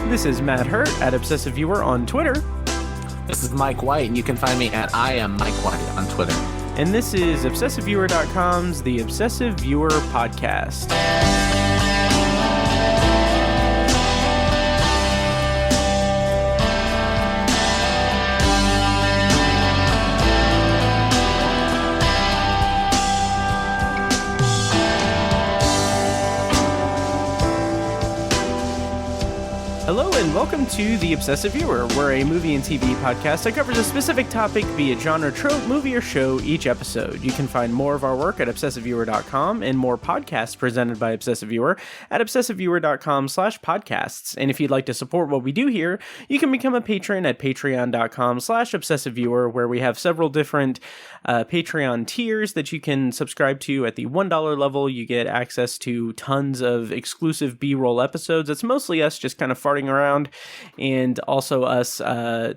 This is Matt Hurt at Obsessive Viewer on Twitter. This is Mike White, and you can find me at I am Mike White on Twitter. And this is ObsessiveViewer.com's The Obsessive Viewer Podcast. Hello and welcome to The Obsessive Viewer. We're a movie and TV podcast that covers a specific topic, be it genre, trope, movie, or show each episode. You can find more of our work at ObsessiveViewer.com and more podcasts presented by Obsessive Viewer at ObsessiveViewer.com/podcasts. And if you'd like to support what we do here, you can become a patron at Patreon.com/ObsessiveViewer, where we have several different Patreon tiers that you can subscribe to. At the $1 level, you get access to tons of exclusive B-roll episodes. It's mostly us just kind of farting around, and also us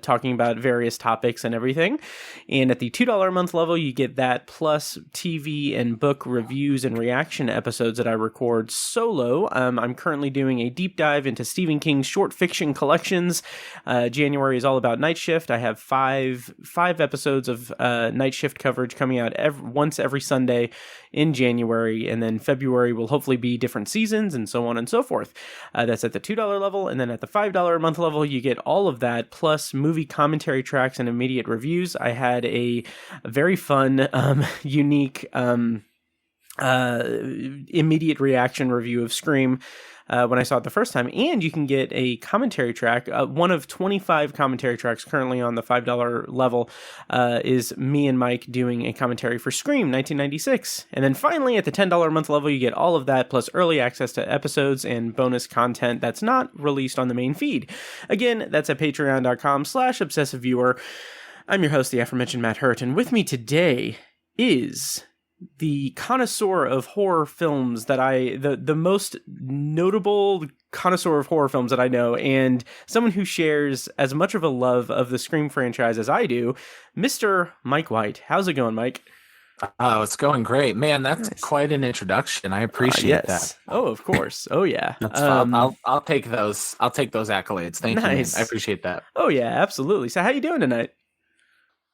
talking about various topics and everything. And at the $2 a month level, you get that plus TV and book reviews and reaction episodes that I record solo. I'm currently doing a deep dive into Stephen King's short fiction collections. January is all about Night Shift. I have five episodes of Night Shift coverage coming out once every Sunday in January, and then February will hopefully be different seasons and so on and so forth. That's at the $2 level, and then at the $5 a month level, you get all of that, plus movie commentary tracks and immediate reviews. I had a very fun, unique immediate reaction review of Scream when I saw it the first time, and you can get a commentary track. One of 25 commentary tracks currently on the $5 level is me and Mike doing a commentary for Scream 1996. And then finally, at the $10 a month level, you get all of that, plus early access to episodes and bonus content that's not released on the main feed. Again, that's at patreon.com/obsessiveviewer. I'm your host, the aforementioned Matt Hurt, and with me today is the connoisseur of horror films that the most notable connoisseur of horror films that I know, and someone who shares as much of a love of the Scream franchise as I do, Mr. Mike White. How's it going, Mike? Oh, it's going great. Man, that's nice. Quite an introduction. I appreciate that. Oh, of course. Oh, yeah. That's fun. I'll take those. I'll take those accolades. Thank you, man. I appreciate that. Oh, yeah, absolutely. So how you doing tonight?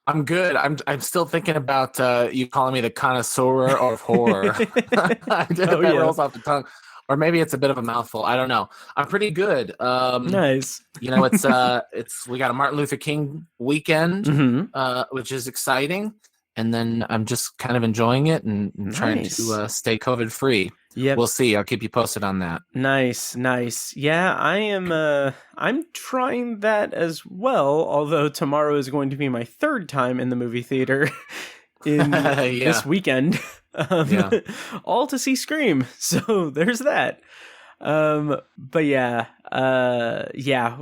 I'm good. I'm still thinking about you calling me the connoisseur of horror. I did that rolls off the tongue, or maybe it's a bit of a mouthful. I don't know. I'm pretty good. Nice. You know, it's we got a Martin Luther King weekend, which is exciting, and then I'm just kind of enjoying it and trying to stay COVID free. Yeah, we'll see. I'll keep you posted on that. Nice. Yeah, I am. I'm trying that as well. Although tomorrow is going to be my third time in the movie theater in this weekend, all to see Scream. So there's that. But yeah.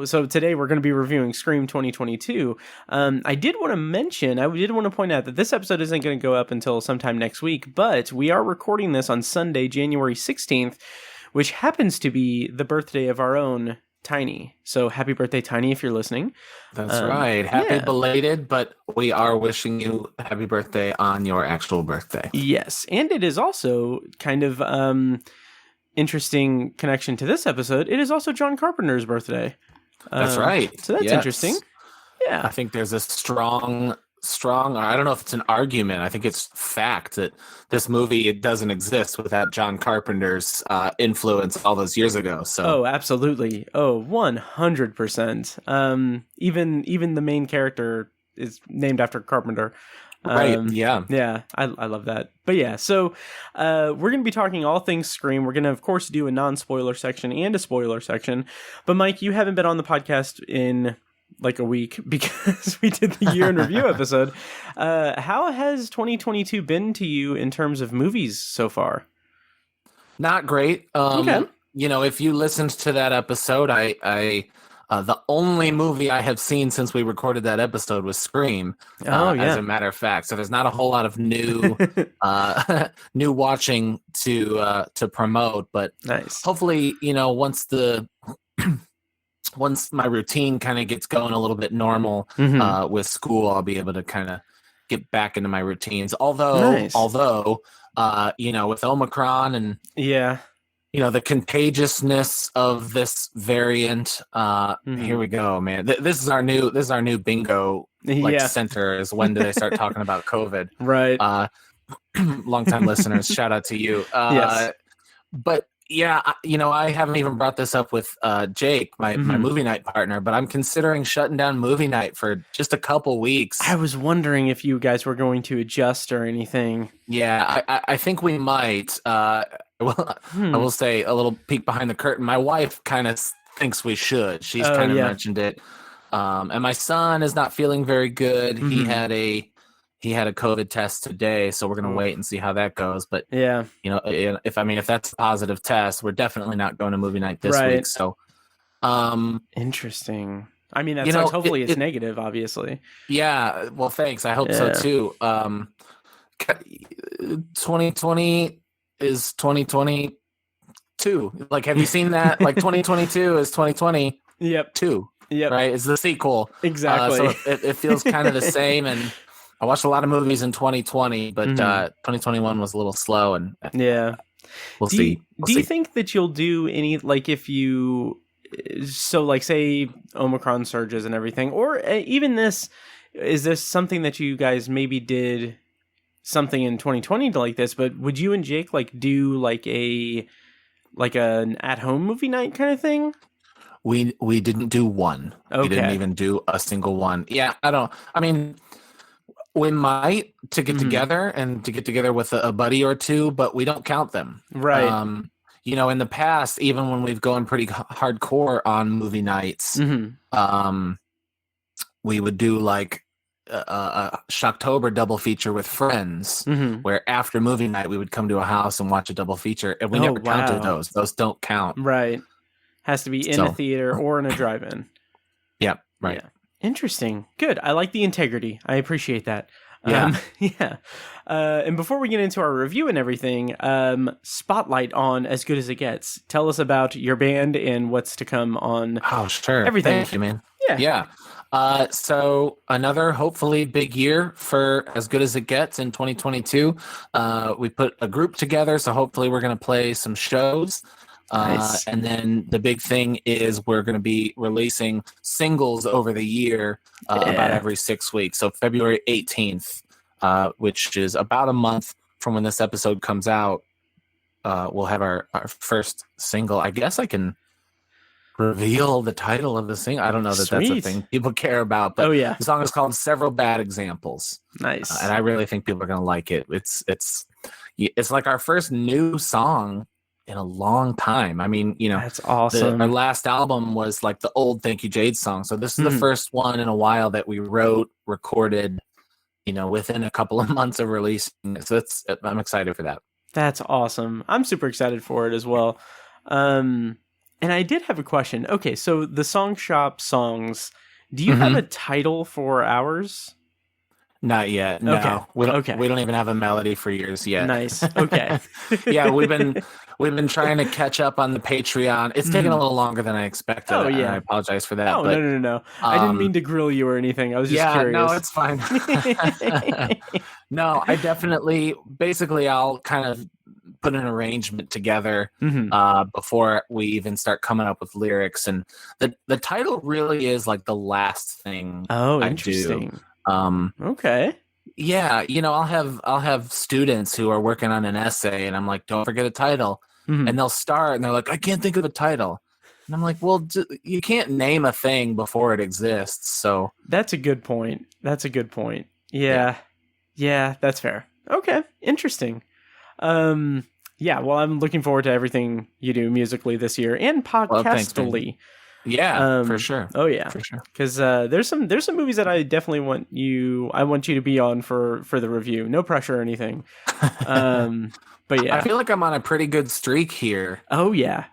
So today we're going to be reviewing Scream 2022. I did want to point out that this episode isn't going to go up until sometime next week, but we are recording this on Sunday, January 16th, which happens to be the birthday of our own Tiny. So happy birthday, Tiny, if you're listening. That's right. Happy belated, but we are wishing you happy birthday on your actual birthday. Yes. And it is also kind of, interesting connection to this episode. It is also John Carpenter's birthday. That's right. So that's interesting. Yeah. I think there's a strong, I don't know if it's an argument. I think it's fact that this movie, it doesn't exist without John Carpenter's influence all those years ago. So. Oh, absolutely. Oh, 100%. Even the main character is named after Carpenter. Right, Yeah, I love that. But yeah, so we're going to be talking all things Scream. We're going to, of course, do a non-spoiler section and a spoiler section. But Mike, you haven't been on the podcast in like a week because we did the year in review episode. How has 2022 been to you in terms of movies so far? Not great. Okay. You know, if you listened to that episode, I the only movie I have seen since we recorded that episode was Scream. As a matter of fact, so there's not a whole lot of new new watching to promote. But hopefully, you know, once my routine kind of gets going a little bit normal with school, I'll be able to kind of get back into my routines. Although you know, with Omicron and the contagiousness of this variant. Here we go, man. This is our new bingo center is when do they start talking about COVID? Right. Longtime listeners, shout out to you. Yes. But yeah, I haven't even brought this up with Jake, my movie night partner, but I'm considering shutting down movie night for just a couple weeks. I was wondering if you guys were going to adjust or anything. Yeah, I think we might. I will say a little peek behind the curtain. My wife kind of thinks we should. She's kind of mentioned it. And my son is not feeling very good. He had a COVID test today, so we're gonna wait and see how that goes. But yeah, if that's a positive test, we're definitely not going to movie night this week. So, interesting. I mean, that sucks. Hopefully, it's negative. Obviously. Yeah. Well, thanks. I hope so too. 2020 is 2022. Like, have you seen that? Like, 2022 is 2020. Yep. Yep. Right. It's the sequel. Exactly. So it feels kind of the same. And I watched a lot of movies in 2020, but 2021 was a little slow. And we'll see. Do you think that you'll do any, like, if you, so like say Omicron surges and everything, or even this, is this something that you guys maybe did something in 2020 to like this, but would you and Jake like do like an at-home movie night kind of thing? We didn't do one. Okay. We didn't even do a single one. Yeah, I mean, we might to get together and to get together with a buddy or two, but we don't count them. Right. In the past, even when we've gone pretty hardcore on movie nights, we would do like a Shocktober double feature with friends, where after movie night we would come to a house and watch a double feature, and we never counted those. Those don't count. Right. Has to be in a theater or in a drive-in. Yep. Right. Yeah. Interesting. Good. I like the integrity. I appreciate that. Yeah. And before we get into our review and everything, spotlight on As Good As It Gets. Tell us about your band and what's to come on. Oh, sure. Everything. Thank you, man. Yeah. So another hopefully big year for As Good As It Gets in 2022. We put a group together, so hopefully we're going to play some shows. Nice. And then the big thing is we're going to be releasing singles over the year about every 6 weeks. So February 18th, which is about a month from when this episode comes out, we'll have our first single. I guess I can reveal the title of the single. I don't know that that's a thing people care about, but the song is called Several Bad Examples. Nice. And I really think people are going to like it. It's like our first new song in a long time. I mean, that's awesome. Our last album was like the old Thank You Jade song. So this is the first one in a while that we wrote, recorded, within a couple of months of releasing. So I'm excited for that. That's awesome. I'm super excited for it as well. And I did have a question. Okay, so the Song Shop songs, do you have a title for ours? Not yet. No. Okay. We don't even have a melody for yours yet. Nice. Okay. Yeah, we've been trying to catch up on the Patreon. It's taken a little longer than I expected. Oh, yeah. I apologize for that. Oh, but, no. I didn't mean to grill you or anything. I was just curious. No, it's fine. No, I definitely, basically, I'll kind of put an arrangement together before we even start coming up with lyrics. And the title really is like the last thing I interesting. do. Okay. Yeah, I'll have students who are working on an essay, and I'm like, don't forget a title. And they'll start, and they're like, I can't think of a title. And I'm like, well, you can't name a thing before it exists. So that's a good point. Yeah, that's fair. Okay, interesting. Yeah, well, I'm looking forward to everything you do musically this year and podcastally. Yeah, for sure. Oh yeah, for sure. Because there's some movies that I definitely want you to be on for the review. No pressure or anything. But yeah, I feel like I'm on a pretty good streak here. Oh yeah.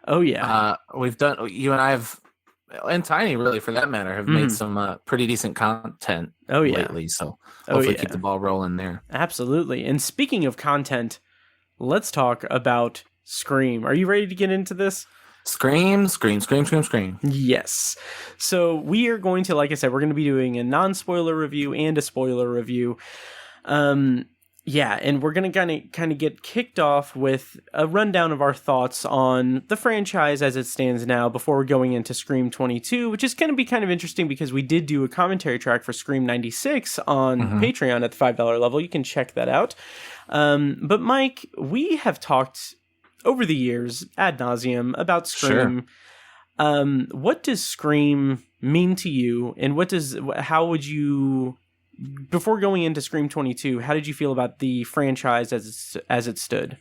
We've done, you and I have, and Tiny really for that matter, have made some pretty decent content lately. So hopefully keep the ball rolling there. Absolutely. And speaking of content, let's talk about Scream. Are you ready to get into this? Scream. Yes. So we are going to, like I said, we're going to be doing a non-spoiler review and a spoiler review. Yeah, and we're going to kind of get kicked off with a rundown of our thoughts on the franchise as it stands now before we're going into Scream 22, which is going to be kind of interesting because we did do a commentary track for Scream 96 on Patreon at the $5 level. You can check that out. But Mike, we have talked over the years ad nauseum about Scream. Sure. What does Scream mean to you, and how would you... Before going into Scream 22, how did you feel about the franchise as it stood?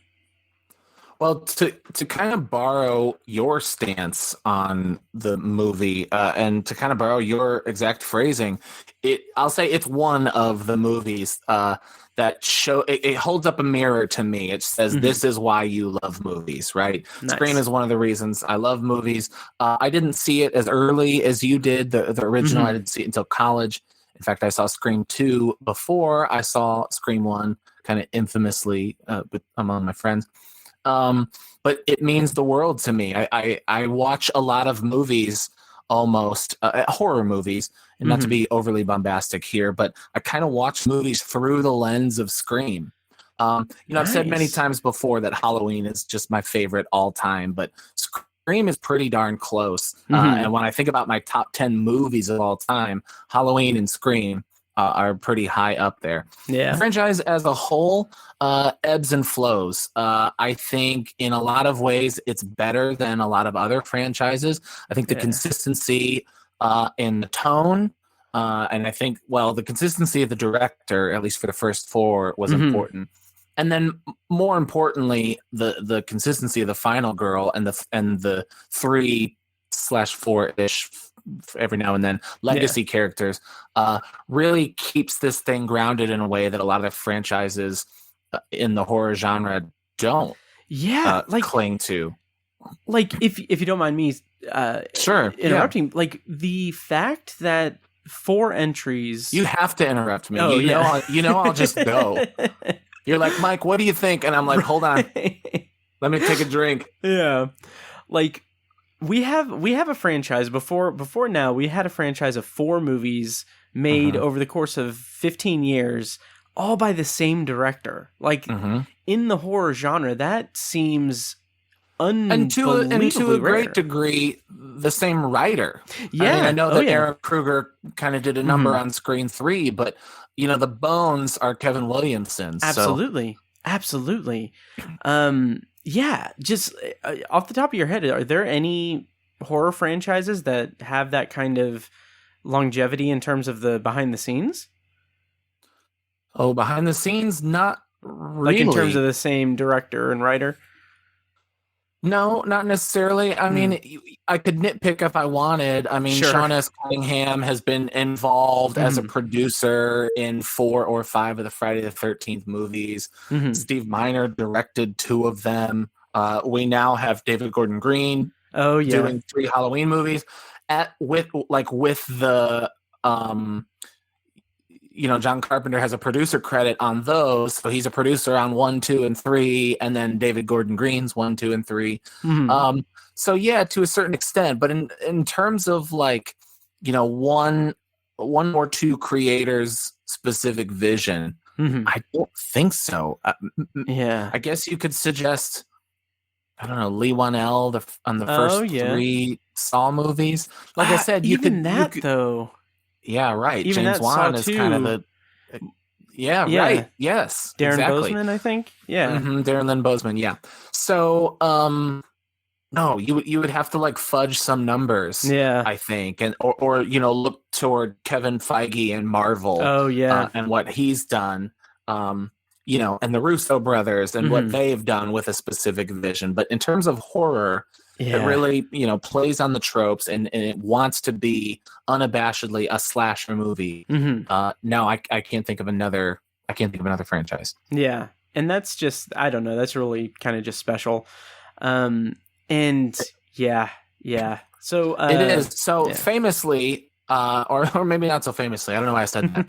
Well, to kind of borrow your stance on the movie and to kind of borrow your exact phrasing, I'll say it's one of the movies that show it holds up a mirror to me. It says, this is why you love movies, right? Nice. Scream is one of the reasons I love movies. I didn't see it as early as you did, the original. I didn't see it until college. In fact, I saw Scream 2 before I saw Scream 1, kind of infamously among my friends. But it means the world to me. I watch a lot of movies, almost horror movies, and not to be overly bombastic here, but I kind of watch movies through the lens of Scream. I've said many times before that Halloween is just my favorite all time, but Scream is pretty darn close. And when I think about my top 10 movies of all time, Halloween and Scream are pretty high up there. Yeah. The franchise as a whole ebbs and flows. I think in a lot of ways it's better than a lot of other franchises. I think the consistency in the tone, and I think, the consistency of the director, at least for the first 4, was important. And then, more importantly, the consistency of the final girl and the 3/4-ish every now and then legacy characters really keeps this thing grounded in a way that a lot of franchises in the horror genre don't. Cling to. Like, if you don't mind me, interrupting. Like the fact that 4 entries. You have to interrupt me. I'll just go. You're like, Mike, what do you think? And I'm like, hold on. Let me take a drink. Yeah. Like, we have a franchise before now. We had a franchise of 4 movies made over the course of 15 years, all by the same director. Like, in the horror genre, that seems unbelievably and to a rare. great degree, the same writer. Yeah. I know that Aaron Kruger kind of did a number on Scream 3, but the bones are Kevin Williamson. Absolutely. Absolutely. Just off the top of your head, are there any horror franchises that have that kind of longevity in terms of the behind the scenes? Oh, behind the scenes? Not really. Like in terms of the same director and writer? No, not necessarily. I mean, I could nitpick if I wanted. I mean, Sean S. Cunningham has been involved as a producer in 4 or 5 of the Friday the 13th movies. Steve Miner directed 2 of them. We now have David Gordon Green doing 3 Halloween movies with the John Carpenter has a producer credit on those, so he's a producer on 1, 2, and 3, and then David Gordon Green's 1, 2, and 3. So yeah, to a certain extent, but in terms of one or 2 creators' specific vision, I don't think so. I guess you could suggest, I don't know, Lee Wanell on the first 3 Saw movies. Like I said, though. Yeah, right. Even James Wan is kind of the... right. Yes, Darren exactly. Bozeman, I think. Yeah. Darren Lynn Bozeman, yeah. So, no, you would have to fudge some numbers, I think, and or look toward Kevin Feige and Marvel. And what he's done, and the Russo brothers and what they've done with a specific vision. But in terms of horror, it really, plays on the tropes and it wants to be unabashedly a slasher movie. No, I can't think of another. I can't think of another franchise. Yeah, and that's just, I don't know. That's really kind of just special. So it is. So famously, or maybe not so famously, I don't know why I said that.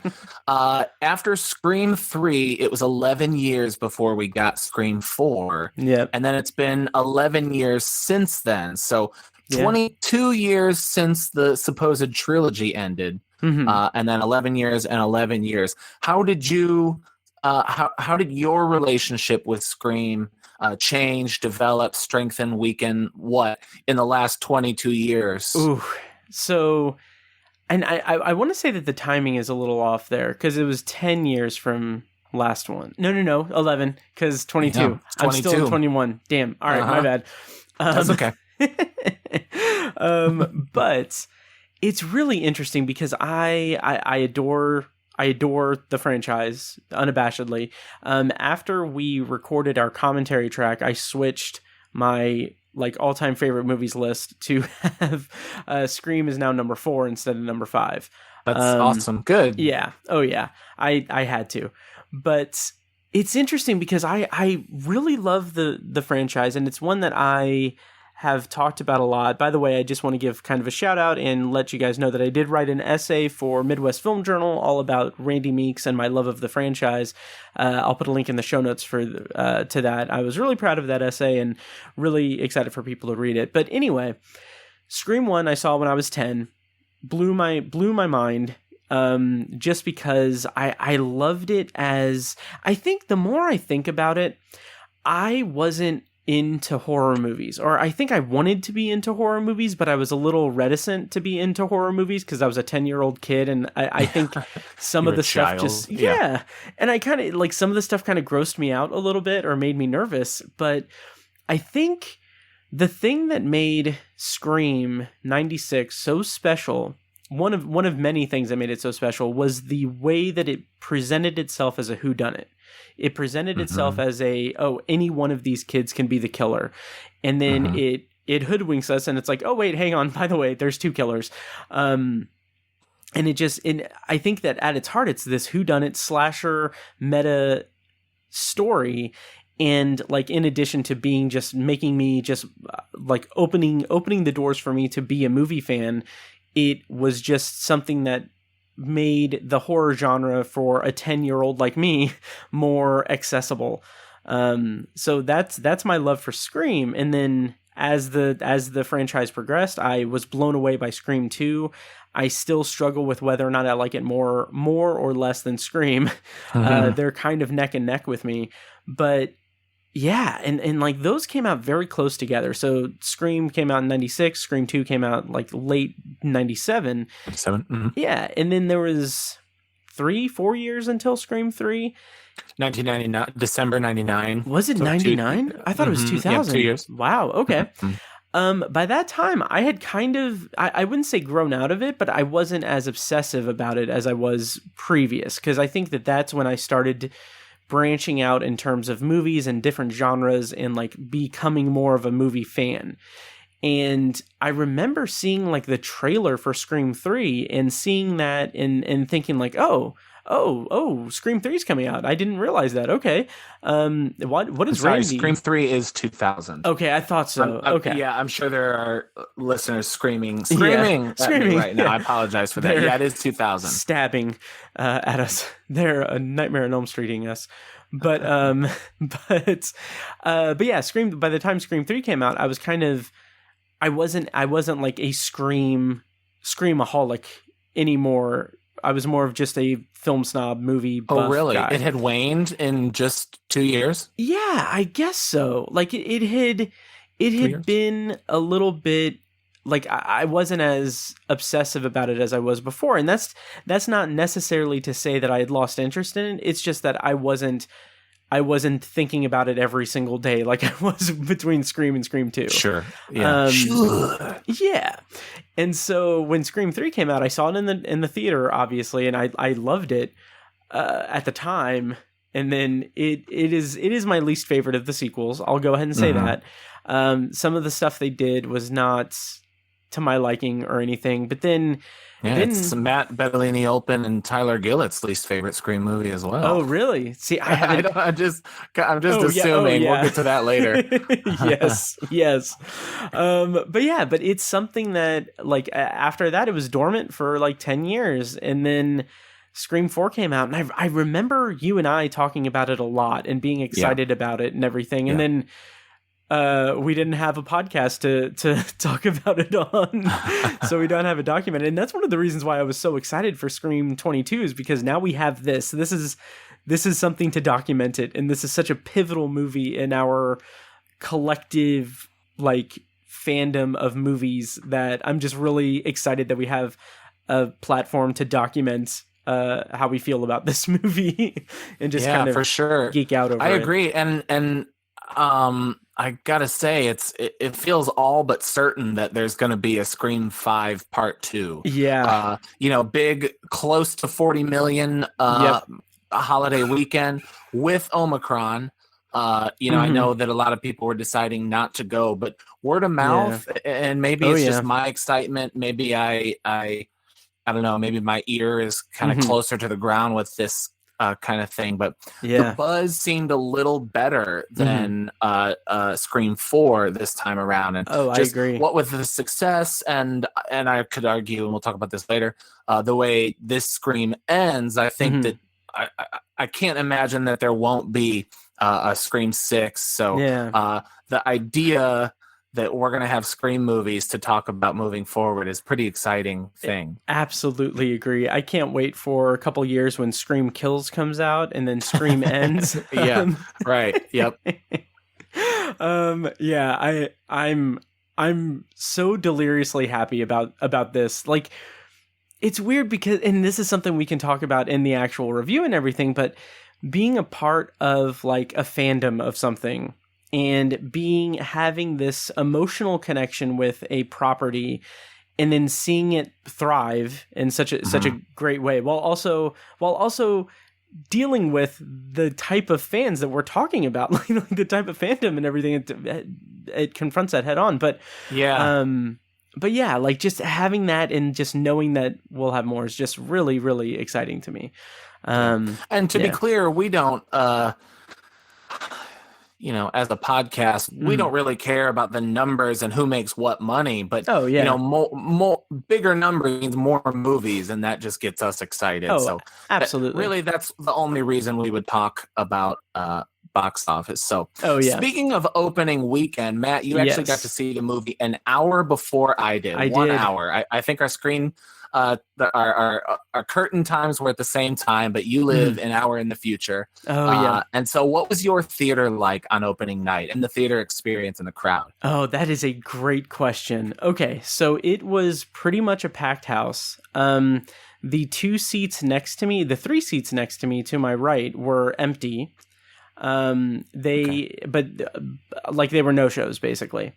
After Scream 3, it was 11 years before we got Scream 4. And then it's been 11 years since then. So 22 years since the supposed trilogy ended. And then 11 years and 11 years. How did you how did your relationship with Scream change, develop, strengthen, weaken, what in the last 22 years? Ooh, so, and I want to say that the timing is a little off there because it was 10 years from last one. No, 11 because 22. Yeah, 22. I'm still in 21. Damn. All right, my bad. That's okay. But it's really interesting because I adore the franchise unabashedly. After we recorded our commentary track, I switched my all-time favorite movies list to have Scream is now number 4 instead of number 5. That's awesome. Good. Yeah. Oh yeah. I had to. But it's interesting because I really love the franchise, and it's one that I have talked about a lot. By the way, I just want to give kind of a shout out and let you guys know that I did write an essay for Midwest Film Journal all about Randy Meeks and my love of the franchise. I'll put a link in the show notes for to that. I was really proud of that essay and really excited for people to read it. But anyway, Scream 1 I saw when I was 10, blew my mind. Just because I loved it. As I think the more I think about it, I wasn't into horror movies, or I think I wanted to be into horror movies, but I was a little reticent to be into horror movies because I was a 10-year-old kid, and I think some of the stuff just and I kind of some of the stuff kind of grossed me out a little bit or made me nervous. But I think the thing that made Scream 96 so special, one of many things that made it so special, was the way that it presented itself as a whodunit. It presented itself as any one of these kids can be the killer. And then it hoodwinks us, and it's like, oh, wait, hang on. By the way, there's 2 killers. And I think that at its heart, it's this whodunit slasher meta story. And in addition to being just making me just opening the doors for me to be a movie fan, it was just something that made the horror genre for a 10-year-old like me more accessible. So that's my love for Scream. And then as the franchise progressed, I was blown away by Scream 2. I still struggle with whether or not I like it more or less than Scream. They're kind of neck and neck with me. But yeah, and those came out very close together. So Scream came out in 96, Scream 2 came out late 97. 97. Mm-hmm. Yeah, and then there was 4 years until Scream 3. 1999, December 99. Was it 99? I thought it was 2000. Yeah, 2 years. Wow, okay. By that time, I had kind of, I wouldn't say grown out of it, but I wasn't as obsessive about it as I was previous, because I think that's when I started branching out in terms of movies and different genres and becoming more of a movie fan. And I remember seeing the trailer for Scream 3 and seeing that and thinking Scream 3 is coming out. I didn't realize that. Okay. What is Randy? Scream 3 is 2000. Okay, I thought so. Okay. Yeah, I'm sure there are listeners screaming screaming right now. I apologize for that. It is 2000. Stabbing at us. They're a Nightmare on Elm Streeting us. But yeah, Scream. By the time Scream 3 came out, I was I wasn't like a Screamaholic anymore. I was more of just a film snob movie buff. Oh, really? Guy. It had waned in just 2 years? Yeah, I guess so. It had been a little bit I wasn't as obsessive about it as I was before. And that's not necessarily to say that I had lost interest in it. It's just that I wasn't thinking about it every single day like I was between Scream and Scream 2. Sure. Yeah. Yeah. And so when Scream 3 came out, I saw it in the theater, obviously, and I loved it at the time. And then it is my least favorite of the sequels. I'll go ahead and say that. Some of the stuff they did was not to my liking or anything, but then it's Matt Bettolini-Olpin and Tyler Gillett's least favorite Scream movie as well. Oh, really? See, I'm just assuming. We'll get to that later. yes. But it's something that after that it was dormant for 10 years, and then Scream 4 came out, and I remember you and I talking about it a lot and being excited about it and everything, and then we didn't have a podcast to talk about it on, so we don't have it documented. And that's one of the reasons why I was so excited for Scream 22 is because now we have this. This this is something to document it, and this is such a pivotal movie in our collective like fandom of movies that I'm just really excited that we have a platform to document how we feel about this movie and just kind of for sure geek out over it. I agree, and I gotta say it feels all but certain that there's going to be a Scream 5 Part 2. Yeah, big, close to 40 million a holiday weekend with Omicron. I know that a lot of people were deciding not to go, but word of mouth, and maybe it's just my excitement. Maybe I don't know. Maybe my ear is kind of closer to the ground with this kind of thing. But the buzz seemed a little better than Scream 4 this time around. And I agree. What with the success, and I could argue, and we'll talk about this later, the way this Scream ends, I think that I can't imagine that there won't be a Scream 6. So the idea that we're going to have Scream movies to talk about moving forward is pretty exciting thing. Absolutely agree. I can't wait for a couple years when Scream Kills comes out and then Scream ends. Right. Yep. I'm so deliriously happy about this. Like, it's weird because, and this is something we can talk about in the actual review and everything, but being a part of like a fandom of something and having this emotional connection with a property and then seeing it thrive in such a great way while also dealing with the type of fans that we're talking about, like the type of fandom and everything, it confronts that head on. But like just having that and just knowing that we'll have more is just really, really exciting to me. And to be clear, we don't, as a podcast, we don't really care about the numbers and who makes what money, but more bigger numbers means more movies, and that just gets us excited. So absolutely, that's the only reason we would talk about box office. So speaking of opening weekend, Matt, you actually got to see the movie an hour before I did. I did. Hour. I think our screen our curtain times were at the same time, but you live an hour in the future. And so what was your theater like on opening night and the theater experience and the crowd? Oh, that is a great question. Okay, so it was pretty much a packed house. The 3 seats next to me to my right were empty. But like they were no-shows basically.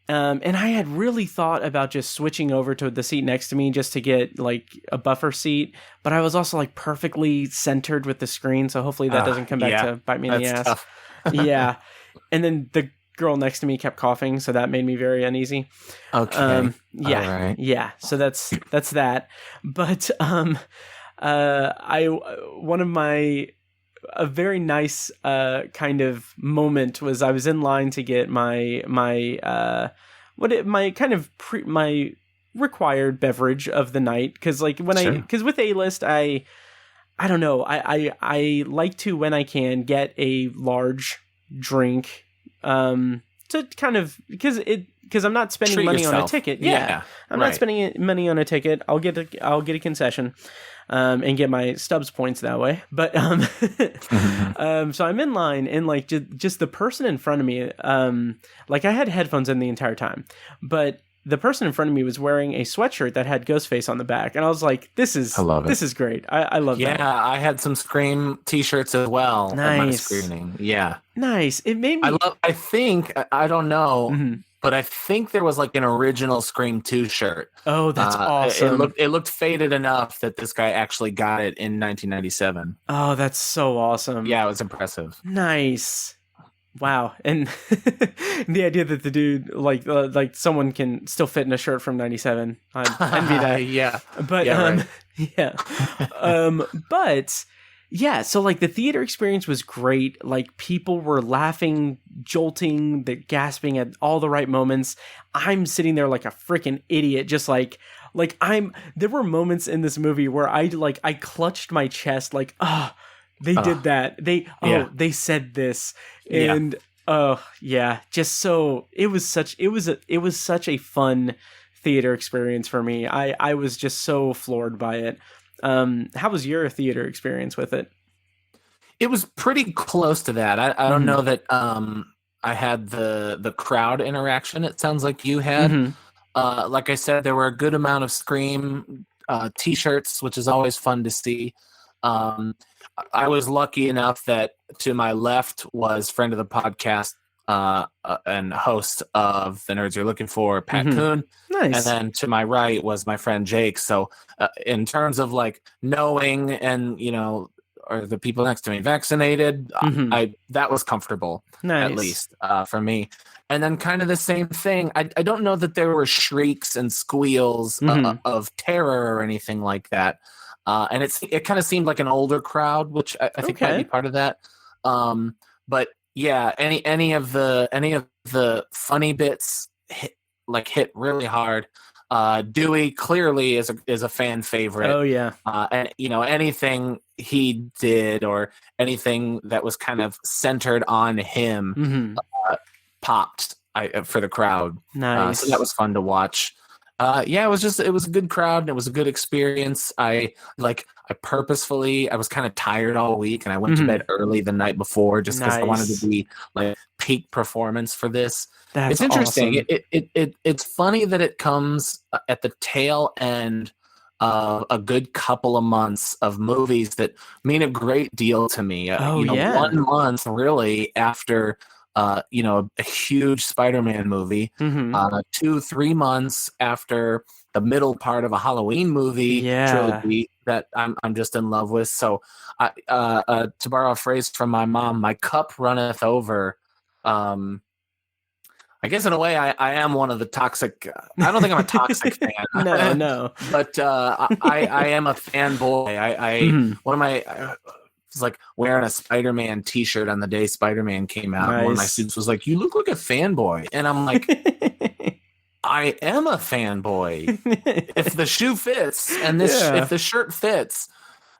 And I had really thought about just switching over to the seat next to me just to get like a buffer seat, but I was also like perfectly centered with the screen, so hopefully that doesn't come back to bite me in the ass. Tough. Yeah. And then the girl next to me kept coughing, so that made me very uneasy. Okay. All right. Yeah. So that's that. But a very nice kind of moment was I was in line to get my required beverage of the night, because like because with A-list I don't know, I like to, when I can, get a large drink to kind of because I'm not spending treat money yourself. on a ticket. I'm right. not spending money on a ticket. I'll get a concession. And get my Stubbs points that way. But so I'm in line, and like just the person in front of me, like I had headphones in the entire time, but the person in front of me was wearing a sweatshirt that had Ghostface on the back, and I was like, "This is great. I love that." Yeah, I had some Scream T-shirts as well. Nice. At my screening. Yeah, nice. It made me. I don't know. But I think there was like an original Scream 2 shirt. Oh, that's awesome. It looked faded enough that this guy actually got it in 1997. Oh, that's so awesome. Yeah, it was impressive. Nice. Wow. And the idea that the dude, like someone can still fit in a shirt from 97. I envy that. Yeah. But, but... yeah, so like the theater experience was great. Like people were laughing, jolting, gasping at all the right moments. I'm sitting there like a freaking idiot, just like there were moments in this movie where I clutched my chest like, they did that. They said this. And just so it was such a fun theater experience for me. I was just so floored by it. How was your theater experience with it? It was pretty close to that. I don't know that I had the crowd interaction. It sounds like you had. Like I said, there were a good amount of Scream T-shirts, which is always fun to see. I was lucky enough that to my left was friend of the podcast and host of The Nerds You're Looking For, Pat Kuhn. Nice. And then to my right was my friend Jake. So in terms of like knowing and, you know, are the people next to me vaccinated, that was comfortable, at least for me. And then kind of the same thing. I don't know that there were shrieks and squeals of terror or anything like that. And it kind of seemed like an older crowd, which I think might be part of that. But yeah, any of the funny bits hit really hard. Dewey clearly is a fan favorite. Oh yeah. And you know, anything he did or anything that was kind of centered on him popped for the crowd. Nice. So that was fun to watch. Yeah, it was a good crowd and it was a good experience. I was kind of tired all week and I went to bed early the night before just because I wanted to be like peak performance for this. It's interesting. Awesome. It's funny that it comes at the tail end of a good couple of months of movies that mean a great deal to me. 1 month really after a huge Spider-Man movie, 2-3 months after the middle part of a Halloween movie trilogy that I'm just in love with. So to borrow a phrase from my mom, my cup runneth over. I guess in a way I am one of the toxic. I don't think I'm a toxic fan. No. But I am a fanboy. One of my was like wearing a Spider-Man t-shirt on the day Spider-Man came out. Nice. One of my students was like, "You look like a fanboy." And I'm like, I am a fanboy. If the shoe fits and if the shirt fits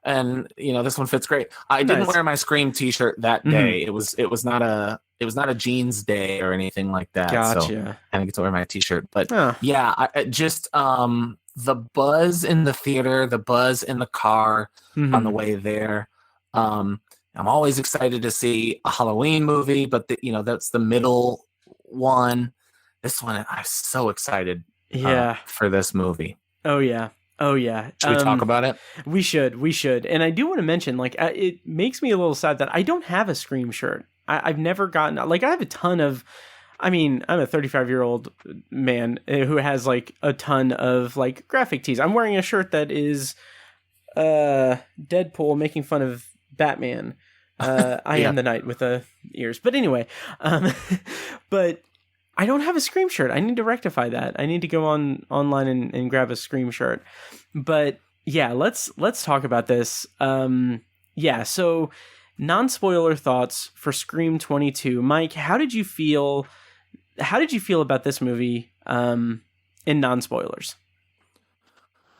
and this one fits great. I didn't wear my Scream t-shirt that day. It was not a jeans day or anything like that. Gotcha. So I didn't get to wear my t-shirt. But I just the buzz in the theater, the buzz in the car on the way there. I'm always excited to see a Halloween movie, but that's the middle one. This one, I'm so excited for this movie. Oh yeah. Should we talk about it? We should. And I do want to mention, it makes me a little sad that I don't have a Scream shirt. I've never gotten, I have a ton of, I'm a 35-year-old man who has a ton of graphic tees. I'm wearing a shirt that is Deadpool making fun of Batman. I am the knight with the ears. But anyway, but I don't have a Scream shirt. I need to rectify that. I need to go online and grab a Scream shirt. But yeah, let's talk about this. So non-spoiler thoughts for Scream 22. Mike, how did you feel about this movie in non-spoilers?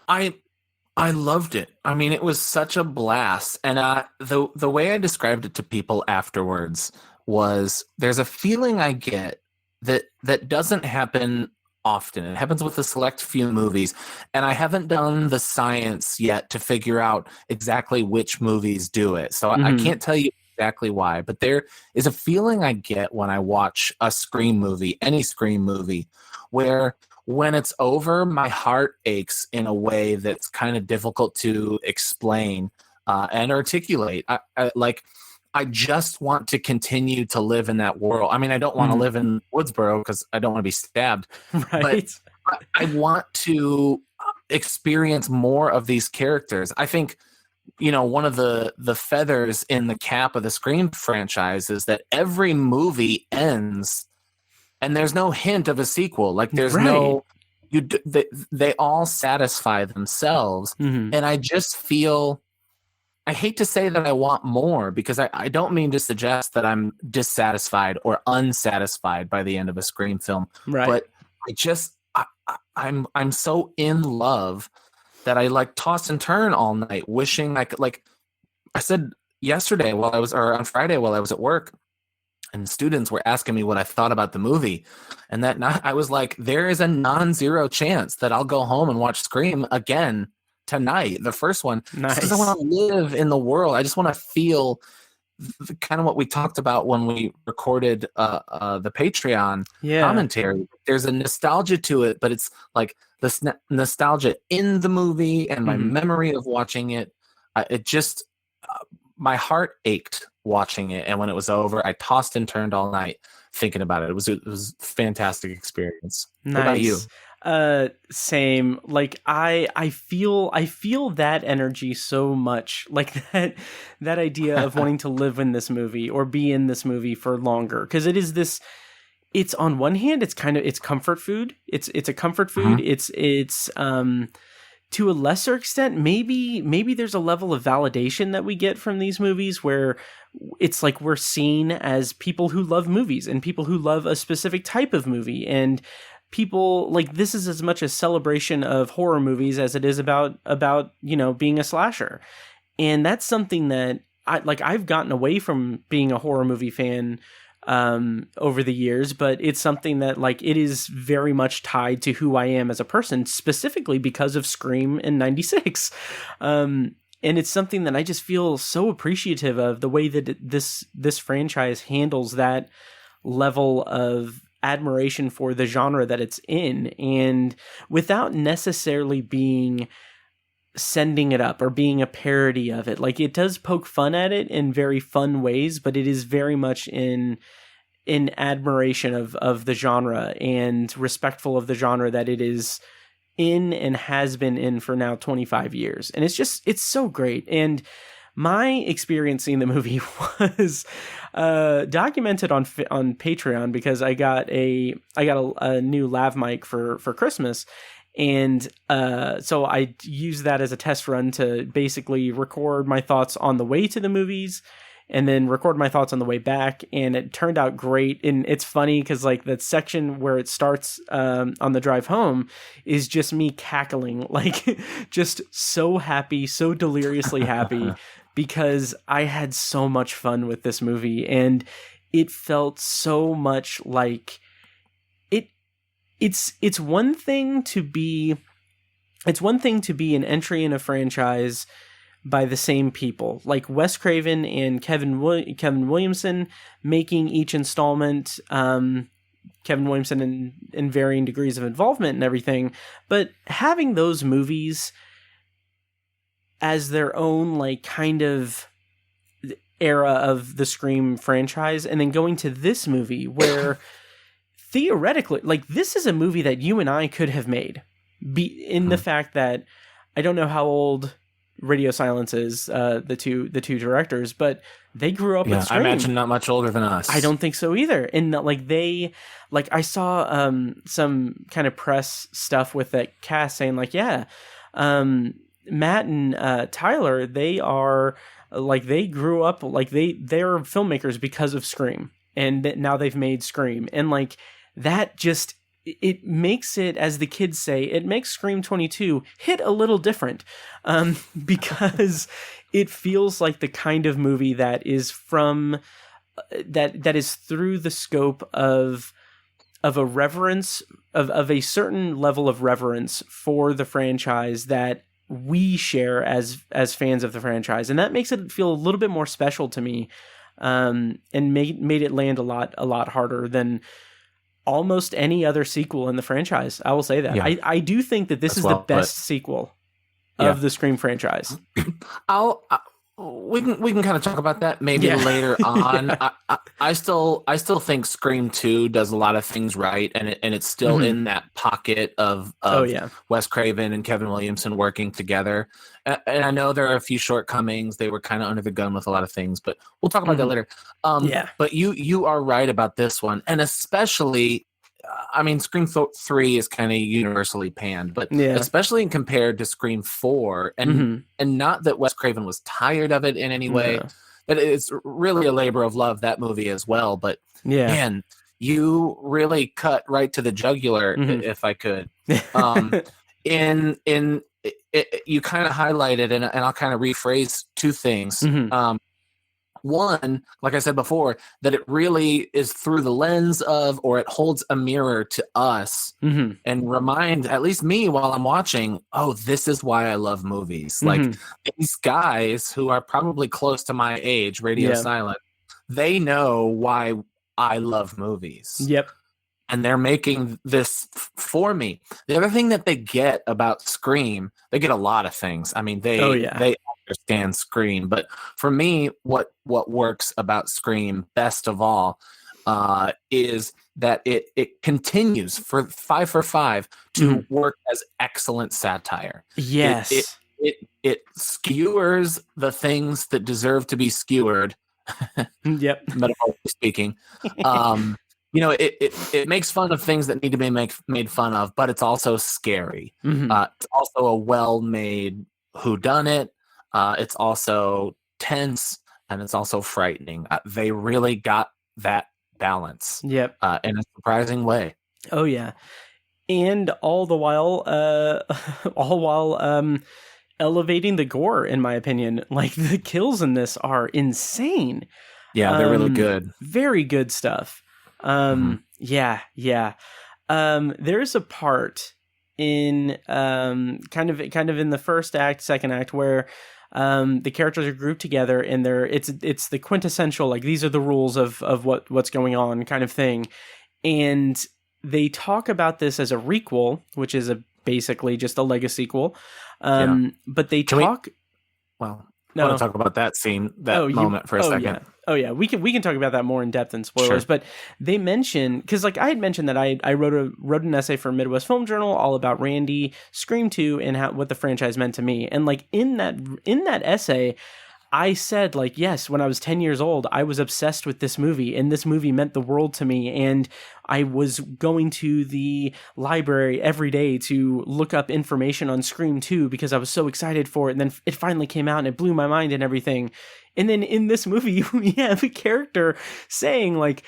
I loved it. It was such a blast. And the way I described it to people afterwards was there's a feeling I get that doesn't happen often. It happens with a select few movies. And I haven't done the science yet to figure out exactly which movies do it. So I can't tell you exactly why. But there is a feeling I get when I watch a Scream movie, any Scream movie, where when it's over, my heart aches in a way that's kind of difficult to explain and articulate. I just want to continue to live in that world. I don't want to live in Woodsboro because I don't want to be stabbed. Right. But I want to experience more of these characters. I think, one of the feathers in the cap of the Scream franchise is that every movie ends and there's no hint of a sequel. There's they all satisfy themselves. And I just feel, I hate to say that I want more because I don't mean to suggest that I'm dissatisfied or unsatisfied by the end of a Scream film. Right. But I'm so in love that I toss and turn all night wishing I could, I said yesterday on Friday while I was at work, and students were asking me what I thought about the movie. And that night I was like, there is a non-zero chance that I'll go home and watch Scream again tonight, the first one. Nice. Because I want to live in the world. I just want to feel kind of what we talked about when we recorded the Patreon commentary. There's a nostalgia to it, but it's like the nostalgia in the movie and my memory of watching it. It just my heart ached watching it, and when it was over, I tossed and turned all night thinking about it. It was a fantastic experience. Nice. What about you? Same. Like I feel that energy so much. Like that idea of wanting to live in this movie or be in this movie for longer, because it is this. It's on one hand, it's comfort food. It's a comfort food. It's to a lesser extent, maybe there's a level of validation that we get from these movies where it's like we're seen as people who love movies and people who love a specific type of movie, and people like this is as much a celebration of horror movies as it is about being a slasher. And that's something that I've gotten away from being a horror movie fan over the years, but it's something that like it is very much tied to who I am as a person, specifically because of Scream in '96. And it's something that I just feel so appreciative of, the way that this franchise handles that level of admiration for the genre that it's in, and without necessarily sending it up or being a parody of it. Like, it does poke fun at it in very fun ways, but it is very much in admiration of the genre and respectful of the genre that it is in and has been in for now 25 years. And it's so great. And my experience seeing the movie was documented on Patreon, because I got a new lav mic for Christmas. And so I used that as a test run to basically record my thoughts on the way to the movies and then record my thoughts on the way back. And it turned out great. And it's funny because like that section where it starts on the drive home is just me cackling, like just so happy, so deliriously happy, because I had so much fun with this movie. And it felt so much like it's one thing to be an entry in a franchise by the same people, like Wes Craven and Kevin Williamson making each installment, Kevin Williamson in varying degrees of involvement and everything, but having those movies as their own like kind of era of the Scream franchise, and then going to this movie where theoretically, like, this is a movie that you and I could have made, the fact that I don't know how old Radio Silence is, the two directors, but they grew up with Scream. I imagine not much older than us. I don't think so either. And I saw some kind of press stuff with that cast saying like, Matt and Tyler, they are like, they grew up like they're filmmakers because of Scream, and now they've made Scream, and like that just, it makes it, as the kids say, it makes Scream 22 hit a little different, because it feels like the kind of movie that is from that is through the scope of a reverence, of a certain level of reverence for the franchise that we share as fans of the franchise, and that makes it feel a little bit more special to me, and made it land a lot harder than almost any other sequel in the franchise. I will say that. Yeah. I do think that this is the best sequel of the Scream franchise. We can kind of talk about that maybe later on. I still think Scream 2 does a lot of things right, and it's still in that pocket of Wes Craven and Kevin Williamson working together. And I know there are a few shortcomings. They were kind of under the gun with a lot of things, but we'll talk about that later. But you are right about this one, and especially, I mean, Scream 3 is kind of universally panned, but especially compared to Scream 4, and not that Wes Craven was tired of it in any way, but it's really a labor of love, that movie as well. But man, you really cut right to the jugular, if I could. You kind of highlighted, and I'll kind of rephrase two things. one, like I said before, that it really is through the lens of, or it holds a mirror to us and remind at least me while I'm watching, oh, this is why I love movies. Like these guys who are probably close to my age, radio silent, they know why I love movies. Yep. And they're making this for me. The other thing that they get about Scream, they get a lot of things. I mean, they understand Scream, but for me, what works about Scream best of all is that it continues for 5 for 5 to work as excellent satire. Yes, it skewers the things that deserve to be skewered. Yep, metaphorically speaking. It makes fun of things that need to be made fun of, but it's also scary. It's also a well-made whodunit. It's also tense, and it's also frightening. They really got that balance. Yep. In a surprising way. Oh yeah, and all while elevating the gore. In my opinion, like the kills in this are insane. Yeah, they're really good. Very good stuff. Yeah. There's a part in kind of in the first act, second act, where the characters are grouped together and it's the quintessential, like, these are the rules of what's going on kind of thing. And they talk about this as a requel, which is basically just a Lego sequel. But they talk. I want to talk about that scene, moment for a second. Yeah. Oh yeah, we can talk about that more in depth in spoilers. Sure. But they mention, because like I had mentioned that I wrote an essay for Midwest Film Journal all about Randy, Scream 2, and what the franchise meant to me. And like in that essay, I said, like, yes, when I was 10 years old, I was obsessed with this movie, and this movie meant the world to me. And I was going to the library every day to look up information on Scream 2 because I was so excited for it. And then it finally came out and it blew my mind and everything. And then in this movie, we have a character saying that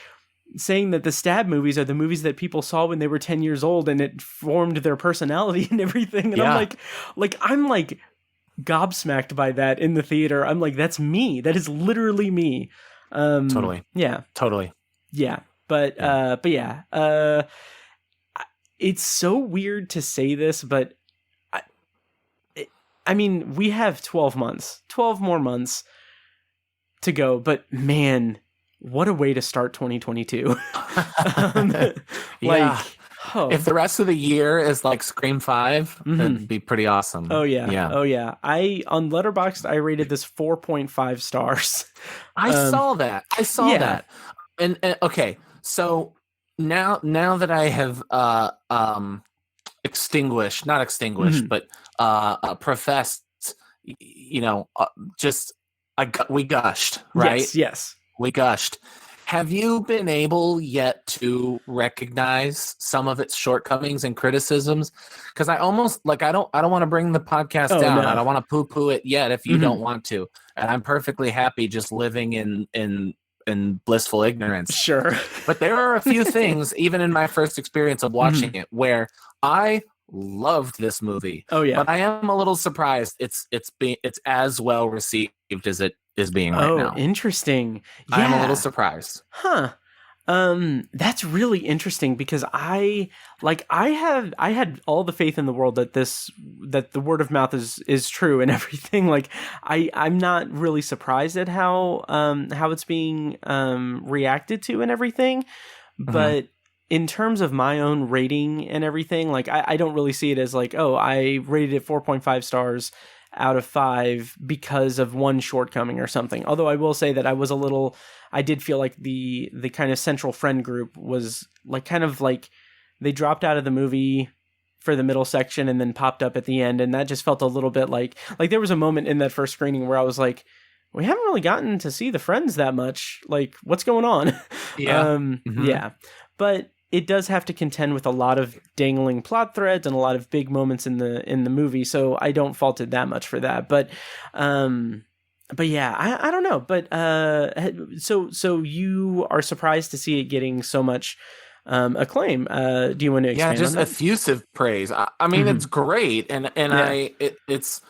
the stab movies are the movies that people saw when they were 10 years old, and it formed their personality and everything. And I'm like gobsmacked by that in the theater. I'm like, that's me. That is literally me. Totally. Yeah. Totally. Yeah. But it's so weird to say this, but I mean, we have 12 more months to go, but man, what a way to start 2022. If the rest of the year is like Scream 5, that'd be pretty awesome. Oh yeah. Oh yeah. On Letterboxd, I rated this 4.5 stars. I saw that. And okay, so now that I have professed, we gushed, right? Yes. We gushed. Have you been able yet to recognize some of its shortcomings and criticisms? Because I almost I don't want to bring the podcast down. No. I don't want to poo-poo it yet if you don't want to. And I'm perfectly happy just living in blissful ignorance. Sure. But there are a few things, even in my first experience of watching it, where I loved this movie. Oh yeah. But I am a little surprised it's as well received as it is being right now. Oh, interesting. Yeah. I'm a little surprised. Huh. That's really interesting because I had all the faith in the world that the word of mouth is true and everything. Like I'm not really surprised at how it's being reacted to and everything. But in terms of my own rating and everything, like I don't really see it as like, oh, I rated it 4.5 stars out of 5 because of one shortcoming or something. Although I will say that I did feel like the kind of central friend group was kind of like they dropped out of the movie for the middle section and then popped up at the end. And that just felt a little bit like there was a moment in that first screening where I was like, we haven't really gotten to see the friends that much. Like, what's going on? Yeah. Yeah. But it does have to contend with a lot of dangling plot threads and a lot of big moments in the movie, so I don't fault it that much for that. But yeah, I don't know. But so you are surprised to see it getting so much acclaim. Do you want to expand? Yeah, just on that? effusive praise. I mean, it's great, and it's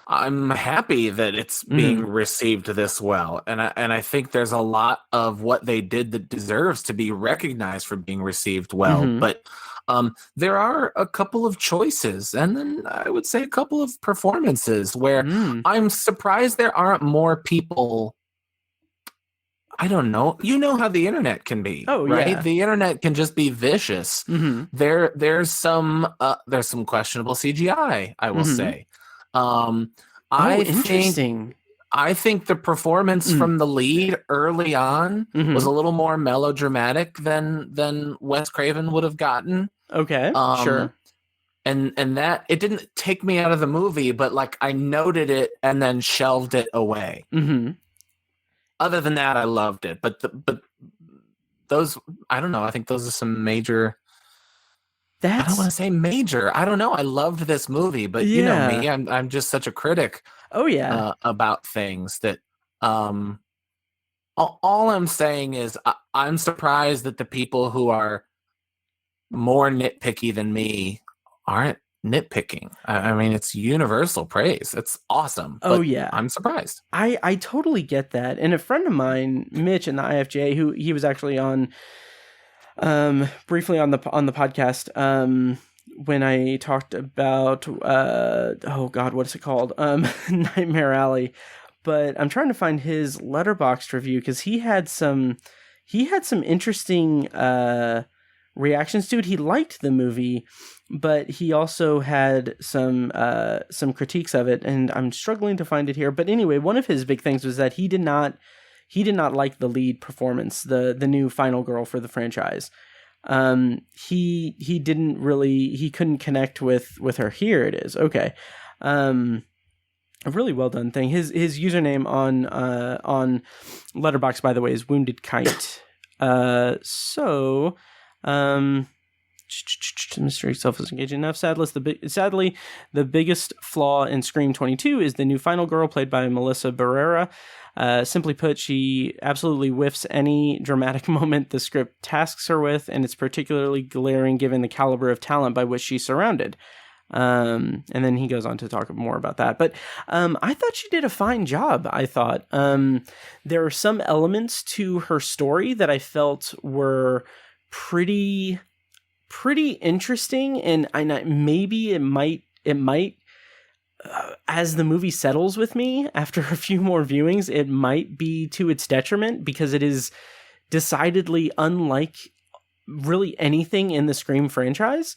I'm happy that it's being received this well, and I think there's a lot of what they did that deserves to be recognized for being received well. But there are a couple of choices, and then I would say a couple of performances where I'm surprised there aren't more people. I don't know. You know how the internet can be, right? Yeah. The internet can just be vicious. There's some questionable CGI, I will say. Interesting. I think the performance from the lead early on was a little more melodramatic than Wes Craven would have gotten. Okay, sure. And that it didn't take me out of the movie, but like I noted it and then shelved it away. Other than that, I loved it. But those, I don't know. I think those are some major. I don't want to say major. I don't know. I loved this movie, but you know me. I'm just such a critic. Oh yeah. About things that. All I'm saying is I'm surprised that the people who are more nitpicky than me aren't nitpicking. I mean, it's universal praise. It's awesome. Oh yeah, I'm surprised. I totally get that. And a friend of mine, Mitch in the IFJ, who he was actually on briefly on the podcast when I talked about oh god, what is it called? Nightmare Alley. But I'm trying to find his Letterboxd review because he had some interesting reactions to it. He liked the movie, but he also had some critiques of it, and I'm struggling to find it here. But anyway, one of his big things was that he did not like the lead performance, the new final girl for the franchise. He didn't really, he couldn't connect with her. Here it is. Okay. A really well done thing. His username on Letterboxd, by the way, is Wounded Kite. The mystery itself is engaging enough. Sadly, the biggest flaw in Scream 22 is the new final girl, played by Melissa Barrera. Simply put, she absolutely whiffs any dramatic moment the script tasks her with, and it's particularly glaring given the caliber of talent by which she's surrounded. And then he goes on to talk more about that. But I thought she did a fine job. I thought there are some elements to her story that I felt were pretty interesting, and maybe it might as the movie settles with me after a few more viewings, it might be to its detriment, because it is decidedly unlike really anything in the Scream franchise.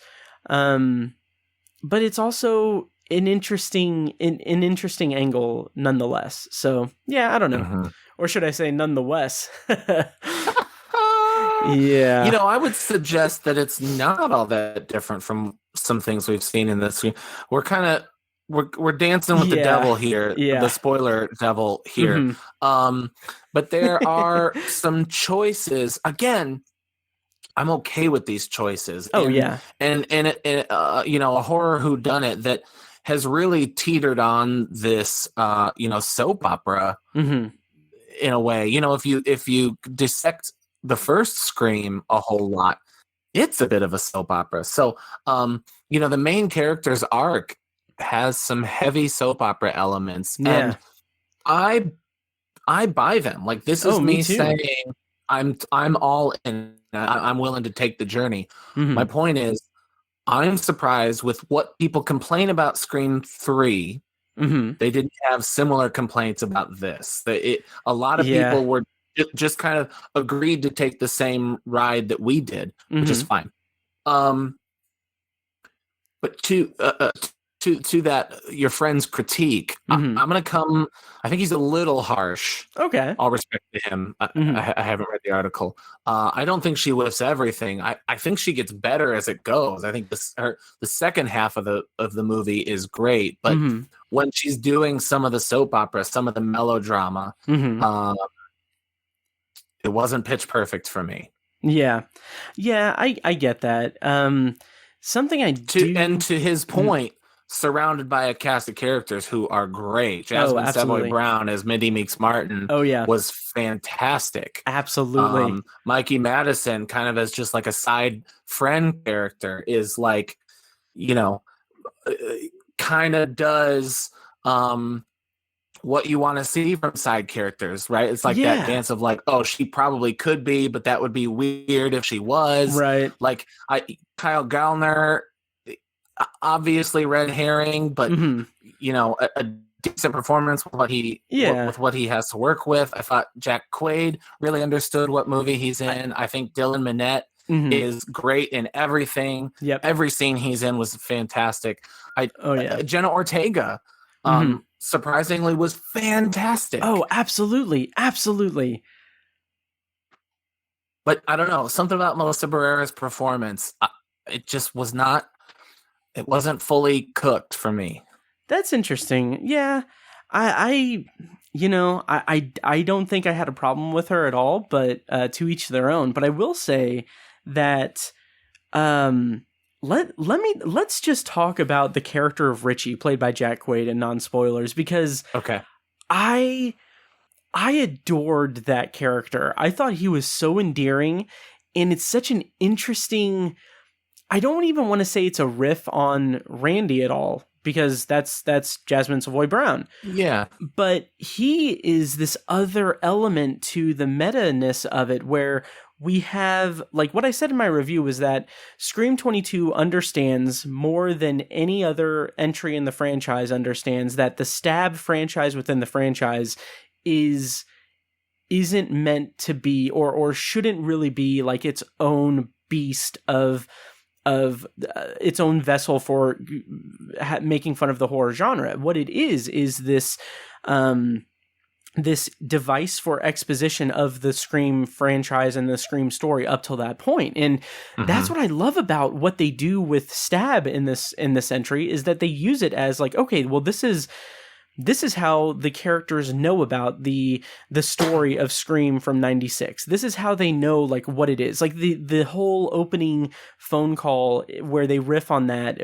But it's also an interesting angle nonetheless. So yeah, I don't know. Or should I say nonetheless? Yeah. You know, I would suggest that it's not all that different from some things we've seen in this. We're dancing with the devil here, the spoiler devil here. But there are some choices. Again, I'm okay with these choices. And you know, a horror whodunit that has really teetered on this, soap opera in a way. You know, if you dissect the first Scream a whole lot, it's a bit of a soap opera. So, the main character's arc has some heavy soap opera elements, and I buy them. Like, this is me saying I'm all in. I'm willing to take the journey. My point is, I'm surprised with what people complain about Scream 3. They didn't have similar complaints about this. A lot of people were just kind of agreed to take the same ride that we did, which is fine. But to that, your friend's critique, I'm going to come. I think he's a little harsh. Okay. All respect to him. I haven't read the article. I don't think she lifts everything. I think she gets better as it goes. I think the second half of the movie is great, but when she's doing some of the soap opera, some of the melodrama, it wasn't pitch perfect for me. Yeah, I get that. Something I do, and to his point, surrounded by a cast of characters who are great. Jasmine Savoy Brown as Mindy Meeks Martin was fantastic. Absolutely. Mikey Madison, kind of as just like a side friend character, is like, kind of does what you want to see from side characters, right? It's like that Yeah. dance of like, oh, she probably could be, but that would be weird if she was. Right. Like Kyle Gallner, obviously red herring, but you know, a decent performance with what he has to work with. I thought Jack Quaid really understood what movie he's in. I think Dylan Minnette is great in everything. Yep. Every scene he's in was fantastic. Jenna Ortega, surprisingly, was fantastic. Oh, absolutely. Absolutely. But I don't know, something about Melissa Barrera's performance, it just was not, it wasn't fully cooked for me. That's interesting. Yeah. I don't think I had a problem with her at all, but to each their own. But I will say that let's just talk about the character of Richie, played by Jack Quaid, and non-spoilers, because I adored that character. I thought he was so endearing, and it's such an interesting, I don't even want to say it's a riff on Randy at all, because that's Jasmine Savoy Brown. Yeah. But he is this other element to the meta-ness of it, where we have, like what I said in my review was that Scream 22 understands more than any other entry in the franchise understands that the Stab franchise within the franchise isn't meant to be, or shouldn't really be, like its own beast of its own vessel for making fun of the horror genre. What it is this this device for exposition of the Scream franchise and the Scream story up till that point. And that's what I love about what they do with Stab in this entry, is that they use it as like, okay, well, this is how the characters know about the story of Scream from 96. This is how they know, like, what it is. Like the whole opening phone call where they riff on that,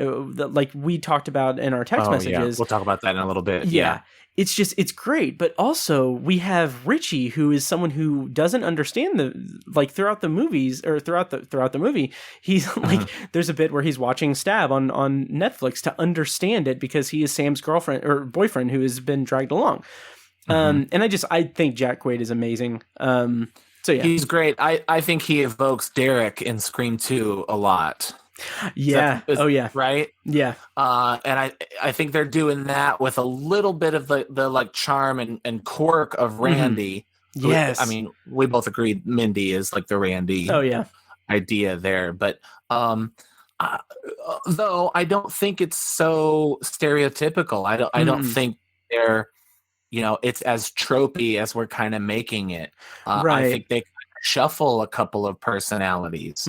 like we talked about in our text messages. Yeah. We'll talk about that in a little bit. Yeah. It's great. But also we have Richie, who is someone who doesn't understand throughout the movies, or throughout the movie, he's like, there's a bit where he's watching Stab on Netflix to understand it, because he is Sam's girlfriend or boyfriend who has been dragged along. And I think Jack Quaid is amazing. So yeah, he's great. I think he evokes Derek in Scream 2 a lot. Yeah. Right. Yeah. And I think they're doing that with a little bit of the like charm and quirk of Randy. Yes. I mean, we both agree Mindy is like the Randy. Idea there, but though I don't think it's so stereotypical. I don't think they're, it's as tropey as we're kind of making it. Right. I think they shuffle a couple of personalities.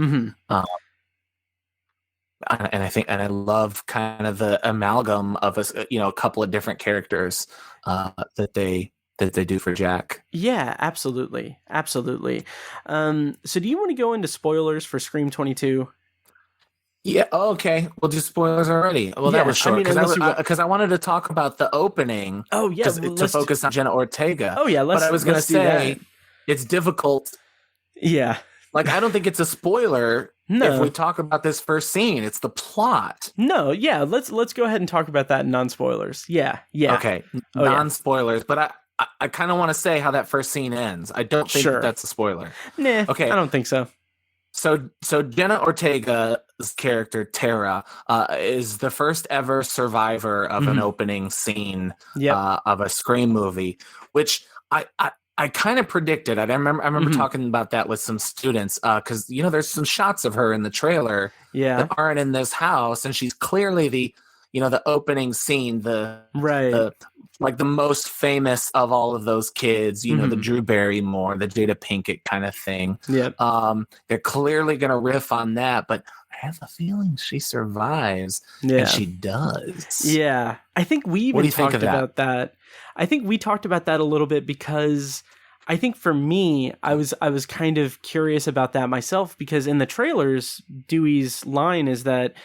And I love kind of the amalgam of a couple of different characters that they do for Jack. Yeah, absolutely. So do you want to go into spoilers for Scream 22? Yeah. Okay. We'll do spoilers already. Well, that was short because I wanted to talk about the opening. Oh yeah, to focus on Jenna Ortega. Oh yeah, but I was going to say it's difficult. Yeah. Like, I don't think it's a spoiler. No. If we talk about this first scene, it's the plot. No, yeah, let's go ahead and talk about that in non-spoilers. Yeah. Okay, non-spoilers, but I kind of want to say how that first scene ends. I don't think that's a spoiler. Nah, okay, I don't think so. So Jenna Ortega's character, Tara, is the first ever survivor of an opening scene of a Scream movie, which I kind of predicted. I remember talking about that with some students because there's some shots of her in the trailer that aren't in this house, and she's clearly the opening scene, the most famous of all of those kids. The Drew Barrymore, the Jada Pinkett kind of thing. They're clearly going to riff on that, but I have a feeling she survives, and she does. Yeah, I think we even talked about that. I think we talked about that a little bit because I think for me, I was kind of curious about that myself, because in the trailers, Dewey's line is that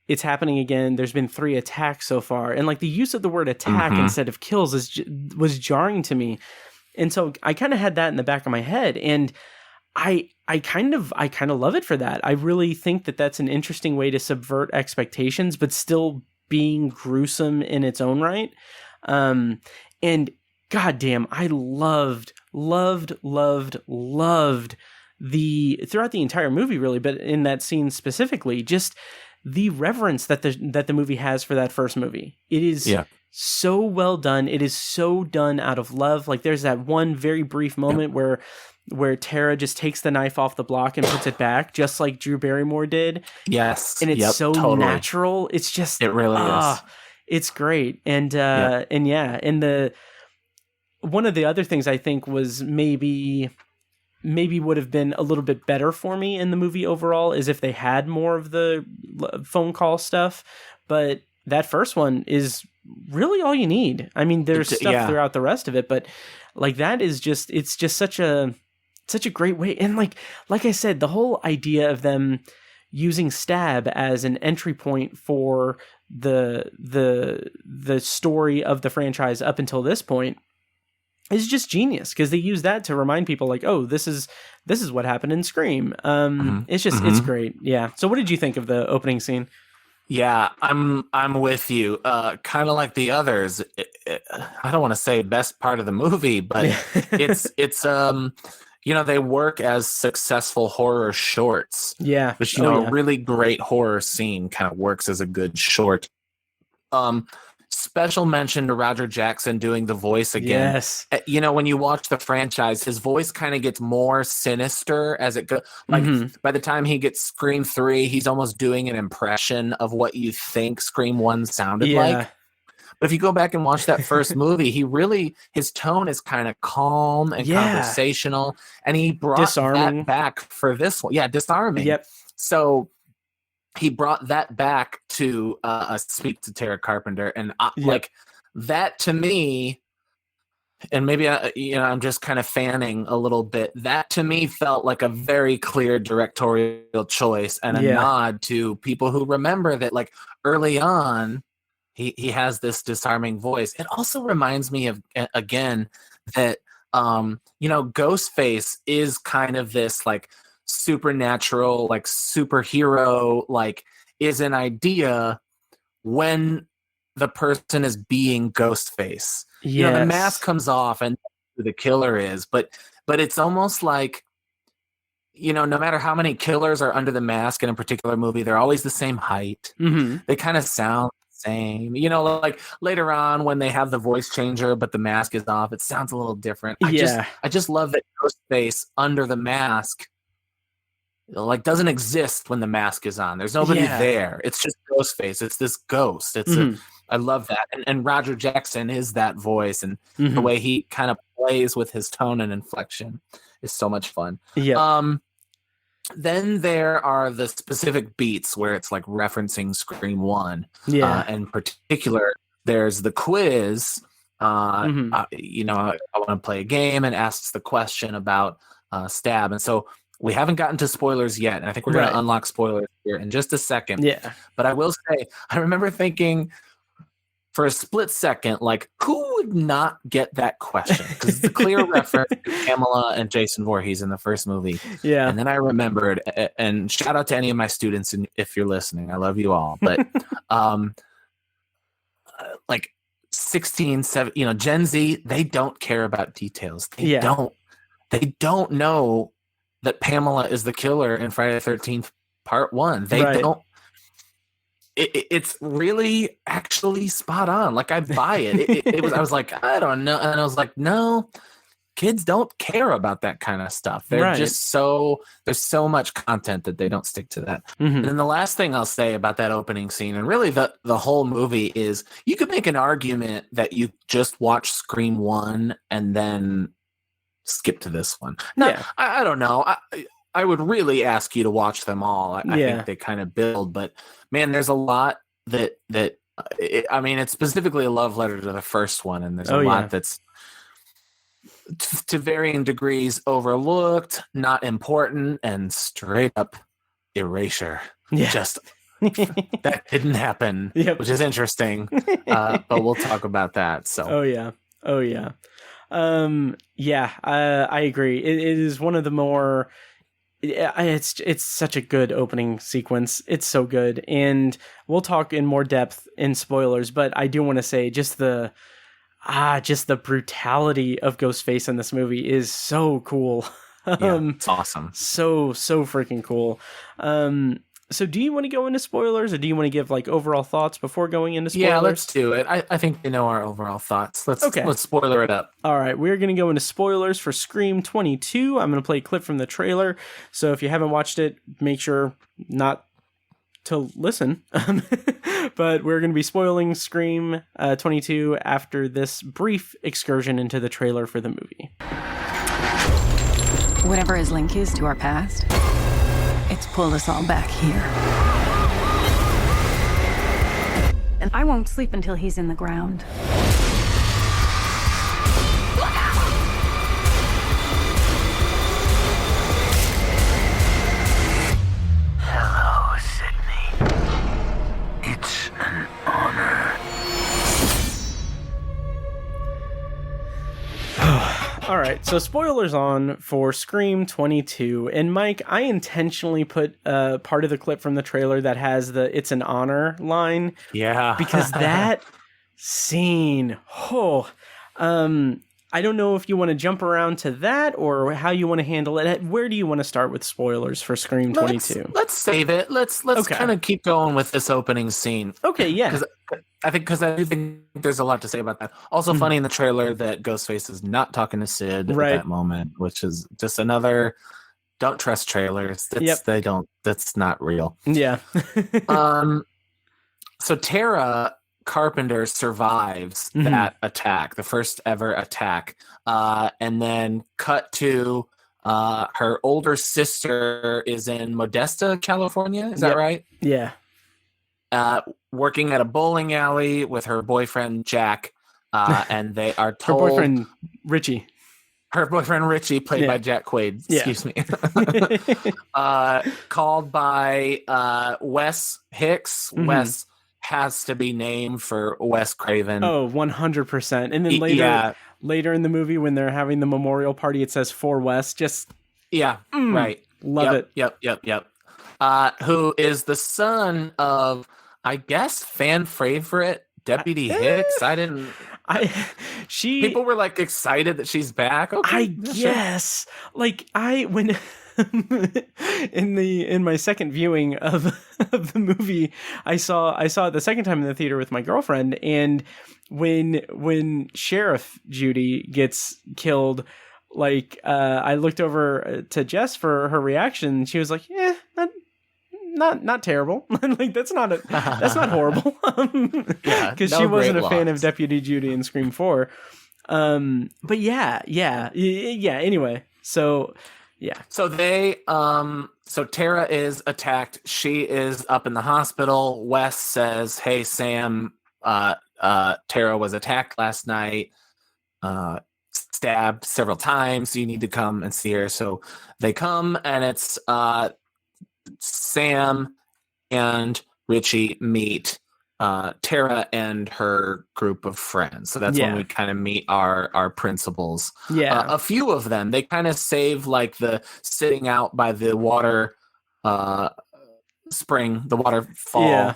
it's happening again. There's been 3 attacks so far, and like the use of the word attack instead of kills was jarring to me, and so I kind of had that in the back of my head, and I kind of love it for that. I really think that that's an interesting way to subvert expectations, but still being gruesome in its own right. And goddamn, I loved the throughout the entire movie, really, but in that scene specifically, just the reverence that the movie has for that first movie. It is so well done. It is so done out of love. Like, there's that one very brief moment where Tara just takes the knife off the block and puts it back, just like Drew Barrymore did. Yes. And it's totally natural. It's just, it really is. It's great. And one of the other things I think was maybe would have been a little bit better for me in the movie overall is if they had more of the phone call stuff. But that first one is really all you need. I mean, there's stuff throughout the rest of it, but like that is just, it's just such a great way. And like I said, the whole idea of them using Stab as an entry point for the story of the franchise up until this point is just genius, because they use that to remind people like, oh, this is what happened in Scream. It's just it's great. Yeah. So what did you think of the opening scene? Yeah, I'm with you. Kind of like the others. I don't want to say best part of the movie, but it's they work as successful horror shorts. Yeah. Which a really great horror scene kind of works as a good short. Special mention to Roger Jackson doing the voice again. Yes. When you watch the franchise, his voice kind of gets more sinister as it goes. Like, by the time he gets Scream 3, he's almost doing an impression of what you think Scream 1 sounded like. But if you go back and watch that first movie, his tone is kind of calm and conversational, and he brought that back for this one. Yeah, disarming. Yep. So he brought that back to speak to Tara Carpenter, and like that to me, and maybe I'm just kind of fanning a little bit. That to me felt like a very clear directorial choice and a nod to people who remember that, like, early on, he has this disarming voice. It also reminds me of, again, that Ghostface is kind of this like supernatural, like superhero, like is an idea when the person is being Ghostface. The mask comes off and who the killer is, but it's almost like, no matter how many killers are under the mask in a particular movie, they're always the same height. They kind of sound the same. Like later on when they have the voice changer but the mask is off, it sounds a little different. I just love that Ghostface under the mask like doesn't exist when the mask is on. There's nobody there. It's just Ghostface. It's this ghost. I love that. And Roger Jackson is that voice, and the way he kind of plays with his tone and inflection is so much fun. Yeah. Then there are the specific beats where it's like referencing Scream 1. Yeah. In particular, there's the quiz. I want to play a game, and asks the question about Stab. And so we haven't gotten to spoilers yet, and I think we're going to unlock spoilers here in just a second. Yeah. But I will say, I remember thinking for a split second, like, who would not get that question? Because it's a clear reference to Pamela and Jason Voorhees in the first movie. Yeah. And then I remembered, and shout out to any of my students if you're listening. I love you all. But like 16, 17, Gen Z, they don't care about details. They don't know that Pamela is the killer in Friday the 13th Part 1. They don't. It's really actually spot on. Like, I buy it. It was. I was like, I don't know, and I was like, no, kids don't care about that kind of stuff. They're just there's so much content that they don't stick to that. And then the last thing I'll say about that opening scene, and really the whole movie, is you could make an argument that you just watch Scream 1 and then skip to this one. Now, I don't know. I would really ask you to watch them all. I think they kind of build, but man, there's a lot that it's specifically a love letter to the first one, and there's a lot that's to varying degrees overlooked, not important, and straight up erasure. Just that didn't happen, which is interesting. But we'll talk about that. So, I agree. It is one of the more. It's such a good opening sequence. It's so good, and we'll talk in more depth in spoilers. But I do want to say just the just the brutality of Ghostface in this movie is so cool. It's awesome. So freaking cool. So do you want to go into spoilers, or do you want to give like overall thoughts before going into spoilers? Yeah, let's do it. I think we know our overall thoughts. Let's spoiler it up. All right, we're going to go into spoilers for Scream 22. I'm going to play a clip from the trailer. So if you haven't watched it, make sure not to listen. But we're going to be spoiling Scream 22 after this brief excursion into the trailer for the movie. Whatever his link is to our past, it's pulled us all back here. And I won't sleep until he's in the ground. Hello, Sydney. It's an honor. All right, so spoilers on for Scream 22. And Mike, I intentionally put part of the clip from the trailer that has the "It's an honor" line. Yeah. Because that scene, I don't know if you want to jump around to that or how you want to handle it. Where do you want to start with spoilers for Scream 22? Let's save it. Let's kind of keep going with this opening scene. Okay, yeah. Because I do think there's a lot to say about that. Also, funny in the trailer that Ghostface is not talking to Sid at that moment, which is just another don't trust trailers. That's not real. Yeah. So Tara Carpenter survives that attack, the first ever attack, and then cut to her older sister is in Modesta, California. Is that right? Yeah. Working at a bowling alley with her boyfriend Jack, and they are told her boyfriend Richie. Her boyfriend Richie, played by Jack Quaid. Excuse me. Called by Wes Hicks. Wes has to be named for Wes Craven. Oh, 100%. And then later in the movie when they're having the memorial party, it says for Wes. Just right. Love it. Yep. Who is the son of, I guess, fan favorite Deputy Hicks? People were like excited that she's back. Okay, I guess. Like when in my second viewing of the movie, I saw it the second time in the theater with my girlfriend, and when Sheriff Judy gets killed, like I looked over to Jess for her reaction. She was like, "Yeah, not terrible. Like that's not horrible." Because she wasn't a fan of Deputy Judy in Scream 4. But yeah. Anyway, so yeah. So they so Tara is attacked. She is up in the hospital. Wes says, "Hey Sam, Tara was attacked last night. Stabbed several times. You need to come and see her." So they come, and it's Sam and Richie meet Tara and her group of friends. So that's when we kind of meet our principals. Yeah. A few of them, they kind of save like the sitting out by the water spring, the waterfall. Yeah.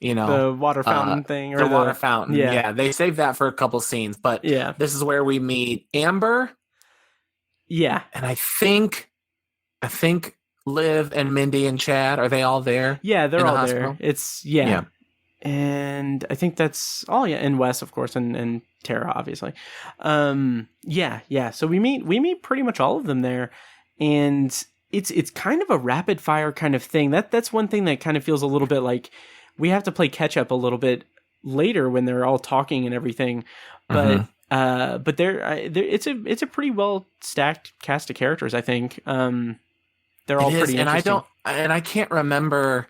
You know, the water fountain thing, or the water fountain. Yeah. Yeah, they saved that for a couple scenes, but this is where we meet Amber. Yeah, and I think Liv and Mindy and Chad, are they all there? Yeah, they're all there. It's and I think that's all. Yeah, and Wes, of course, and Tara, obviously. Yeah. So we meet pretty much all of them there, and it's kind of a rapid fire kind of thing. That's one thing that kind of feels a little bit like we have to play catch up a little bit later when they're all talking and everything, but it's a pretty well stacked cast of characters. I think they're all pretty interesting. And I can't remember,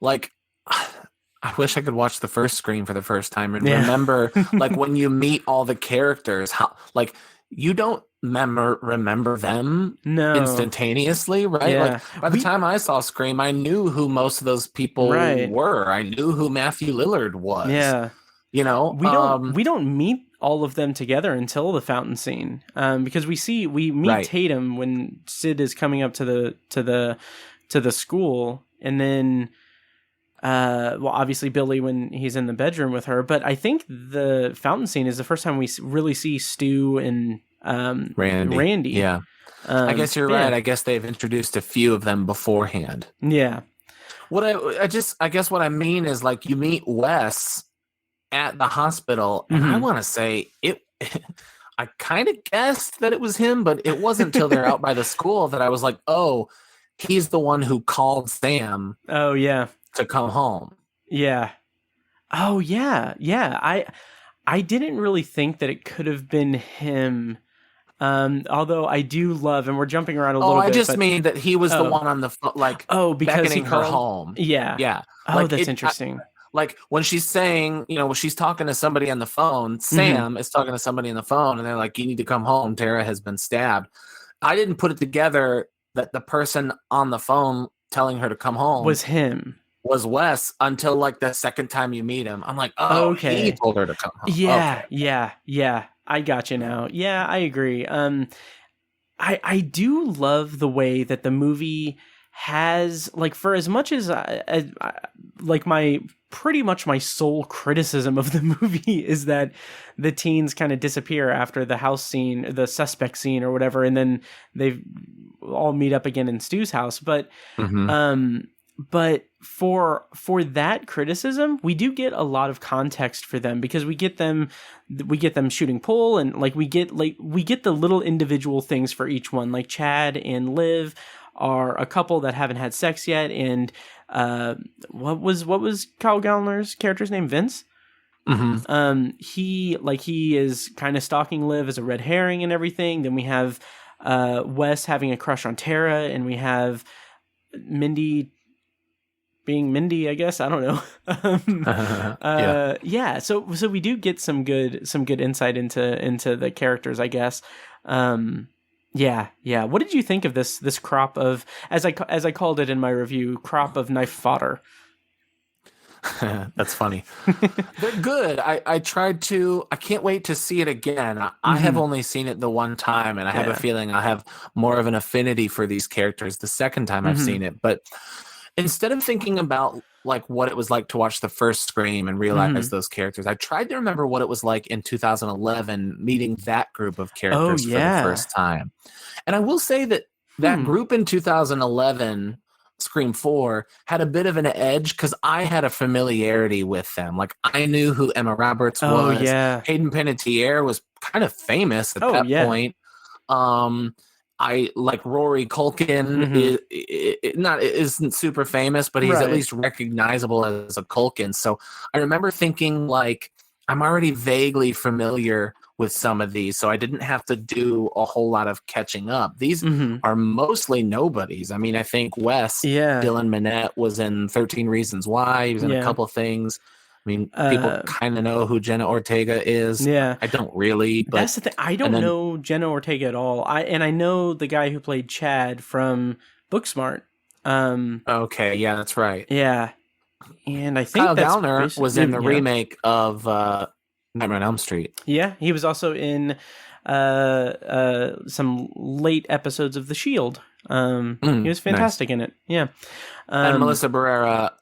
like, I wish I could watch the first Scream for the first time and remember, like, when you meet all the characters, how, like, you don't remember them instantaneously, right? Yeah. Like, by the time I saw Scream, I knew who most of those people were. I knew who Matthew Lillard was. Yeah. You know, we don't meet all of them together until the fountain scene, because we meet Tatum when Sid is coming up to the school, and then well, obviously Billy when he's in the bedroom with her, but I think the fountain scene is the first time we really see Stu and Randy. Yeah. I guess you're right. I guess they've introduced a few of them beforehand. Yeah. What I guess what I mean is, like, you meet Wes at the hospital, and I want to say it. I kind of guessed that it was him, but it wasn't until they're out by the school that I was like, oh, he's the one who called Sam. Oh yeah. To come home. Yeah. Oh yeah. Yeah. I didn't really think that it could have been him. Although I do love, and we're jumping around a little bit. I just mean that he was the one on the phone, like, because beckoning her home. Yeah. Yeah. Oh, like, that's interesting. Like when she's saying, when she's talking to somebody on the phone, Sam is talking to somebody on the phone, and they're like, you need to come home. Tara has been stabbed. I didn't put it together that the person on the phone telling her to come home was him. Was Wes until like the second time you meet him. I'm like, oh, okay. He told her to come home. Yeah, okay. yeah. I got you now. Yeah, I agree. I do love the way that the movie has, like, for as much as like pretty much my sole criticism of the movie is that the teens kind of disappear after the house scene, the suspect scene or whatever, and then they all meet up again in Stu's house. But but for that criticism, we do get a lot of context for them, because we get them shooting pool, and like we get the little individual things for each one. Like Chad and Liv are a couple that haven't had sex yet, and what was Kyle Gallner's character's name? Vince. He is kind of stalking Liv as a red herring and everything. Then we have Wes having a crush on Tara, and we have Mindy being Mindy, I guess. I don't know. Yeah. So we do get some good insight into the characters, I guess. Yeah. What did you think of this crop of, as I called it in my review, crop of knife fodder? That's funny. They're good. I can't wait to see it again. I have only seen it the one time, and I have a feeling I have more of an affinity for these characters the second time I've seen it. But instead of thinking about like what it was like to watch the first Scream and realize those characters, I tried to remember what it was like in 2011 meeting that group of characters for the first time. And I will say that group in 2011, Scream 4, had a bit of an edge because I had a familiarity with them. Like, I knew who Emma Roberts was. Hayden Panettiere was kind of famous at that point. I like Rory Culkin isn't super famous, but he's at least recognizable as a Culkin. So I remember thinking, like, I'm already vaguely familiar with some of these, so I didn't have to do a whole lot of catching up. These are mostly nobodies. I mean, I think Wes, Dylan Minnette was in 13 Reasons Why. He was in a couple things. I mean, people kind of know who Jenna Ortega is. Yeah. I don't really. But, that's the thing. I don't know Jenna Ortega at all. I know the guy who played Chad from Booksmart. Okay, yeah, that's right. Yeah. And I think Kyle Gallner was in the remake of Nightmare on Elm Street. Yeah, he was also in some late episodes of The Shield. He was fantastic in it. Yeah. And Melissa Barrera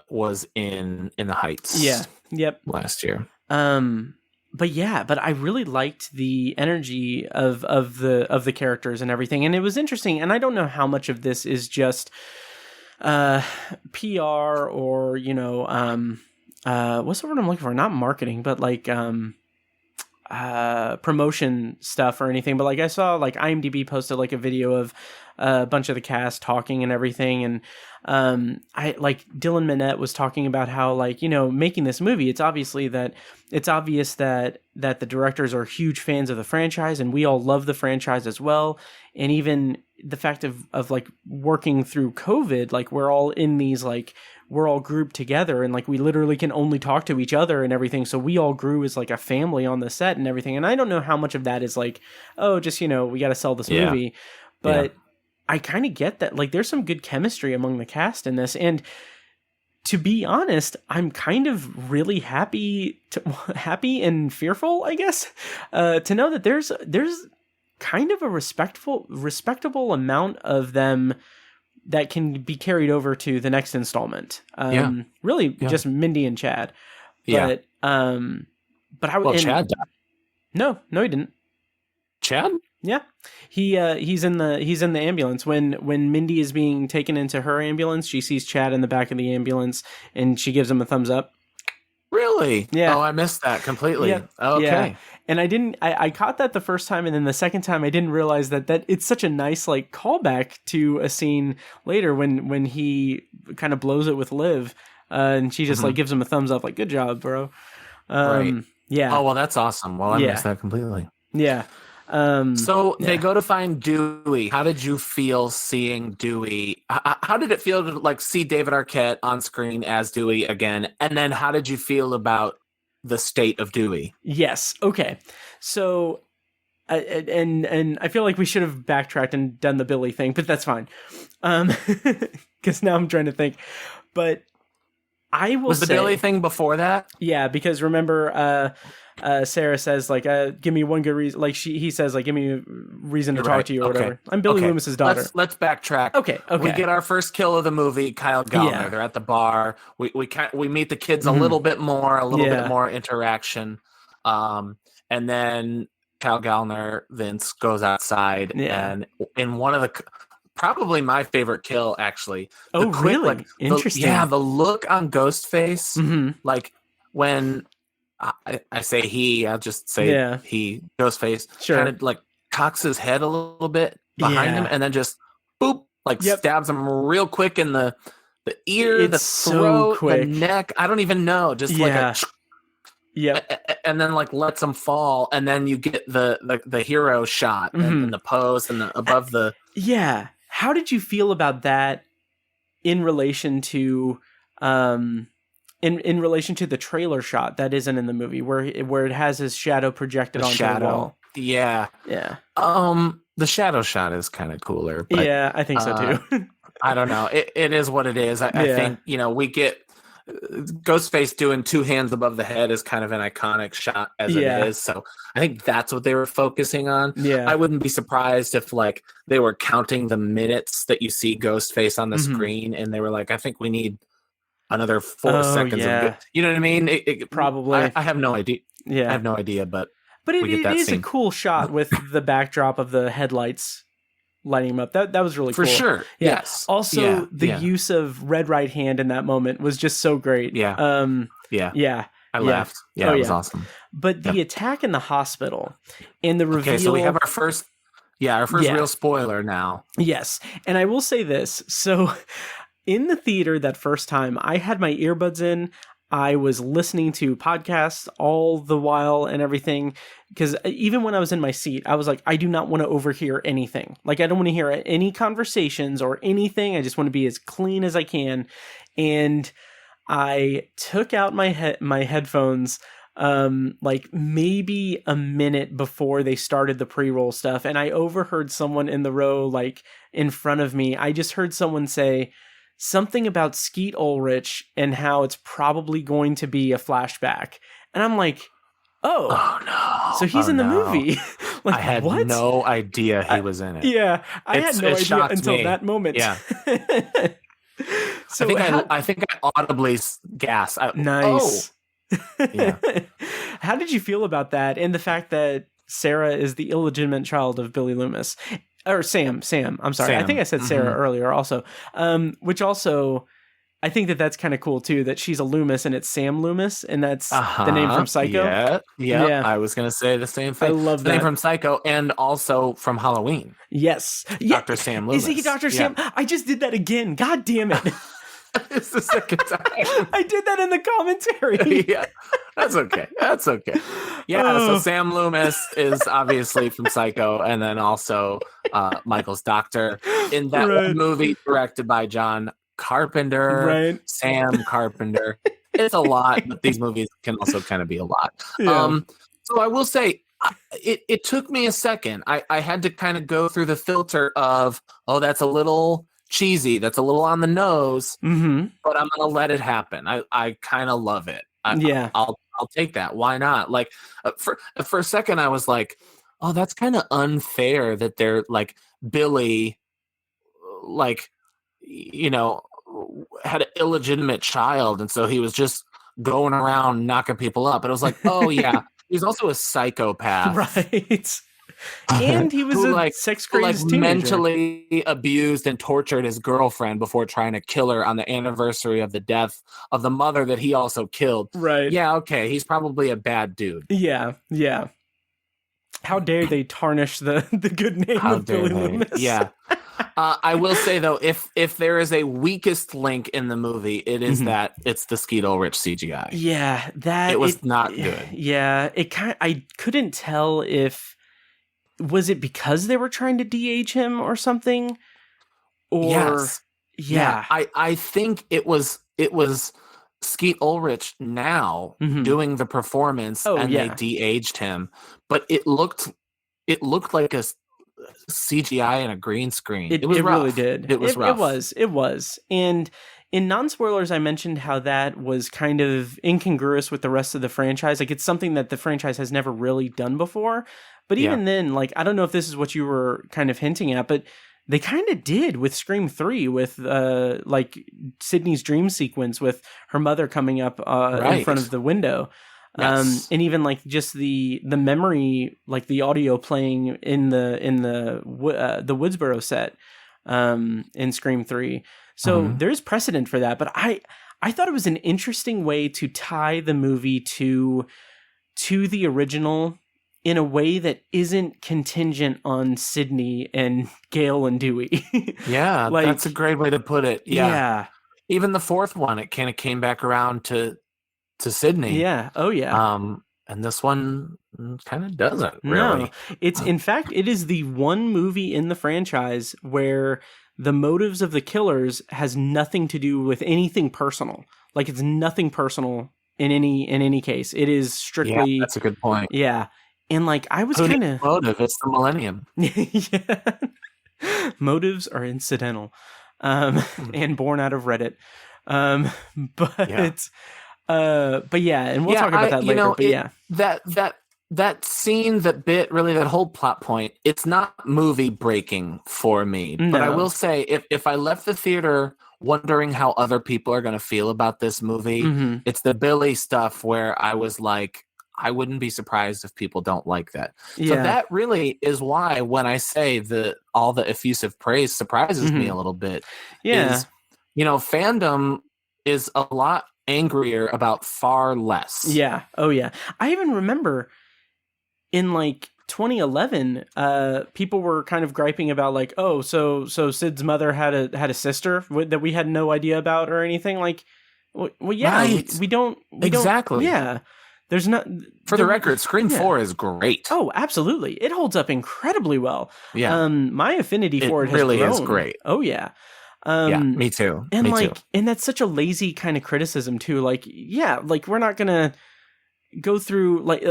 was in The Heights. Yeah. Yep. Last year. But I really liked the energy of the characters and everything, and it was interesting. And I don't know how much of this is just PR or what's the word I'm looking for? Not marketing, but like promotion stuff or anything. But like I saw like IMDb posted like a video of a bunch of the cast talking and everything, and I like Dylan Minnette was talking about how, like, making this movie, it's obvious that the directors are huge fans of the franchise, and we all love the franchise as well. And even the fact of like working through COVID, like we're all in these, like we're all grouped together, and like we literally can only talk to each other and everything. So we all grew as like a family on the set and everything. And I don't know how much of that is like, oh, just, we got to sell this movie, but I kind of get that. Like, there's some good chemistry among the cast in this, and to be honest, I'm kind of really happy and fearful, I guess, to know that there's kind of a respectable amount of them that can be carried over to the next installment. Really just Mindy and Chad. But, but Chad died. No, he didn't. Chad? Yeah. He's in the ambulance when Mindy is being taken into her ambulance. She sees Chad in the back of the ambulance and she gives him a thumbs up. Really? Yeah. Oh, I missed that completely. Yeah. Okay. Yeah. And I caught that the first time, and then the second time I didn't realize that it's such a nice like callback to a scene later when he kind of blows it with Liv, and she just like gives him a thumbs up, like, good job, bro. Right. Yeah. Oh, well, that's awesome. Well, I missed that completely. Yeah. So they go to find Dewey. How did you feel seeing Dewey? How did it feel to like see David Arquette on screen as Dewey again? And then how did you feel about the state of Dewey? Yes. Okay. So, and I feel like we should have backtracked and done the Billy thing, but that's fine. Because now I'm trying to think. But I will Was the Billy thing before that? Yeah, because remember, Sarah says like, "Give me one good reason." Like he says like, "Give me a reason to talk to you" or whatever. I'm Billy Loomis's daughter. Let's backtrack. Okay. We get our first kill of the movie. Kyle Gallner. Yeah. They're at the bar. We meet the kids a little bit more. A little bit more interaction. And then Kyle Gallner, Vince goes outside, and in one of the probably my favorite kill actually. Oh, really? Like, interesting. The look on Ghostface, like when. I say he, I'll just say he, Ghostface, kind of like cocks his head a little bit behind him and then just boop, like stabs him real quick in the ear, the throat, the neck. I don't even know. Just like and then like lets him fall. And then you get the hero shot and the pose and above the. Yeah. How did you feel about that in relation to, in relation to the trailer shot that isn't in the movie where it has his shadow projected onto the wall? Yeah. The shadow shot is kind of cooler. But, yeah, I think so too. I don't know. It is what it is. I think, we get Ghostface doing two hands above the head is kind of an iconic shot as it is. So I think that's what they were focusing on. Yeah. I wouldn't be surprised if like they were counting the minutes that you see Ghostface on the screen and they were like, I think we need another 4 seconds of you know what I mean? Probably. I have no idea. Yeah. I have no idea, but it is a cool shot with the backdrop of the headlights lighting him up. That was really cool. For sure. Yeah. Yes. Also, the use of Red Right Hand in that moment was just so great. Yeah. I laughed. Yeah, it was awesome. But the attack in the hospital and the reveal. Okay, so we have our first real spoiler now. Yes. And I will say this. So in the theater that first time, I had my earbuds in. I was listening to podcasts all the while and everything, because even when I was in my seat, I was like, I do not want to overhear anything. Like, I don't want to hear any conversations or anything. I just want to be as clean as I can. And I took out my headphones like maybe a minute before they started the pre-roll stuff, and I overheard someone in the row, like in front of me. I just heard someone say something about Skeet Ulrich and how it's probably going to be a flashback. And I'm like, oh no. So he's in the movie. Like, I had no idea he was in it. Yeah. I had no idea until that moment. Yeah. So I think I audibly gasped. Nice. Oh. Yeah. How did you feel about that and the fact that Sarah is the illegitimate child of Billy Loomis? Or Sam. I'm sorry. Sam. I think I said Sarah earlier also. Which also, I think that's kind of cool too, that she's a Loomis and it's Sam Loomis, and that's the name from Psycho. Yeah. I was going to say the same thing. I love the name from Psycho and also from Halloween. Yes. Dr. Sam Loomis. Is he Dr. Sam? I just did that again. God damn it. It's the second time. I did that in the commentary. Yeah, that's okay. Yeah, so Sam Loomis is obviously from Psycho, and then also Michael's doctor in that one movie directed by John Carpenter. Right. Sam Carpenter. It's a lot, but these movies can also kind of be a lot. Yeah. So I will say, it took me a second. I had to kind of go through the filter of, that's a little cheesy, that's a little on the nose, but I'm gonna let it happen. I kind of love it. I'll take that. Why not? Like for a second I was like, that's kind of unfair that they're like Billy, like had an illegitimate child, and so he was just going around knocking people up. And it was like, oh yeah, he's also a psychopath, right? And he was a sex crazed teenager, mentally abused and tortured his girlfriend before trying to kill her on the anniversary of the death of the mother that he also killed. Right? Yeah, okay, he's probably a bad dude. Yeah. How dare they tarnish the good name of Billy Loomis? Yeah. I will say though, if there is a weakest link in the movie, it is that it's the Skeet Ulrich CGI. Yeah, it was not good. Yeah, I couldn't tell if was it because they were trying to de-age him or something, or yes. Yeah. I think it was Skeet Ulrich now doing the performance, they de-aged him, but it looked like a CGI and a green screen. It was rough. Really did. It was rough. It was. And in non-spoilers, I mentioned how that was kind of incongruous with the rest of the franchise. Like, it's something that the franchise has never really done before. But even then, like, I don't know if this is what you were kind of hinting at, but they kind of did with Scream 3, with like Sydney's dream sequence with her mother coming up in front of the window. Yes. And even like just the memory, like the audio playing in the Woodsboro set in Scream 3. So there's precedent for that. But I thought it was an interesting way to tie the movie to the original in a way that isn't contingent on Sydney and Gail and Dewey. Yeah, like, that's a great way to put it. Yeah. Even the fourth one, it kind of came back around to Sydney. Yeah. Oh yeah. And this one kind of doesn't really. No. It's in fact, it is the one movie in the franchise where the motives of the killers has nothing to do with anything personal. Like, it's nothing personal in any case. It is strictly. Yeah, that's a good point. Yeah. And like, I was kind of motive. It's the millennium. Yeah. Motives are incidental, and born out of Reddit. But yeah, and we'll talk about that later. That scene, that bit, really, that whole plot point, it's not movie breaking for me. No. But I will say, if I left the theater wondering how other people are going to feel about this movie, it's the Billy stuff where I was like, I wouldn't be surprised if people don't like that. Yeah. So that really is why when I say all the effusive praise surprises me a little bit. Yeah. Is, fandom is a lot angrier about far less. Yeah. Oh yeah. I even remember in like 2011, people were kind of griping about like, oh, so Sid's mother had a sister that we had no idea about or anything. Like, well, yeah, right. we don't exactly. Yeah. There's not. For the record, Scream 4 is great. Oh, absolutely. It holds up incredibly well. Yeah. My affinity for it has really grown. Is great. Oh, yeah. Yeah, me too. And me too. And that's such a lazy kind of criticism too. Like, yeah, like we're not gonna go through like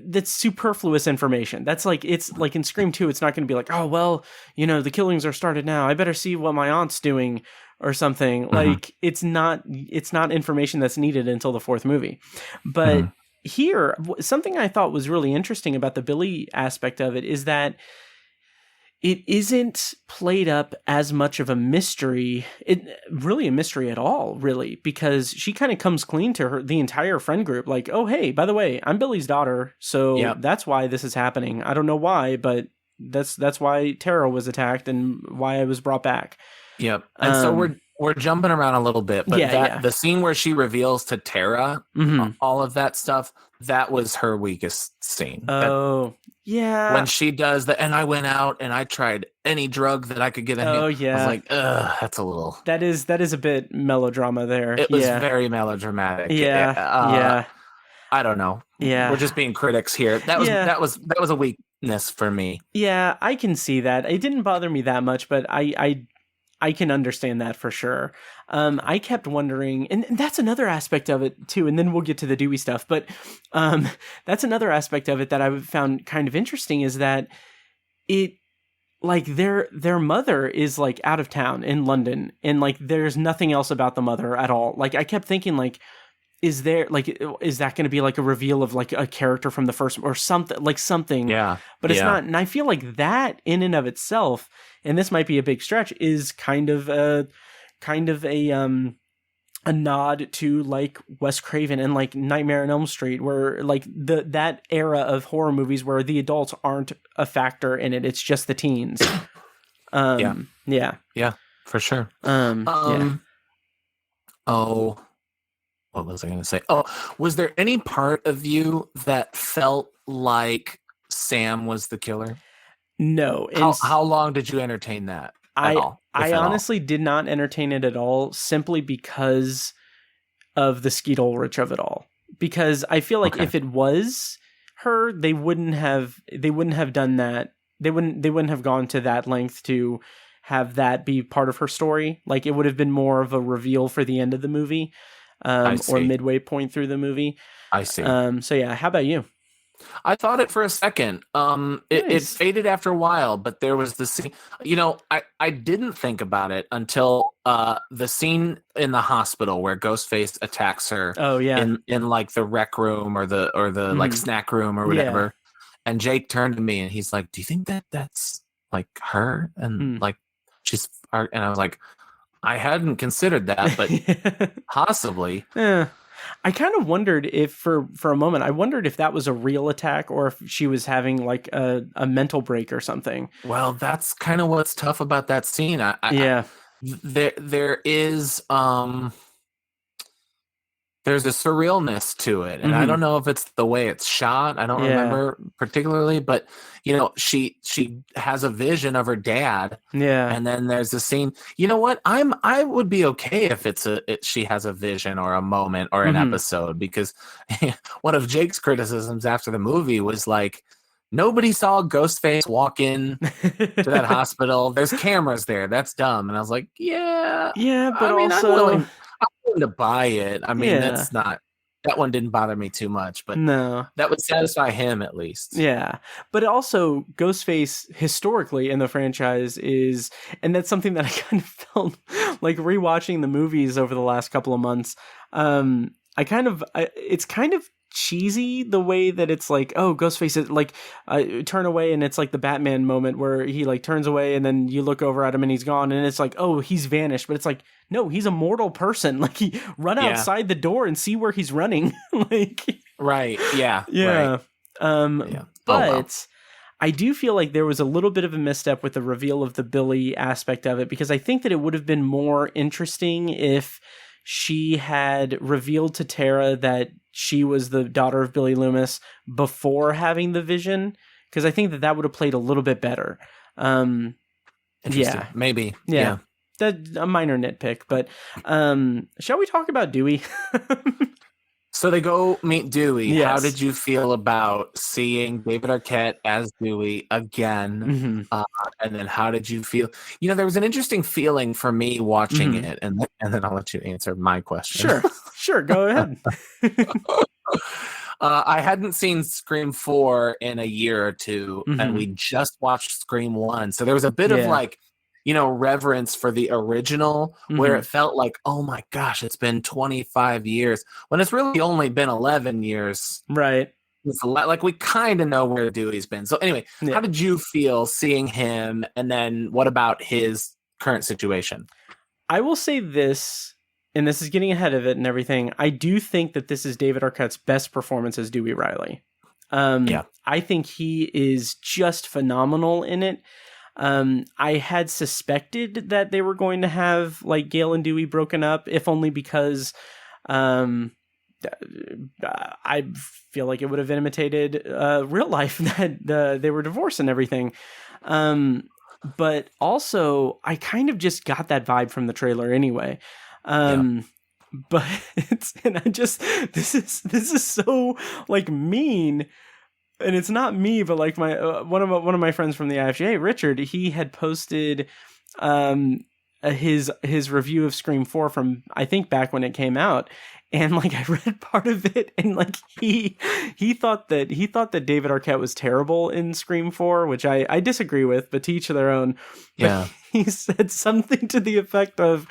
that's superfluous information. That's like, it's like in Scream 2, it's not gonna be like, oh well, the killings are started now, I better see what my aunt's doing or something. Like, it's not information that's needed until the fourth movie. But here, something I thought was really interesting about the Billy aspect of it is that it isn't played up as much of a mystery, really a mystery at all, really, because she kind of comes clean to the entire friend group. Like, oh, hey, by the way, I'm Billy's daughter, so that's why this is happening. I don't know why, but that's why Tara was attacked and why I was brought back. Yep. And so we're jumping around a little bit, but the scene where she reveals to Tara all of that stuff, that was her weakest scene. Oh, yeah. When she does that, and I went out and I tried any drug that I could get. Oh, yeah. I was like, ugh, that's a little. That is a bit melodrama there. It was very melodramatic. Yeah. I don't know. Yeah. We're just being critics here. That was a weakness for me. Yeah, I can see that. It didn't bother me that much, but I can understand that for sure. I kept wondering, and that's another aspect of it too, and then we'll get to the Dewey stuff, but that's another aspect of it that I found kind of interesting is that it, like, their mother is like out of town in London, and like there's nothing else about the mother at all. Like, I kept thinking, like, is that going to be like a reveal of like a character from the first or something? Yeah. But it's not. And I feel like that in and of itself, and this might be a big stretch, is kind of a kind of a nod to like Wes Craven and like Nightmare on Elm Street, where like that era of horror movies where the adults aren't a factor in it. It's just the teens. Yeah, for sure. Yeah. Oh, what was I going to say? Oh, was there any part of you that felt like Sam was the killer? No. How long did you entertain that? I honestly did not entertain it at all, simply because of the Skeet Ulrich of it all. Because I feel like if it was her, they wouldn't have done that. They wouldn't have gone to that length to have that be part of her story. Like, it would have been more of a reveal for the end of the movie, or midway point through the movie. I see. So yeah, how about you? I thought it for a second. It faded after a while, but there was the scene. You know, I didn't think about it until the scene in the hospital where Ghostface attacks her. Oh yeah, in like the rec room or the like snack room or whatever. Yeah. And Jake turned to me and he's like, "Do you think that's like her?" And like she's, and I was like, I hadn't considered that, but possibly. Yeah. I kind of wondered if for a moment, I wondered if that was a real attack or if she was having like a mental break or something. Well, that's kind of what's tough about that scene. There is there's a surrealness to it, and I don't know if it's the way it's shot. I don't remember particularly, but you know, she has a vision of her dad. Yeah, and then there's a scene. You know what? I would be okay if she has a vision or a moment or an episode, because one of Jake's criticisms after the movie was like, nobody saw Ghostface walk in to that hospital. There's cameras there. That's dumb. And I was like, yeah, but I mean, also I'm willing to buy it. I mean, that one didn't bother me too much, but no, that would satisfy him at least. Yeah. But also Ghostface historically in the franchise is, and that's something that I kind of felt like rewatching the movies over the last couple of months. It's kind of cheesy the way that it's like, oh, Ghostface is like turn away, and it's like the Batman moment where he like turns away and then you look over at him and he's gone, and it's like, oh, he's vanished, but it's like, no, he's a mortal person. Like, he run outside the door and see where he's running. Like, right. Yeah. Right. But I do feel like there was a little bit of a misstep with the reveal of the Billy aspect of it, because I think that it would have been more interesting if she had revealed to Tara that she was the daughter of Billy Loomis before having the vision, because I think that would have played a little bit better. Yeah, maybe. Yeah. That's a minor nitpick, but shall we talk about Dewey? So they go meet Dewey. Yes. How did you feel about seeing David Arquette as Dewey again? And then how did you feel? You know, there was an interesting feeling for me watching it, and then I'll let you answer my question. Sure, go ahead. I hadn't seen Scream 4 in a year or two, and we just watched Scream 1. So there was a bit of like, you know, reverence for the original, where it felt like, oh my gosh, it's been 25 years, when it's really only been 11 years. Right. It's like, we kind of know where Dewey's been. So anyway, how did you feel seeing him? And then what about his current situation? I will say this, and this is getting ahead of it and everything. I do think that this is David Arquette's best performance as Dewey Riley. I think he is just phenomenal in it. I had suspected that they were going to have like Gale and Dewey broken up, if only because I feel like it would have imitated real life that they were divorced and everything. But also I kind of just got that vibe from the trailer anyway. But this is so like mean. And it's not me, but like my one of my friends from the IFGA, Richard, he had posted his review of Scream 4 from, I think, back when it came out, and like I read part of it, and like he thought that David Arquette was terrible in Scream 4, which I disagree with, but to each their own. Yeah, but he said something to the effect of,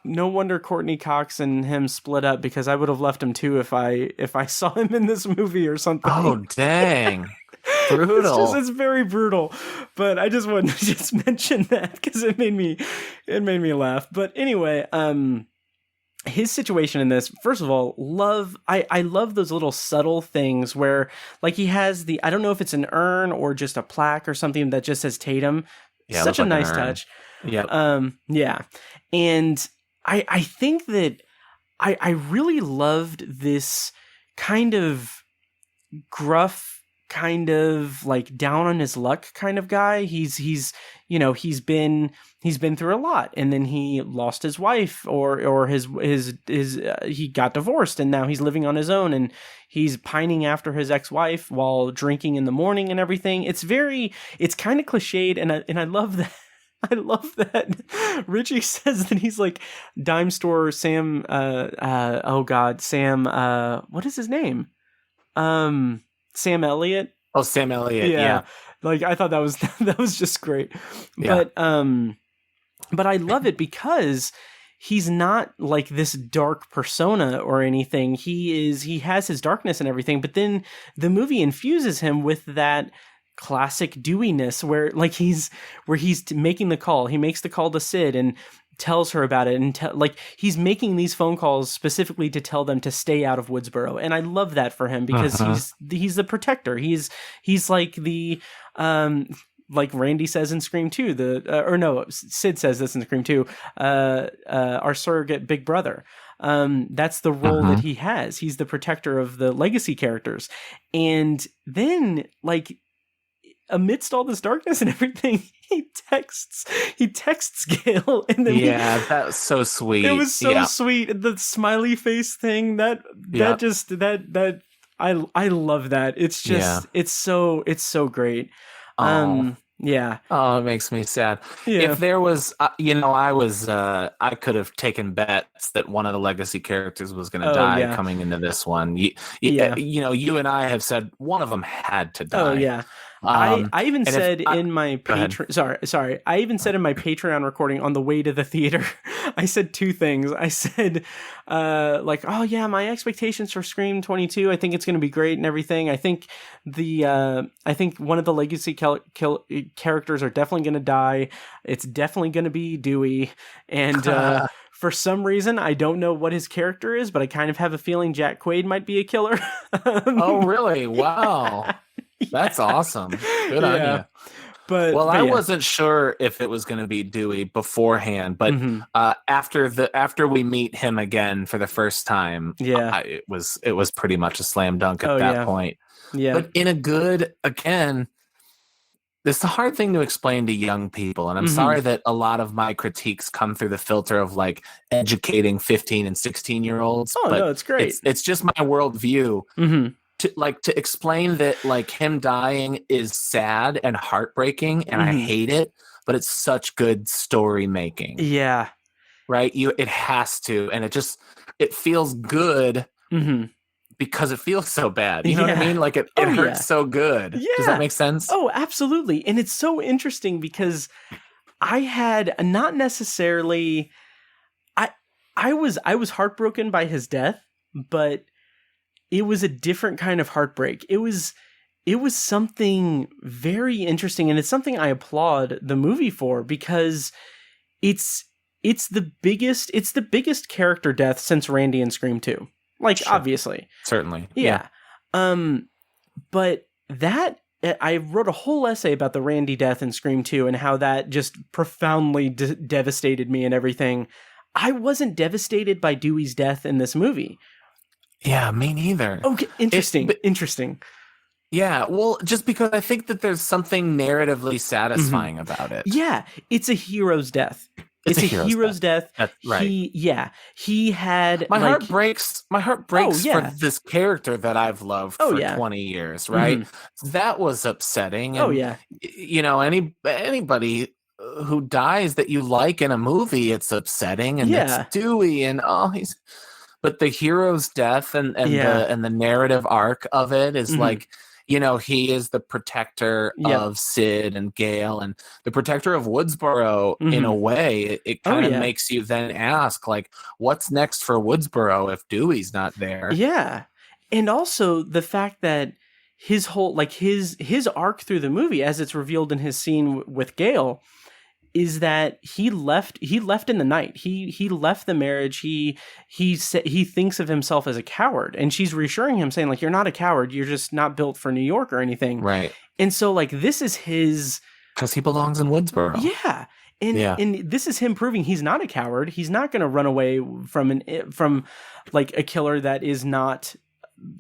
no wonder Courtney Cox and him split up, because I would have left him too if I saw him in this movie or something. Oh, dang. brutal. It's very brutal. But I just wanted to just mention that because it made me laugh. But anyway, his situation in this, first of all, I love those little subtle things where, like, he has I don't know if it's an urn or just a plaque or something that just says Tatum. Yeah, such a like nice touch. Yeah. Yeah. And I think that I really loved this kind of gruff, kind of like down on his luck kind of guy. He's been through a lot, and then he lost his wife or his he got divorced, and now he's living on his own, and he's pining after his ex-wife while drinking in the morning and everything. It's kind of cliched, and I love that. I love that Richie says that he's like dime store Sam. Sam. What is his name? Sam Elliott. Oh, Sam Elliott. Yeah. Like, I thought that was just great. Yeah. But I love it because he's not like this dark persona or anything. He has his darkness and everything, but then the movie infuses him with that classic Dewey-ness where he's making the call. He makes the call to Sid and tells her about it, and he's making these phone calls specifically to tell them to stay out of Woodsboro. And I love that for him because he's the protector. He's like the like Randy says in Scream 2, Sid says this in Scream 2, our surrogate big brother. That's the role that he has. He's the protector of the legacy characters. And then, like, amidst all this darkness and everything, he texts Gail, and then that was so sweet. It was so sweet. The smiley face thing that I love that. It's just it's so great. Yeah. Oh, it makes me sad. Yeah. If there was, I could have taken bets that one of the legacy characters was going to die coming into this one. You and I have said one of them had to die. Oh yeah. I even said in my Patreon. Sorry. I even said in my Patreon recording on the way to the theater, I said two things. I said, my expectations for Scream 22. I think it's going to be great and everything. I think one of the legacy characters are definitely going to die. It's definitely going to be Dewey, and for some reason, I don't know what his character is, but I kind of have a feeling Jack Quaid might be a killer. Oh, really? Wow. That's awesome. Good on you. I wasn't sure if it was going to be Dewey beforehand, but after we meet him again for the first time, it was pretty much a slam dunk at that point. Yeah. But in a good, again, it's a hard thing to explain to young people, and I'm sorry that a lot of my critiques come through the filter of like educating 15 and 16-year-olds. Oh, no, it's great. It's just my worldview. To explain that, like, him dying is sad and heartbreaking, and I hate it, but it's such good story making. Yeah. Right? It has to, and it feels good because it feels so bad. You know what I mean? Like, it hurts so good. Yeah. Does that make sense? Oh, absolutely. And it's so interesting because I had not necessarily I was heartbroken by his death, but it was a different kind of heartbreak. It was something very interesting, and it's something I applaud the movie for because it's the biggest character death since Randy in Scream 2. Like, sure. Obviously. Certainly. Yeah. But that I wrote a whole essay about the Randy death in Scream 2 and how that just profoundly devastated me and everything. I wasn't devastated by Dewey's death in this movie. Yeah, me neither. Okay, interesting. Yeah, well, just because I think that there's something narratively satisfying about it. Yeah, it's a hero's death. It's a hero's death. That's right. He had my heart breaks. My heart breaks for this character that I've loved for 20 years. Right? That was upsetting. And, anybody who dies that you like in a movie, it's upsetting. And it's Dewey, and but the hero's death and the narrative arc of it is like, he is the protector of Sid and Gail and the protector of Woodsboro in a way. It kind of makes you then ask, like, what's next for Woodsboro if Dewey's not there? Yeah. And also the fact that his whole, like his arc through the movie, as it's revealed in his scene with Gail, is that he left in the night. He left the marriage. He thinks of himself as a coward, and she's reassuring him, saying like, you're not a coward. You're just not built for New York or anything. Right. And so like, this is his, because he belongs in Woodsboro. Yeah. And this is him proving he's not a coward. He's not going to run away from like a killer that is not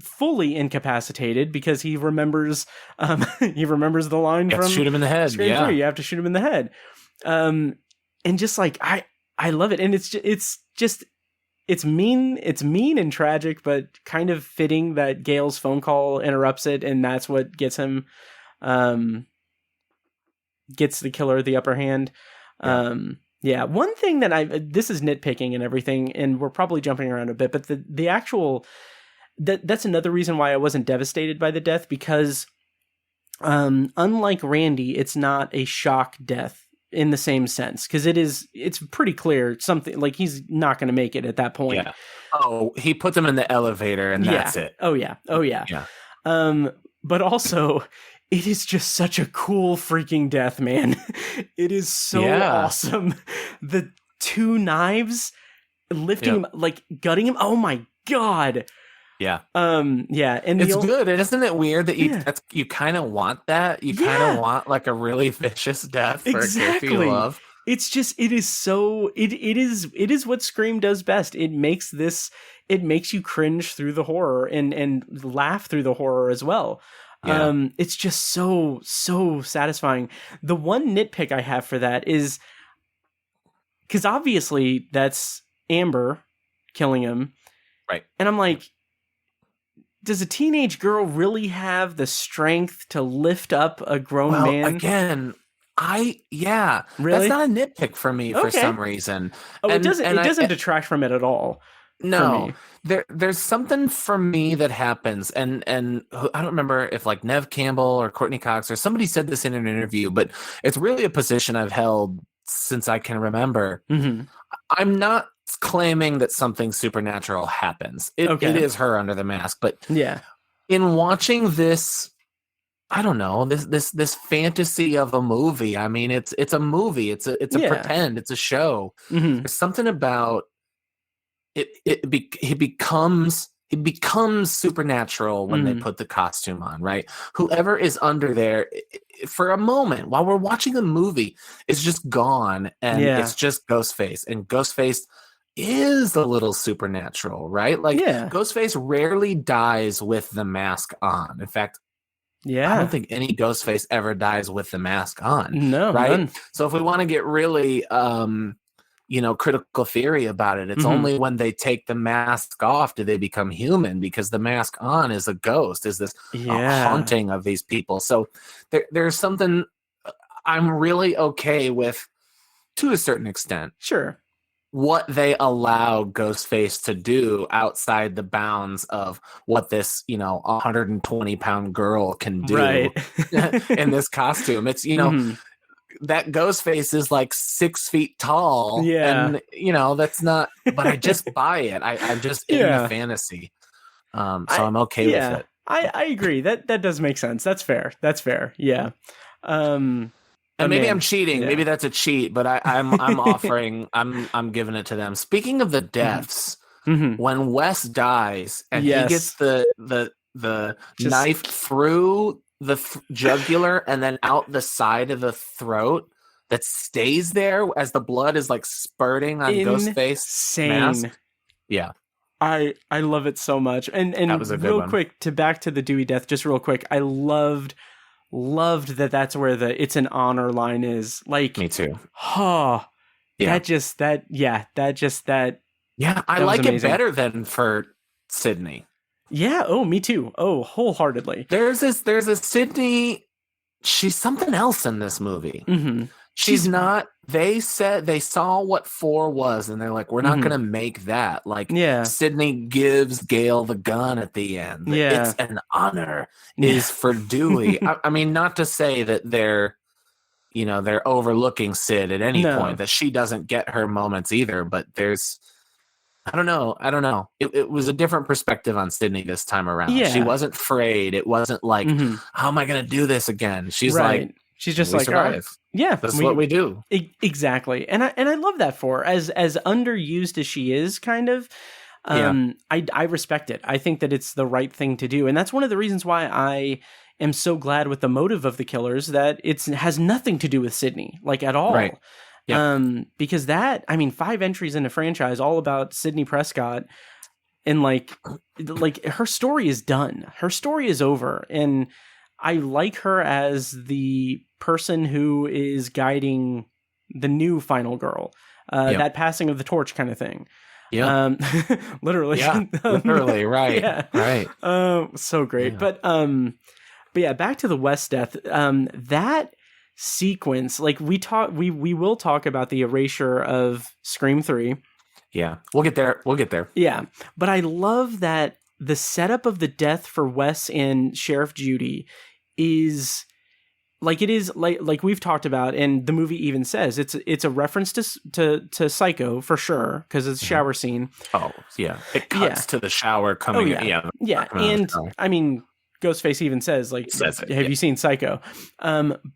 fully incapacitated, because he remembers the line from shoot him in the head. Scream 3, you have to shoot him in the head. And just like, I love it. And it's mean and tragic, but kind of fitting that Gail's phone call interrupts it. And that's what gets him, gets the killer the upper hand. One thing that this is nitpicking and everything, and we're probably jumping around a bit, but the actual, that's another reason why I wasn't devastated by the death, because unlike Randy, it's not a shock death in the same sense, because it's pretty clear something, like he's not going to make it at that point. Yeah. Oh, he put them in the elevator and that's it. Oh yeah. But also, it is just such a cool freaking death, man. It is so awesome. The 2 knives lifting him, like gutting him. Oh my God. Yeah. And it's good. Isn't it weird that you kind of want that? You kind of want like a really vicious death for a character you love. It's just, it is what Scream does best. It makes you cringe through the horror and laugh through the horror as well. Yeah. It's just so satisfying. The one nitpick I have for that is, because obviously that's Amber killing him. Right. And I'm like, does a teenage girl really have the strength to lift up a grown man? Again, really? That's not a nitpick for me for some reason. Oh, it doesn't detract from it at all. No, there's something for me that happens, and I don't remember if like Nev Campbell or Courtney Cox or somebody said this in an interview, but it's really a position I've held since I can remember. Mm-hmm. I'm not claiming that something supernatural happens. It is her under the mask, but in watching this, I don't know, this fantasy of a movie. I mean, it's a movie. It's a pretend. It's a show. Mm-hmm. There's something about it becomes supernatural when they put the costume on, right? Whoever is under there for a moment while we're watching a movie is just gone, and it's just Ghostface, and Ghostface is a little supernatural, right? Like Ghostface rarely dies with the mask on. In fact, I don't think any Ghostface ever dies with the mask on. No, right? None. So if we want to get really critical theory about it, it's only when they take the mask off do they become human, because the mask on is a ghost, is this haunting of these people. So there's something I'm really okay with to a certain extent. Sure. What they allow Ghostface to do outside the bounds of what this, 120-pound girl can do in this costume. It's, that Ghostface is like 6 feet tall. Yeah. And, that's not, but I just buy it. I'm just in the fantasy. So I'm okay with it. I agree. That does make sense. That's fair. Yeah. And maybe I'm cheating. Yeah. Maybe that's a cheat, but I'm offering, I'm giving it to them. Speaking of the deaths, when Wes dies and he gets the knife through the jugular and then out the side of the throat that stays there as the blood is like spurting on Ghostface mask. Yeah. I love it so much. And that was a good real one. Quick, to back to the Dewey death, just real quick. I loved that's where the "it's an honor" line is. Like, me too. I like it better than for Sydney. Yeah. Oh, me too. Oh, wholeheartedly. There's a Sydney. She's something else in this movie. Mm-hmm. She's not. They said they saw what 4 was, and they're like, we're not going to make that. Like, Sydney gives Gail the gun at the end. It's an honor is for Dewey. I mean, not to say that they're overlooking Sid at any point, that she doesn't get her moments either. But there's I don't know. It was a different perspective on Sydney this time around. Yeah. She wasn't afraid. It wasn't like, how am I going to do this again? She's like, she's just we like, survive. all right. Yeah, that's what we do. Exactly. And I love that for her. As underused as she is, kind of. I respect it. I think that it's the right thing to do. And that's one of the reasons why I am so glad with the motive of the killers, that it has nothing to do with Sydney, like at all. Right. Yep. Because 5 entries in the franchise all about Sydney Prescott, and like her story is done. Her story is over. And I like her as the person who is guiding the new final girl, that passing of the torch kind of thing. Yeah. Literally. Yeah. Literally. Right. Yeah. Right. So great. Yeah. But yeah, back to the West death. That sequence, like we will talk about the erasure of Scream 3. Yeah. We'll get there. Yeah. But I love that the setup of the death for Wes and Sheriff Judy is like it is like we've talked about, and the movie even says it's a reference to Psycho for sure, because it's a shower scene. Oh yeah, it cuts to the shower coming. Yeah. And I mean, Ghostface even says like, "Have you seen Psycho?"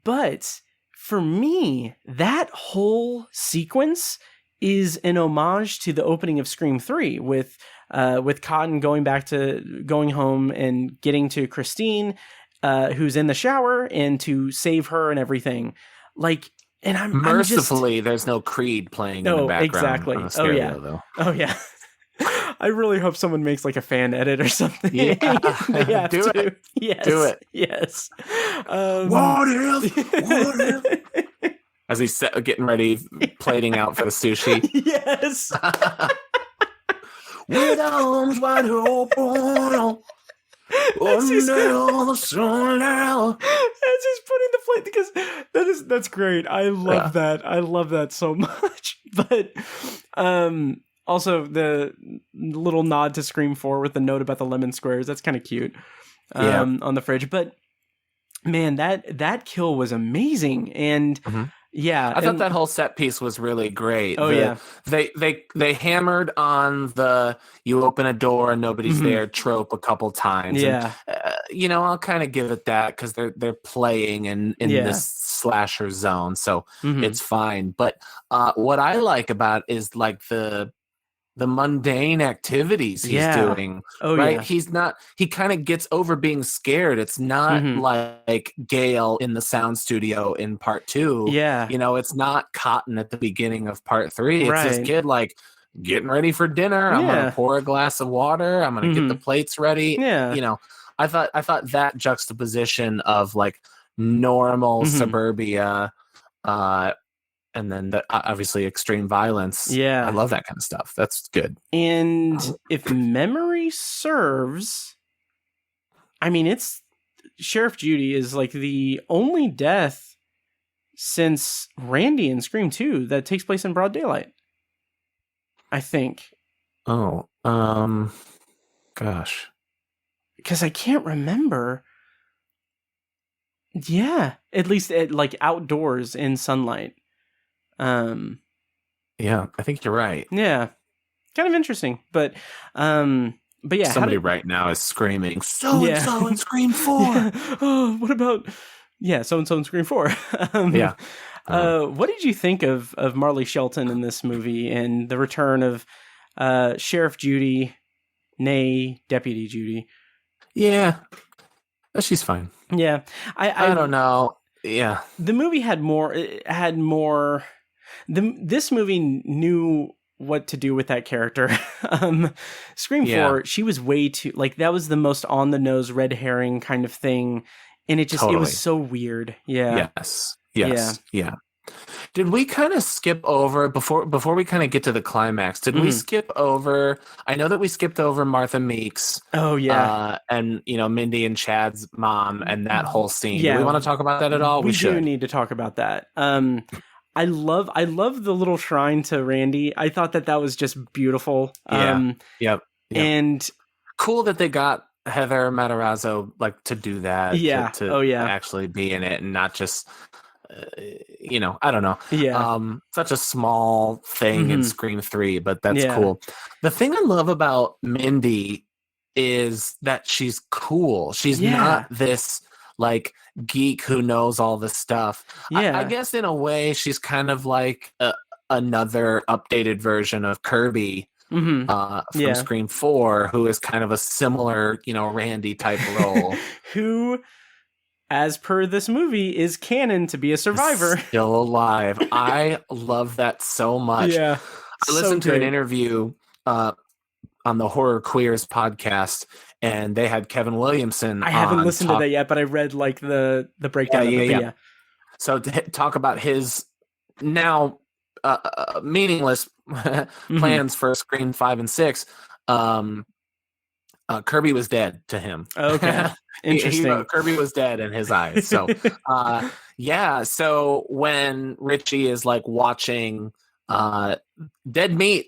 But for me, that whole sequence is an homage to the opening of Scream 3 with Cotton going home and getting to Christine, who's in the shower, and to save her and everything. Like, and I'm mercifully, there's no Creed playing in the background. Exactly. On the stereo, though. Oh yeah. I really hope someone makes like a fan edit or something. Yeah, do it. Yes, do it. Yes. What if? As he's getting ready, plating out for the sushi. Yes. With arms wide open. As he's putting the plate, because that's great. I love that. I love that so much. But also the little nod to Scream 4 with the note about the lemon squares. That's kind of cute. On the fridge. But man, that kill was amazing. And yeah, I thought that whole set piece was really great. Oh, they hammered on the you open a door and nobody's there trope a couple times. Yeah, and, I'll kind of give it that because they're playing in this slasher zone, so it's fine. But what I like about it is like the mundane activities he's doing. Oh, right? Yeah. He kind of gets over being scared. It's not like Gale in the sound studio in part 2. Yeah. It's not Cotton at the beginning of part 3. It's right. this kid like getting ready for dinner. I'm going to pour a glass of water. I'm going to get the plates ready. Yeah. I thought that juxtaposition of like normal suburbia, and then obviously extreme violence. Yeah. I love that kind of stuff. That's good. And if memory serves, I mean, it's Sheriff Judy is like the only death since Randy in Scream 2 that takes place in broad daylight, I think. Oh, gosh. Because I can't remember. Yeah, at least like outdoors in sunlight. Yeah, I think you're right. Yeah, kind of interesting, but yeah. Somebody right now is screaming, so-and-so in Scream 4. Yeah. Oh, what about, so-and-so in Scream 4. What did you think of Marley Shelton in this movie and the return of Sheriff Judy, nay, Deputy Judy? Yeah, she's fine. Yeah. I don't know. Yeah. The movie had more. This movie knew what to do with that character. Scream 4, she was way too, like, that was the most on the nose red herring kind of thing, and it was so weird. Yeah. Yes. Yeah. Did we kind of skip over before we kind of get to the climax? Did we skip over? I know that we skipped over Martha Meeks. Oh yeah, and Mindy and Chad's mom and that whole scene. Yeah. Do we want to talk about that at all? We do need to talk about that. I love the little shrine to Randy. I thought that was just beautiful. Yep. And cool that they got Heather Matarazzo like to do that. Yeah. To actually be in it and not just I don't know. Yeah. Such a small thing in Scream 3, but that's cool. The thing I love about Mindy is that she's cool. She's not this like geek who knows all this stuff. I guess in a way she's kind of like another updated version of Kirby from Scream 4, who is kind of a similar, Randy type role. Who, as per this movie, is canon to be a survivor. Still alive. I love that so much. Yeah. I listened to an interview on the Horror Queers podcast, and they had Kevin Williamson. I haven't listened to that yet, but I read like the breakdown of it. Yeah. So to talk about his now meaningless plans for Scream 5 and 6, Kirby was dead to him. Okay. Interesting. Kirby was dead in his eyes. So, so when Richie is like watching Dead Meat,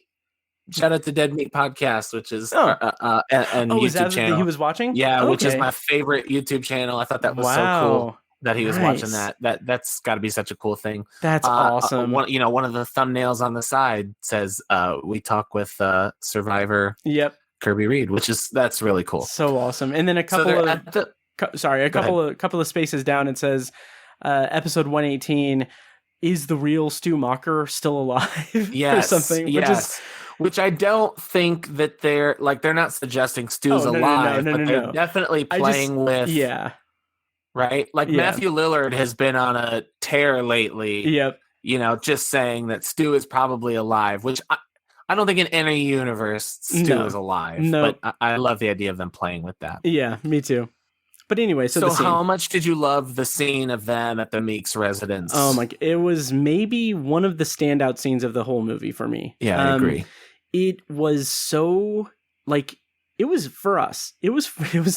shout out to Dead Meat Podcast, which is and YouTube channel. That he was watching? Yeah, which is my favorite YouTube channel. I thought that was so cool that he was watching that. That's got to be such a cool thing. That's awesome. One of the thumbnails on the side says, "We talk with survivor." Yep. Kirby Reed, that's really cool. So awesome. And then a couple of spaces down, it says episode 118, is the real Stu Macher still alive? Yes. Or something. Which I don't think that they're not suggesting Stu's alive, but they're definitely playing with right? Like Matthew Lillard has been on a tear lately. Yep. Just saying that Stu is probably alive, which I don't think in any universe Stu is alive. No. But I love the idea of them playing with that. Yeah, me too. But anyway, so how much did you love the scene of them at the Meeks residence? Oh my! It was maybe one of the standout scenes of the whole movie for me. Yeah, I agree. It was so like it was for us. It was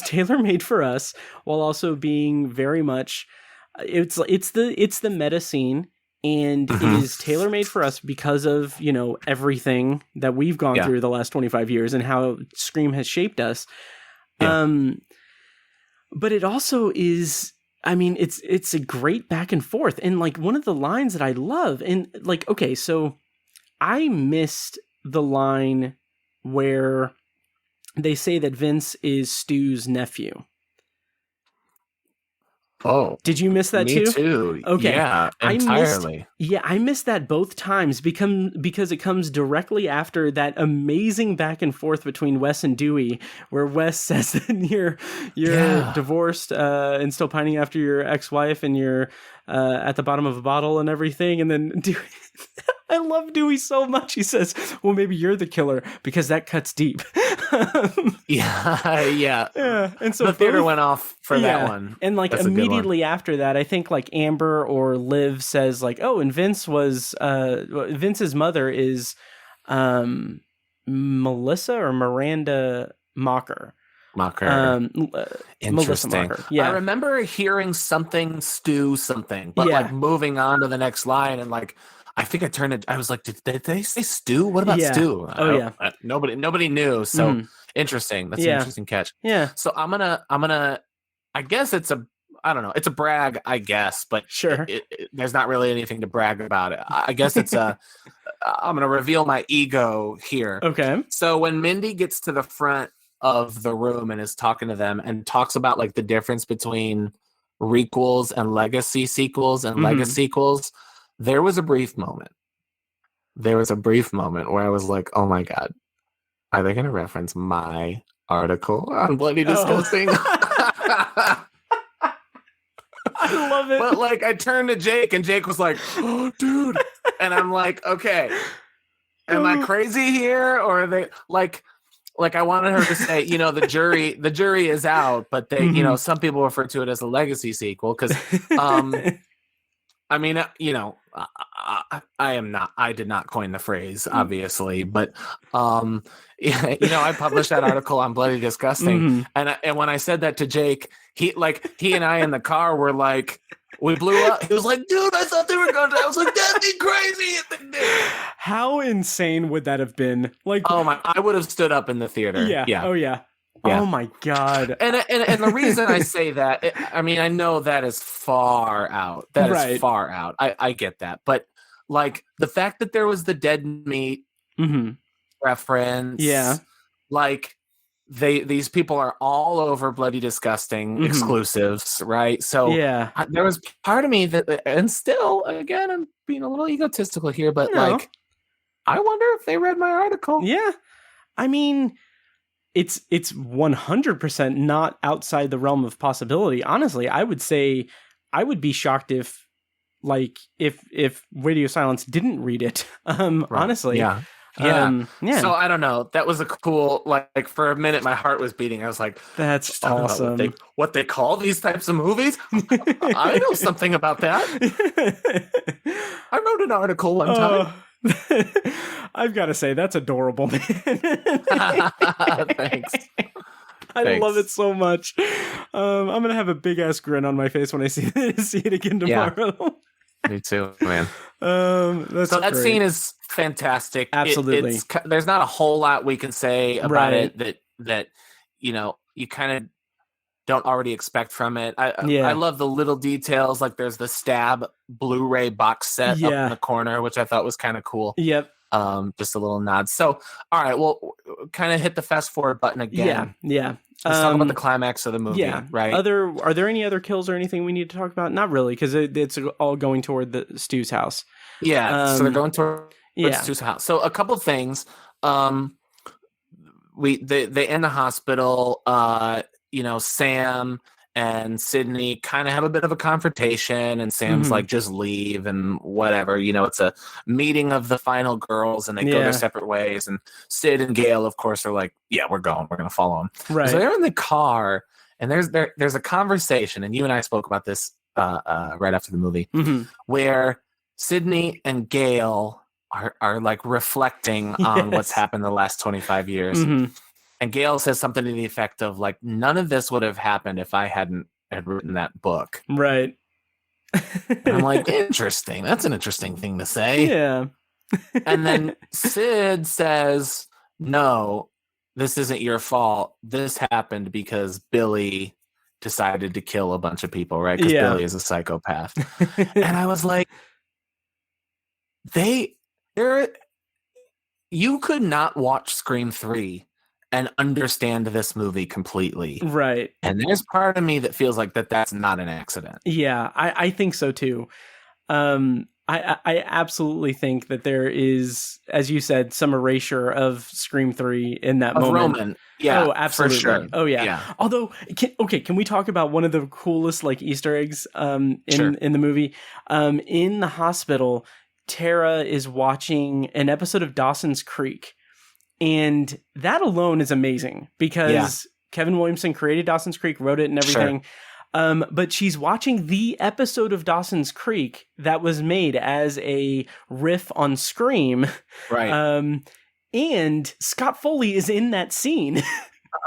tailor made for us, while also being very much. It's the meta scene. And it is tailor-made for us because of, everything that we've gone through the last 25 years and how Scream has shaped us. Yeah. But it also is, it's a great back and forth. And like one of the lines that I love, and like, okay, so I missed the line where they say that Vince is Stu's nephew. Oh, did you miss that me too? Okay, yeah, entirely. I missed that both times because it comes directly after that amazing back and forth between Wes and Dewey, where Wes says that you're divorced and still pining after your ex-wife, and you're at the bottom of a bottle and everything, and then Dewey. I love Dewey so much. He says, well, maybe you're the killer because that cuts deep. Yeah. And so the theater went off for that one. And like immediately after that, I think like Amber or Liv says like, oh, and Vince's mother is Melissa or Miranda Macher. Interesting. Melissa Macher. Yeah. I remember hearing something, but like moving on to the next line, and like I think I turned it. I was like, did they say Stu? What about Stu? Nobody knew. So interesting. That's an interesting catch. Yeah. So I'm gonna. I guess it's a. I don't know. It's a brag, I guess, but sure. There's not really anything to brag about it. I guess it's a. I'm gonna reveal my ego here. Okay. So when Mindy gets to the front of the room and is talking to them and talks about like the difference between requels and legacy sequels and legacy sequels. There was a brief moment where I was like, oh my God, are they going to reference my article on Bloody Disgusting? I love it. But like, I turned to Jake and Jake was like, oh, dude. And I'm like, okay, am I crazy here? Or are they like I wanted her to say, the jury is out, but they, some people refer to it as a legacy sequel. Cause, I mean, I did not coin the phrase, obviously, but, I published that article on Bloody Disgusting. And when I said that to Jake, he and I in the car were like, we blew up. He was like, dude, I thought they were going to, I was like, that'd be crazy. How insane would that have been? Like, oh my, I would have stood up in the theater. Yeah. Oh yeah. Yeah. Oh my God. And the reason I say that, I mean, I know that is far out. That is far out. I get that. But like the fact that there was the dead meat reference. Yeah. Like these people are all over Bloody Disgusting exclusives, right? So there was part of me that, and still, again, I'm being a little egotistical here, but like, I wonder if they read my article. Yeah. I mean, it's 100% not outside the realm of possibility. Honestly, I would say I would be shocked if Radio Silence didn't read it. Honestly. Yeah. Yeah. So I don't know. That was a cool, like for a minute, my heart was beating. I was like, that's awesome. What they call these types of movies? I know something about that. I wrote an article one time. I've got to say, that's adorable, man. Thanks. I love it so much. I'm going to have a big ass grin on my face when I see it again tomorrow. Yeah. Me too, man. That scene is fantastic. Absolutely. There's not a whole lot we can say about it that you kind of don't already expect from it. I love the little details, like there's the Stab Blu-ray box set up in the corner, which I thought was kind of cool. Yep. Just a little nod. So, all right, well, kind of hit the fast forward button again. Yeah. Let's talk about the climax of the movie. Yeah. Right. Are there any other kills or anything we need to talk about? Not really, because it's all going toward the Stu's house. Yeah. So they're going toward Stu's house. So a couple things. They in the hospital. Sam and Sydney kind of have a bit of a confrontation, and Sam's like, just leave and whatever. It's a meeting of the final girls, and they go their separate ways. And Sid and Gail, of course, are like, yeah, we're going. We're going to follow them. Right. So they're in the car, and there's a conversation, and you and I spoke about this right after the movie, where Sydney and Gail are like reflecting on what's happened the last 25 years. And Gail says something to the effect of like, none of this would have happened if I had written that book. Right. And I'm like, interesting. That's an interesting thing to say. Yeah. And then Sid says, no, this isn't your fault. This happened because Billy decided to kill a bunch of people, right? Because Billy is a psychopath. And I was like, you could not watch Scream 3 and understand this movie completely. Right. And there's part of me that feels like that's not an accident. Yeah, I think so too. I absolutely think that there is, as you said, some erasure of Scream 3 in that moment. Roman. Yeah. Oh, absolutely. For sure. Oh, yeah. Although, can we talk about one of the coolest like Easter eggs in the movie? In the hospital, Tara is watching an episode of Dawson's Creek. And that alone is amazing because Kevin Williamson created Dawson's Creek, wrote it and everything. Sure. But she's watching the episode of Dawson's Creek that was made as a riff on Scream. Right. And Scott Foley is in that scene.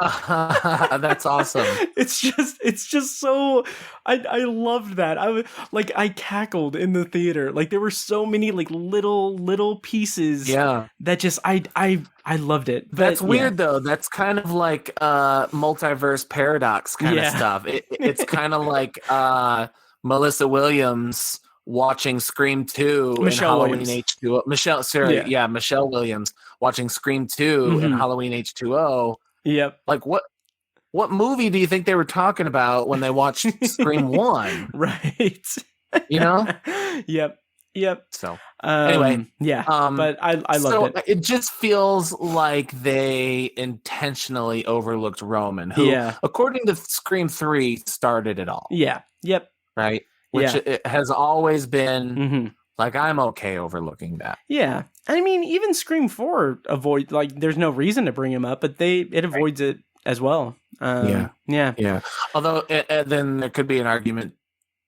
That's awesome. It's just so I loved that. I cackled in the theater. Like there were so many like little pieces that just I loved it. But, that's weird though. That's kind of like multiverse paradox kind of stuff. It's kind of like Melissa Williams watching Scream 2 and Halloween H2O. Michelle Williams watching Scream 2 and Halloween H2O. Yep. Like what movie do you think they were talking about when they watched Scream 1? Right. Yep. So anyway, but I loved it. It just feels like they intentionally overlooked Roman, who, according to Scream 3, started it all. Yeah. Yep. Right. Which it has always been. Like, I'm okay overlooking that. Yeah. I mean, even Scream 4 there's no reason to bring him up, but it avoids it as well. Yeah. Although, then there could be an argument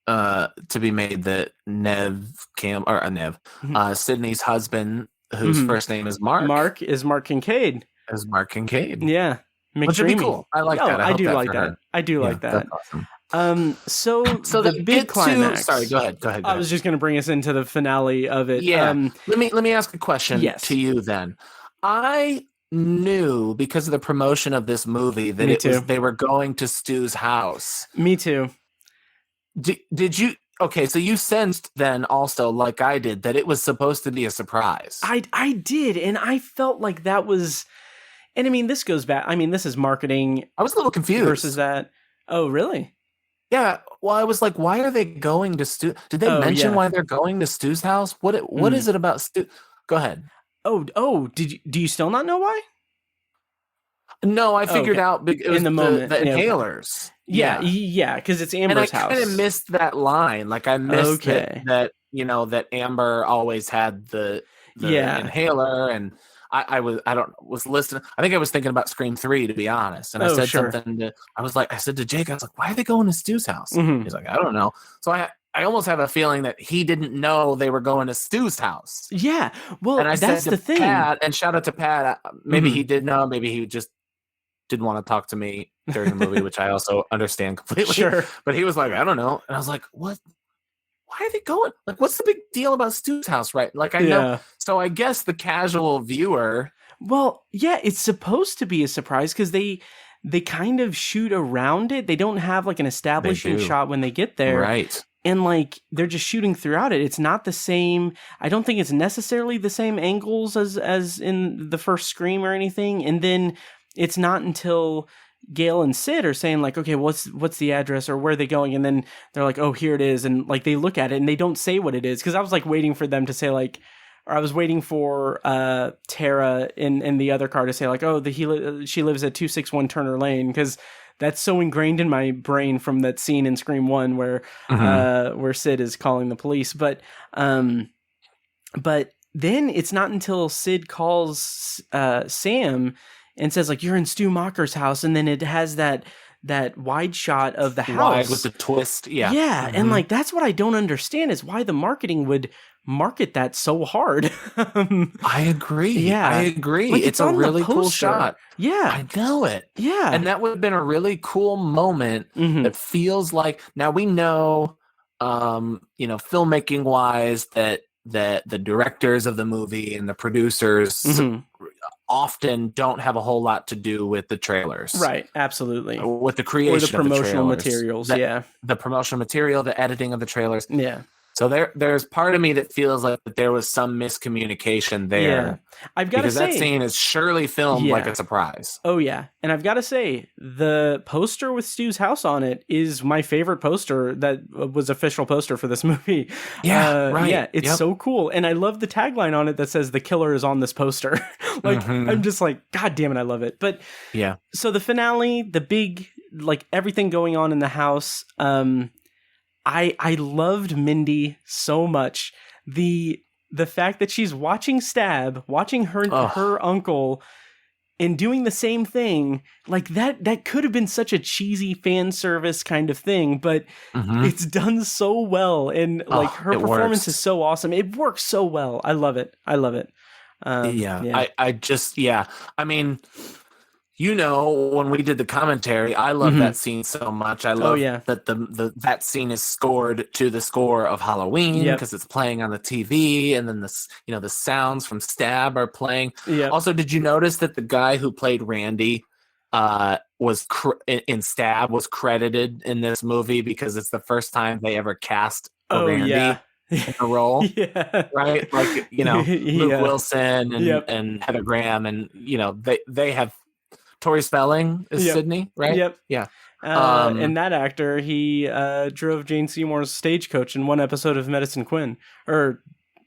to be made that Sydney's husband, whose first name is Mark. Is Mark Kincaid. Yeah. Which would be cool. I like that. I do like that. I do like that. That's awesome. So the big climax. Sorry, go ahead. I was just going to bring us into the finale of it. Yeah. Let me ask a question to you then. I knew because of the promotion of this movie that they were going to Stu's house. Me too. Did you? Okay, so you sensed then also, like I did, that it was supposed to be a surprise. I did, and I felt like that was, and I mean, this goes back. I mean, this is marketing. I was a little confused versus that. Oh, really? Yeah. Well, I was like, why are they going to Stu? Did they mention why they're going to Stu's house? What is it about Stu? Go ahead. Oh, do you still not know why? No, I figured out in the moment the inhalers. Yeah, because it's Amber's house. And I kind of missed that line. Like I missed that that Amber always had the inhaler, and I was listening. I think I was thinking about Scream 3, to be honest. And I said something I said to Jake, I was like, why are they going to Stu's house? Mm-hmm. He's like, I don't know. So I almost have a feeling that he didn't know they were going to Stu's house. Yeah. Well, and that's the thing. Pat, and shout out to Pat. Maybe he did know. Maybe he just didn't want to talk to me during the movie, which I also understand completely. Sure. But he was like, I don't know. And I was like, what? Why are they going? Like, what's the big deal about Stu's house, right? Like, I know. So I guess the casual viewer. Well, yeah, it's supposed to be a surprise because they kind of shoot around it. They don't have like an establishing shot when they get there. Right. And like they're just shooting throughout it. It's not the same. I don't think it's necessarily the same angles as in the first Scream or anything. And then it's not until Gail and Sid are saying like, okay, what's the address or where are they going? And then they're like, oh, here it is. And like they look at it and they don't say what it is. Cause I was like waiting for them to say like, or I was waiting for Tara in the other car to say like, oh, she lives at 261 Turner Lane. Cause that's so ingrained in my brain from that scene in Scream 1 where Sid is calling the police. But then it's not until Sid calls Sam and says like, you're in Stu Macher's house. And then it has that wide shot of the house. Wide with the twist. Yeah. Yeah. And like, that's what I don't understand is why the marketing would market that so hard. I agree. Yeah. I agree. Like, it's a really cool shot. Yeah. I know it. Yeah. And that would have been a really cool moment that feels like, now we know, filmmaking wise that the directors of the movie and the producers often don't have a whole lot to do with the trailers. Right. Absolutely. With the creation or the promotional of the materials. The promotional material, the editing of the trailers. Yeah. So there's part of me that feels like that there was some miscommunication there. Yeah. I've got to say, that scene is surely filmed like a surprise. Oh yeah. And I've got to say the poster with Stu's house on it is my favorite poster that was official poster for this movie. Yeah. Right. Yeah. It's so cool. And I love the tagline on it that says the killer is on this poster. Like I'm just like, God damn it. I love it. But yeah. So the finale, the big, like everything going on in the house, I loved Mindy so much. The fact that she's watching Stab, watching her uncle, and doing the same thing, like that could have been such a cheesy fan service kind of thing, but it's done so well, and like her performance is so awesome. It works so well. I love it. I mean, when we did the commentary, I love that scene so much. I love that that scene is scored to the score of Halloween because it's playing on the TV, and then the sounds from Stab are playing. Yep. Also, did you notice that the guy who played Randy was in Stab was credited in this movie because it's the first time they ever cast a Randy in a role, right? Like Luke Wilson and Heather Graham, and they have. Tori Spelling is Sydney, right? Yep. Yeah. And that actor, he drove Jane Seymour's stagecoach in one episode of Medicine Quinn, or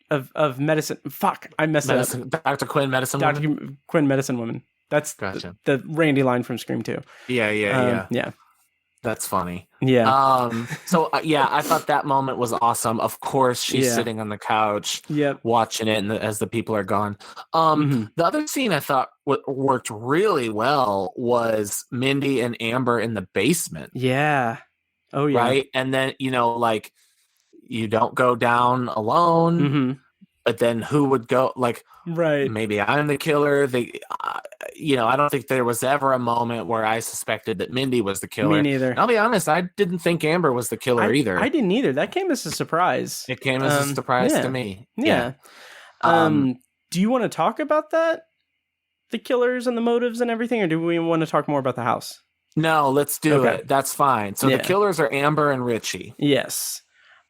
of Medicine. Fuck, I messed it up. Dr. Quinn, Medicine Woman. Dr. Quinn, Medicine Woman. That's the Randy line from Scream 2. Yeah. That's funny. Yeah. I thought that moment was awesome. Of course, she's sitting on the couch, watching it, and as the people are gone. The other scene I thought worked really well was Mindy and Amber in the basement. Yeah. Oh yeah. Right, and then you don't go down alone. But then who would go? Like, right? Maybe I'm the killer. I don't think there was ever a moment where I suspected that Mindy was the killer. Me neither. And I'll be honest, I didn't think Amber was the killer either. I didn't either. That came as a surprise. It came as a surprise to me. Yeah. Do you want to talk about that the killers and the motives and everything, or do we want to talk more about the house? No, let's do it. That's fine. So the killers are Amber and Richie. Yes.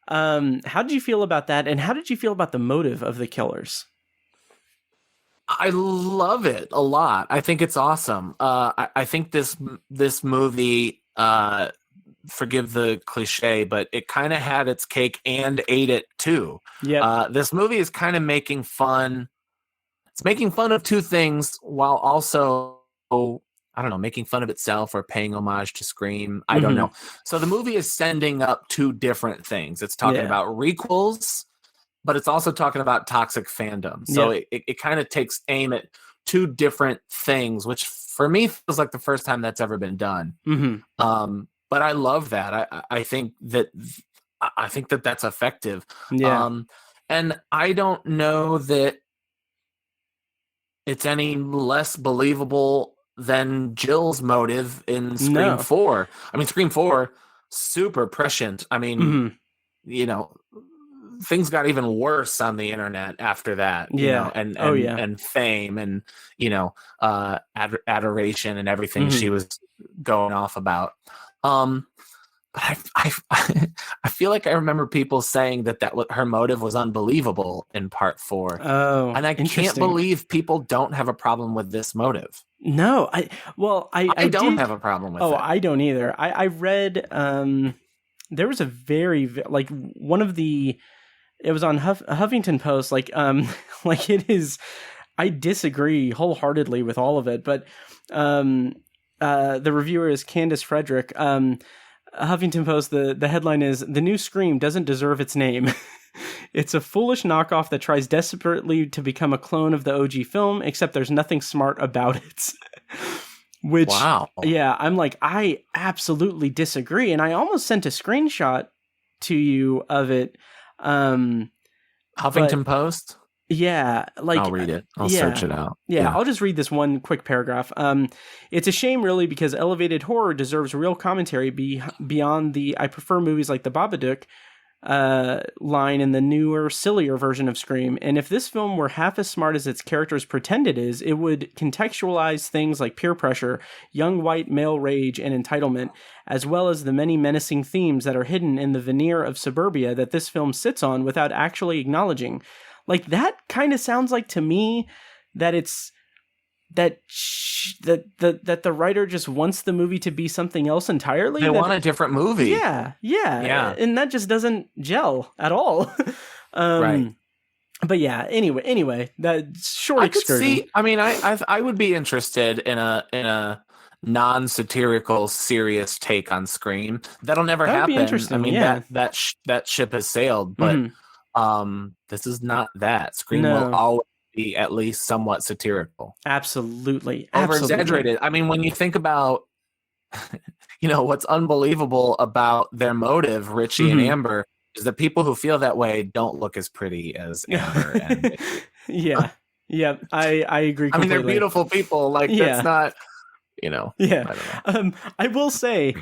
How did you feel about that, and how did you feel about the motive of the killers? I love it a lot. I think it's awesome. I think this movie, forgive the cliche, but it kind of had its cake and ate it too. Yeah. This movie is kind of making fun. It's making fun of two things while also, I don't know, making fun of itself or paying homage to Scream. I don't know. So the movie is sending up two different things. It's talking about requels, but it's also talking about toxic fandom. So it kind of takes aim at two different things, which for me feels like the first time that's ever been done. But I love that. I think that that's effective. Yeah. And I don't know that it's any less believable than Jill's motive in Scream 4. I mean, Scream 4, super prescient. I mean, you know, things got even worse on the internet after that. You know, and fame and, you know, adoration and everything she was going off about. But I feel like I remember people saying that her motive was unbelievable in part 4. Oh, and I can't believe people don't have a problem with this motive. No, I don't have a problem with it. Oh, I don't either. I read, there was a very, like, one of the, it was on Huffington Post, like, like it is, I disagree wholeheartedly with all of it, but, the reviewer is Candace Frederick. Huffington Post, the headline is, "The new Scream doesn't deserve its name." It's a foolish knockoff that tries desperately to become a clone of the OG film, except there's nothing smart about it. Which, yeah, I'm like, I absolutely disagree. And I almost sent a screenshot to you of it. Huffington Post? Yeah, like I'll read it. I'll search it out. Yeah, I'll just read this one quick paragraph. It's a shame, really, because elevated horror deserves real commentary beyond the "I prefer movies like The Babadook" line in the newer, sillier version of Scream. And if this film were half as smart as its characters pretend it is, it would contextualize things like peer pressure, young white male rage, and entitlement, as well as the many menacing themes that are hidden in the veneer of suburbia that this film sits on without actually acknowledging. Like, that kind of sounds like to me that it's that the writer just wants the movie to be something else entirely. They want a different movie. Yeah, and that just doesn't gel at all. Right. But yeah, anyway, that short excursion. I would be interested in a non-satirical, serious take on Scream. That'll never happen. Be interesting. I mean, that ship has sailed, but this is not that. Scream will always be at least somewhat satirical. Absolutely. Over-exaggerated. I mean, when you think about, you know, what's unbelievable about their motive, Richie and Amber, is that people who feel that way don't look as pretty as Amber and Richie. Yeah, I agree completely. I mean, they're beautiful people. Like, that's not, you know. Yeah. I don't know. I will say,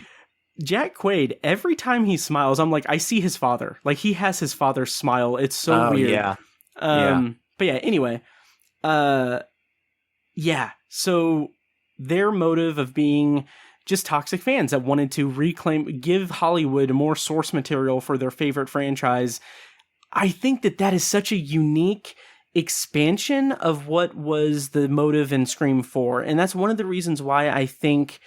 Jack Quaid, every time he smiles, I'm like, I see his father. Like, he has his father's smile. It's so weird. Yeah. But yeah, anyway. So their motive of being just toxic fans that wanted to give Hollywood more source material for their favorite franchise. I think that is such a unique expansion of what was the motive in Scream 4. And that's one of the reasons why I think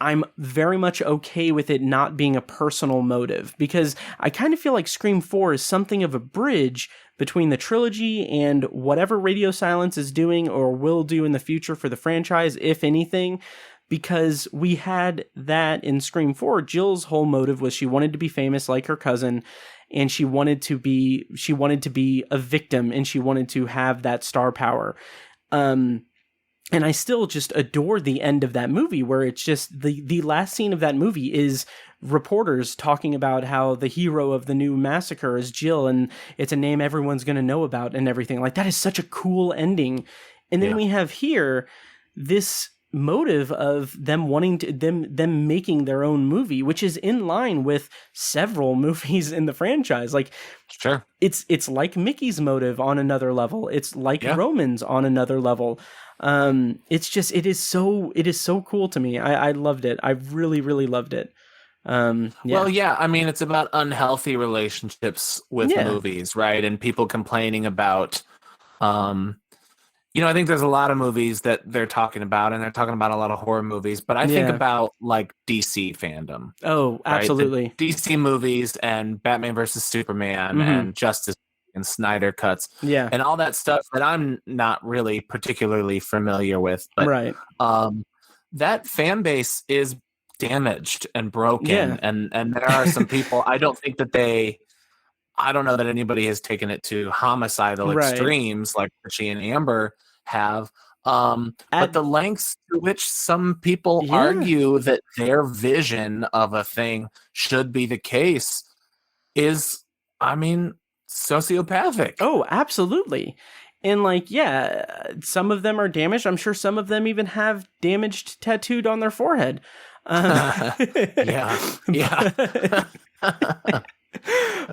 I'm very much okay with it not being a personal motive, because I kind of feel like Scream 4 is something of a bridge between the trilogy and whatever Radio Silence is doing or will do in the future for the franchise, if anything, because we had that in Scream 4. Jill's whole motive was she wanted to be famous like her cousin, and she wanted to be a victim, and she wanted to have that star power. And I still just adore the end of that movie, where it's just the last scene of that movie is reporters talking about how the hero of the new massacre is Jill, and it's a name everyone's going to know about and everything. Like, that is such a cool ending. And then we have here this motive of them wanting to them making their own movie, which is in line with several movies in the franchise. Like, sure, it's like Mickey's motive on another level. It's like Roman's on another level. It's just it is so cool to me. I loved it. I really, really loved it. Well, yeah, I mean, it's about unhealthy relationships with movies, right? And people complaining about, I think there's a lot of movies that they're talking about, and they're talking about a lot of horror movies, but I think about like DC fandom. Oh, absolutely. Right? The DC movies and Batman versus Superman and Justice and Snyder cuts and all that stuff that I'm not really particularly familiar with. But that fan base is damaged and broken, and there are some people, I don't know that anybody has taken it to homicidal extremes like Richie and Amber have, but the lengths to which some people argue that their vision of a thing should be the case is, I mean, sociopathic. Oh, absolutely. And like, some of them are damaged. I'm sure some of them even have damaged tattooed on their forehead. Yeah.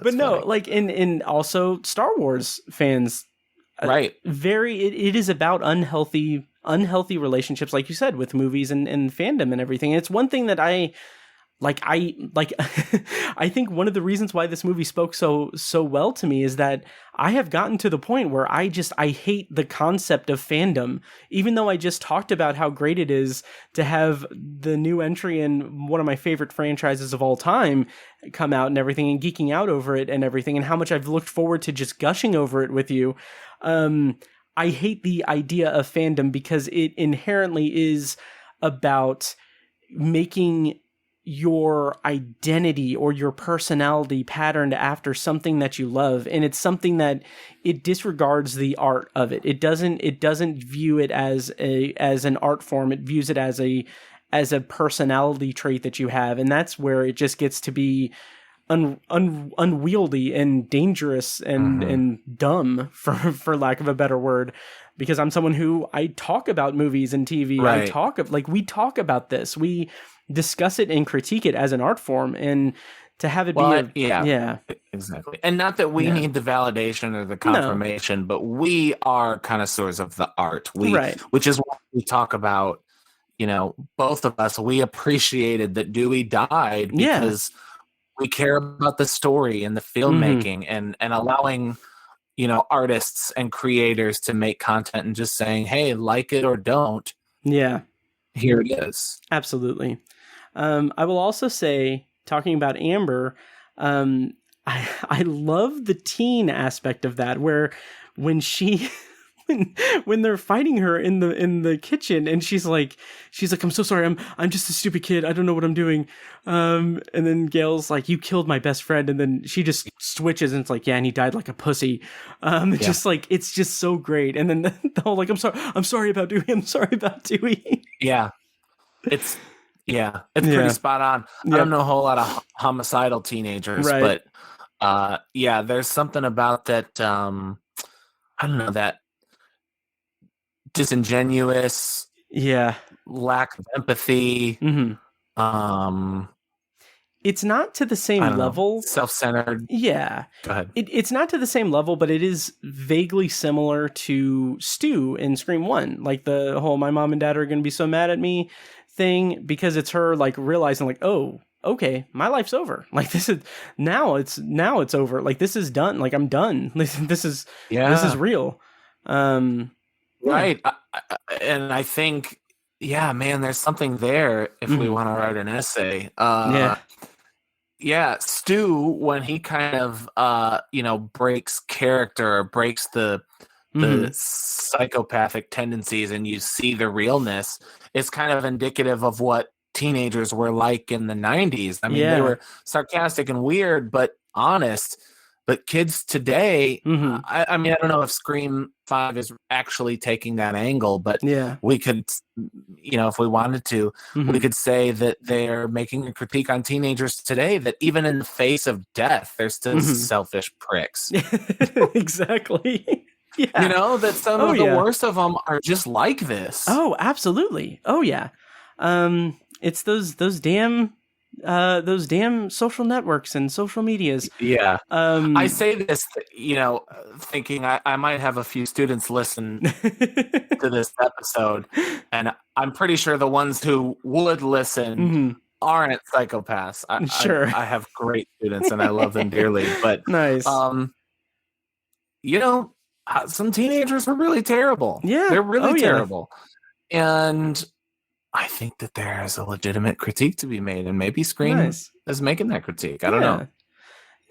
But no, funny. Like in also Star Wars fans, right? It is about unhealthy relationships, like you said, with movies and fandom and everything. And it's one thing that I I think one of the reasons why this movie spoke so well to me is that I have gotten to the point where I hate the concept of fandom, even though I just talked about how great it is to have the new entry in one of my favorite franchises of all time come out and everything, and geeking out over it and everything, and how much I've looked forward to just gushing over it with you. I hate the idea of fandom because it inherently is about making your identity or your personality patterned after something that you love, and it's something that it disregards the art of it. It doesn't view it as an art form. It views it as a personality trait that you have, and that's where it just gets to be unwieldy and dangerous and dumb, for lack of a better word. Because I'm someone who I talk about movies and TV. Right. We talk about this. We discuss it and critique it as an art form, and to have it exactly. And not that we need the validation or the confirmation, but we are connoisseurs of the art. Which is what we talk about. Both of us, we appreciated that Dewey died because we care about the story and the filmmaking and allowing artists and creators to make content and just saying, hey, like it or don't. Yeah. Here it is. Absolutely. I will also say, talking about Amber, I love the teen aspect of that, where when she when they're fighting her in the kitchen, and she's like, I'm so sorry, I'm just a stupid kid, I don't know what I'm doing. And then Gail's like, you killed my best friend, and then she just switches and it's like, and he died like a pussy. Just like, it's just so great. And then the whole like, I'm sorry about Dewey. Yeah. It's pretty spot on. I don't know a whole lot of homicidal teenagers, but there's something about that. I don't know, that disingenuous, lack of empathy. It's not to the same level. Self-centered. Yeah. Go ahead. It's not to the same level, but it is vaguely similar to Stu in Scream 1. Like the whole my mom and dad are going to be so mad at me thing, because it's her like realizing like, oh, okay, my life's over. Like this is now it's over. Like this is done. Like I'm done. This is real. Right. And I think, man, there's something there if we want to write an essay. Stu, when he kind of breaks character, or breaks the psychopathic tendencies, and you see the realness, it's kind of indicative of what teenagers were like in the 90s. I mean, they were sarcastic and weird, but honest. But kids today, I mean, I don't know if Scream 5 is actually taking that angle, but we could, if we wanted to, we could say that they're making a critique on teenagers today, that even in the face of death, they're still selfish pricks. Exactly. Yeah. You know, that some of the worst of them are just like this. Oh, absolutely. Oh yeah. It's those damn social networks and social medias. Yeah. I say this, thinking I might have a few students listen to this episode, and I'm pretty sure the ones who would listen aren't psychopaths. Sure. I have great students and I love them dearly, but nice. Some teenagers are really terrible. Yeah. They're really terrible. And I think that there is a legitimate critique to be made, and maybe Scream is making that critique. I don't know.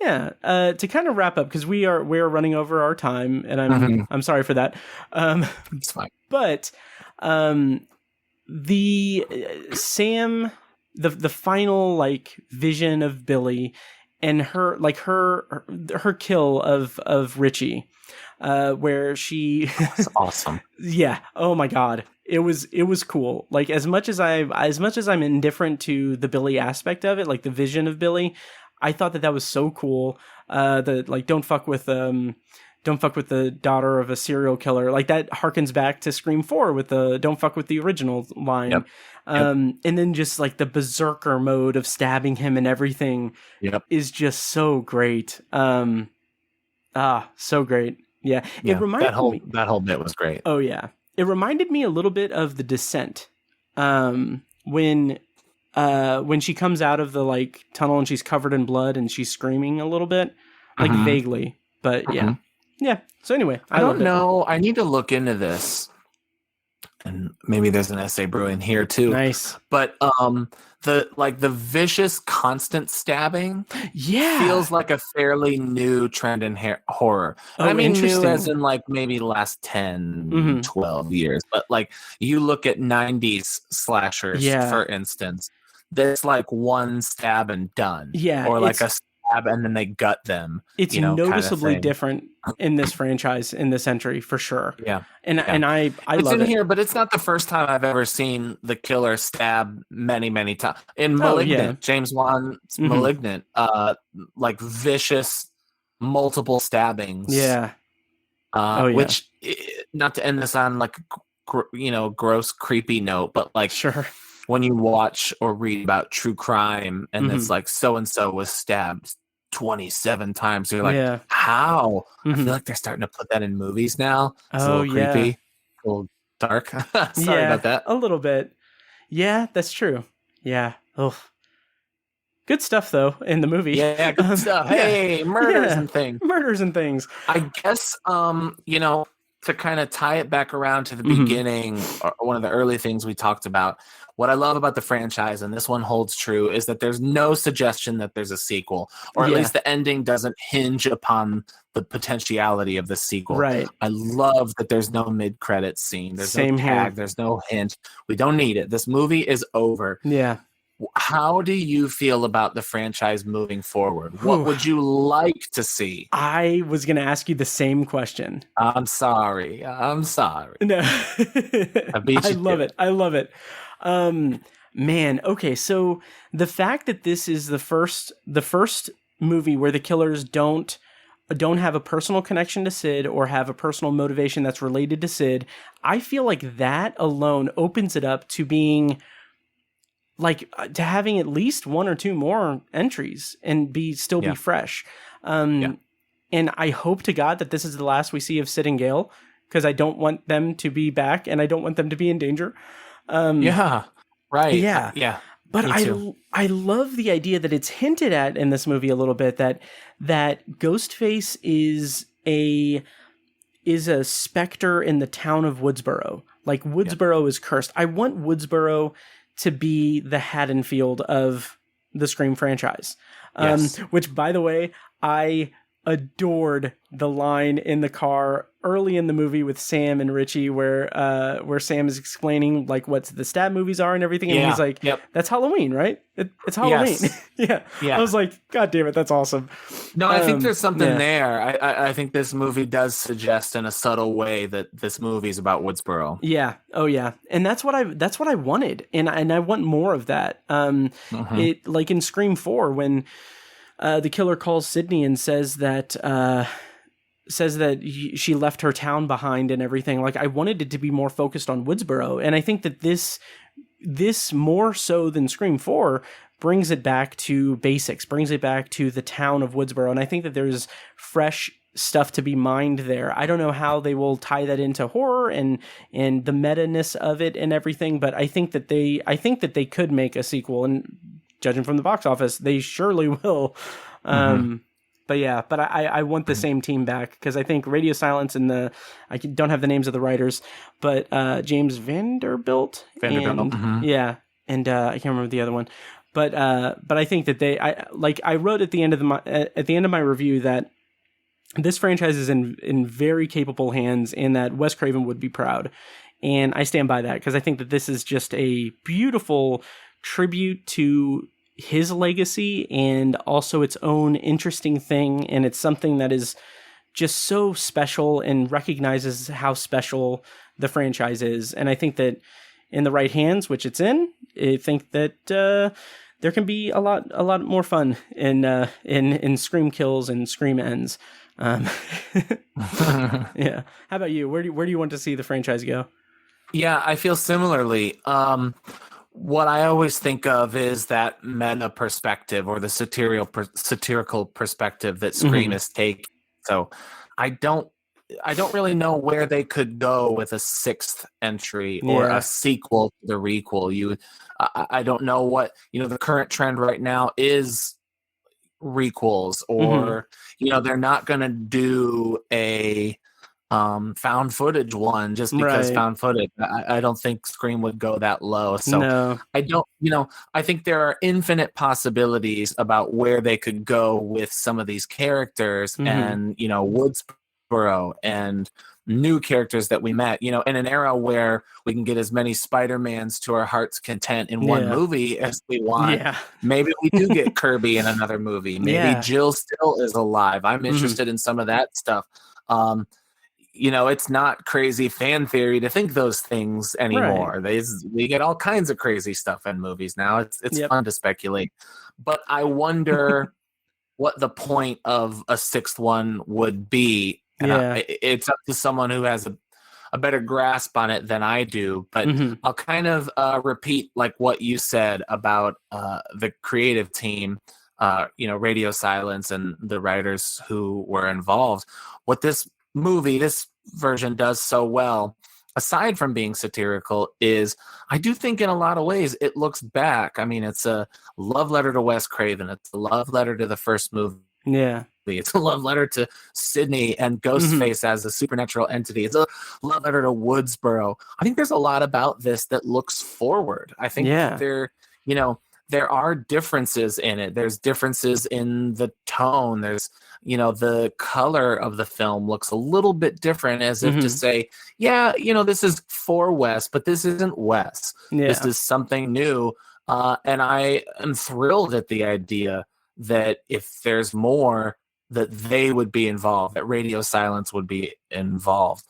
Yeah. To kind of wrap up, because we're running over our time, and I'm sorry for that. It's fine. But the Sam, the final like vision of Billy, and her kill of Richie, where she that's awesome. Yeah. Oh my God. It was cool. Like as much as I'm indifferent to the Billy aspect of it, like the vision of Billy, I thought that was so cool. The like don't fuck with the daughter of a serial killer. Like that harkens back to Scream 4 with the don't fuck with the original line. Yep. And then just like the berserker mode of stabbing him and everything is just so great. So great. Yeah. It reminded that whole bit was great. Oh yeah. It reminded me a little bit of The Descent. When she comes out of the like tunnel and she's covered in blood and she's screaming a little bit, like vaguely, but yeah. So anyway, I don't know. I need to look into this, and maybe there's an essay brewing here too. Nice, but the vicious constant stabbing, feels like a fairly new trend in horror. Oh, I mean, new as in like maybe last 10, 12 years. But like you look at 90s slashers, for instance, there's like one stab and done. Yeah, or like a stab and then they gut them. It's noticeably different in this franchise, in this entry, for sure. Yeah. And I it's love in it. here, but it's not the first time I've ever seen the killer stab many, many times. In Malignant, James Wan's Malignant, like vicious, multiple stabbings. Yeah. Which, not to end this on like, gross, creepy note, but like, sure. When you watch or read about true crime and it's like so-and-so was stabbed 27 times, you're like, how? I feel like they're starting to put that in movies now. It's a little creepy, a little dark. Sorry about that. A little bit. Yeah, that's true. Yeah. Oh, good stuff though in the movie. Yeah, good stuff. Hey, murders and things. Murders and things. I guess, to kind of tie it back around to the beginning, or one of the early things we talked about, what I love about the franchise, and this one holds true, is that there's no suggestion that there's a sequel, or at least the ending doesn't hinge upon the potentiality of the sequel. Right. I love that there's no mid-credits scene. There's no tag. There's no hint. We don't need it. This movie is over. Yeah. How do you feel about the franchise moving forward? What would you like to see? I was going to ask you the same question. I'm sorry. No. I beat you. I love it. Man, okay, so the fact that this is the first movie where the killers don't have a personal connection to Sid or have a personal motivation that's related to Sid, I feel like that alone opens it up to being like to having at least one or two more entries and still be fresh. And I hope to God that this is the last we see of Sid and Gale, because I don't want them to be back and I don't want them to be in danger. Right. Yeah. But I love the idea that it's hinted at in this movie a little bit that Ghostface is a specter in the town of Woodsboro. Like Woodsboro is cursed. I want Woodsboro to be the Haddonfield of the Scream franchise. Which, by the way, I adored the line in the car early in the movie with Sam and Richie where Sam is explaining like what the stab movies are and everything, and he's like, that's Halloween, right? It's Halloween. Yeah. I was like, God damn it, that's awesome. No, I think there's something there. I think this movie does suggest in a subtle way that this movie is about Woodsboro. Yeah. Oh yeah. And that's what I wanted. And I want more of that. It, like in Scream 4 when the killer calls Sydney and says that says that she left her town behind and everything. Like, I wanted it to be more focused on Woodsboro, and I think that this more so than Scream 4 brings it back to basics, brings it back to the town of Woodsboro, and I think that there's fresh stuff to be mined there. I don't know how they will tie that into horror and the meta-ness of it and everything, but I think that they could make a sequel, and judging from the box office, they surely will. But yeah, but I want the same team back, because I think Radio Silence and I don't have the names of the writers, but James Vanderbilt. Yeah, and I can't remember the other one, but I think that I wrote at the end of my review that this franchise is in very capable hands, and that Wes Craven would be proud, and I stand by that, because I think that this is just a beautiful tribute to his legacy and also its own interesting thing, and it's something that is just so special and recognizes how special the franchise is. And I think that in the right hands, which it's in, I think that there can be a lot more fun in Scream kills and Scream ends. Yeah. How about you? Where do you want to see the franchise go? Yeah, I feel similarly. What I always think of is that meta perspective, or the satirical perspective that Scream is taking. So I don't really know where they could go with a sixth entry or a sequel to the requel. I don't know what, the current trend right now is requels, or they're not going to do a found footage one just because found footage. I don't think Scream would go that low. So no. I think there are infinite possibilities about where they could go with some of these characters, and Woodsboro and new characters that we met, in an era where we can get as many Spider-Mans to our heart's content in one movie as we want. Maybe we do get Kirby in another movie. Maybe Jill still is alive. I'm interested in some of that stuff. It's not crazy fan theory to think those things anymore. We get all kinds of crazy stuff in movies now. It's fun to speculate. But I wonder what the point of a sixth one would be. And it's up to someone who has a better grasp on it than I do. But I'll kind of repeat like what you said about the creative team, Radio Silence and the writers who were involved. What this version does so well, aside from being satirical, is I do think in a lot of ways it looks back. I mean, it's a love letter to Wes Craven. It's a love letter to the first movie. Yeah. It's a love letter to Sidney and Ghostface as a supernatural entity. It's a love letter to Woodsboro. I think there's a lot about this that looks forward. I think there are differences in it. There's differences in the tone. There's, the color of the film looks a little bit different, as if to say, this is for Wes, but this isn't Wes. This is something new. And I am thrilled at the idea that if there's more, that they would be involved, that Radio Silence would be involved.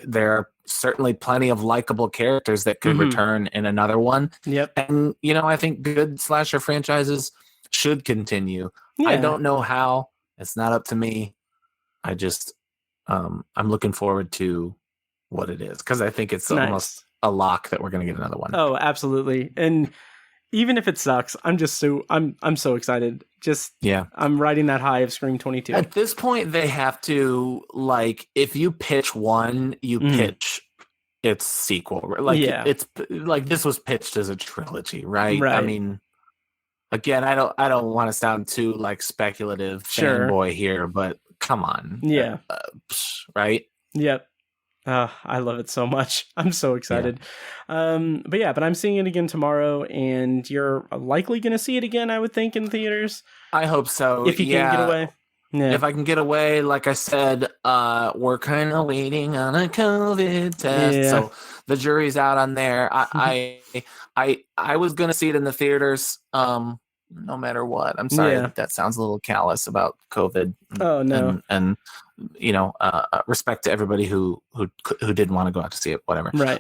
There are certainly plenty of likable characters that could return in another one. And, I think good slasher franchises should continue. I don't know how. It's not up to me. I just, I'm looking forward to what it is, because I think it's almost a lock that we're going to get another one. Oh, absolutely. And even if it sucks, I'm so excited. I'm riding that high of Scream 22. At this point, they have to, if you pitch one, you pitch its sequel. It's like this was pitched as a trilogy, right? I mean, again, I don't want to sound too speculative fanboy here, but come on. Right? Yep. I love it so much. I'm so excited. But I'm seeing it again tomorrow, and you're likely going to see it again, I would think, in theaters. I hope so. If you can get away. Yeah. If I can get away, like I said, we're kind of waiting on a COVID test. So the jury's out on there. I was going to see it in the theaters, no matter what. I'm sorry that sounds a little callous about COVID. Oh, no. And respect to everybody who didn't want to go out to see it, whatever. Right.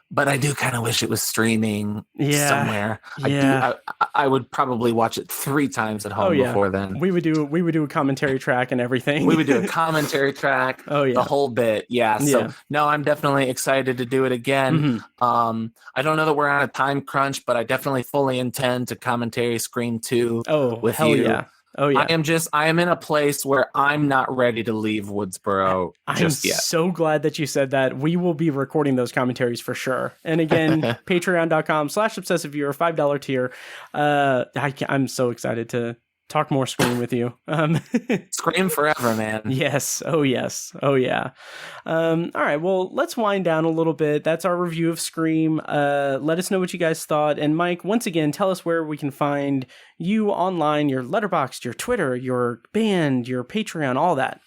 But I do kind of wish it was streaming somewhere. Yeah. I would probably watch it 3 times at home before then. We would do a commentary track and everything. We would do a commentary track. The whole bit. Yeah. So no, I'm definitely excited to do it again. Mm-hmm. I don't know that we're on a time crunch, but I definitely fully intend to commentary Scream 2 with hell you. Yeah. Oh yeah. I am in a place where I'm not ready to leave Woodsboro just yet. I'm so glad that you said that. We will be recording those commentaries for sure. And again, patreon.com/obsessiveviewer, $5 tier. I'm so excited to talk more Scream with you. Scream forever, man. Yes. Oh, yes. Oh, yeah. All right. Well, let's wind down a little bit. That's our review of Scream. Let us know what you guys thought. And Mike, once again, tell us where we can find you online, your Letterboxd, your Twitter, your band, your Patreon, all that.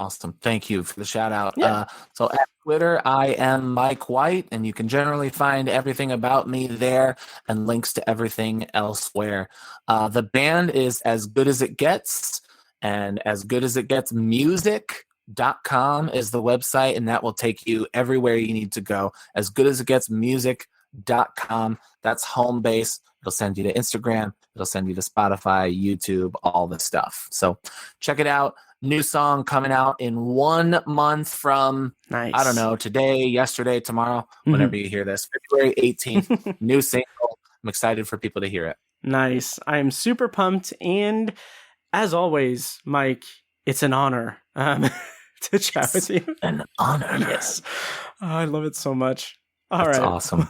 Awesome. Thank you for the shout out. Yeah. So at Twitter, I am Mike White, and you can generally find everything about me there and links to everything elsewhere. The band is As Good As It Gets, and As Good As It Gets music.com is the website, and that will take you everywhere you need to go. As Good As It Gets music.com. That's home base. It'll send you to Instagram. It'll send you to Spotify, YouTube, all the stuff. So check it out. New song coming out in 1 month from, nice. I don't know, today, yesterday, tomorrow, whenever you hear this. February 18th, new single. I'm excited for people to hear it. Nice. I am super pumped. And as always, Mike, it's an honor to chat with you. An honor. Yes. Oh, I love it so much. All That's right. Awesome.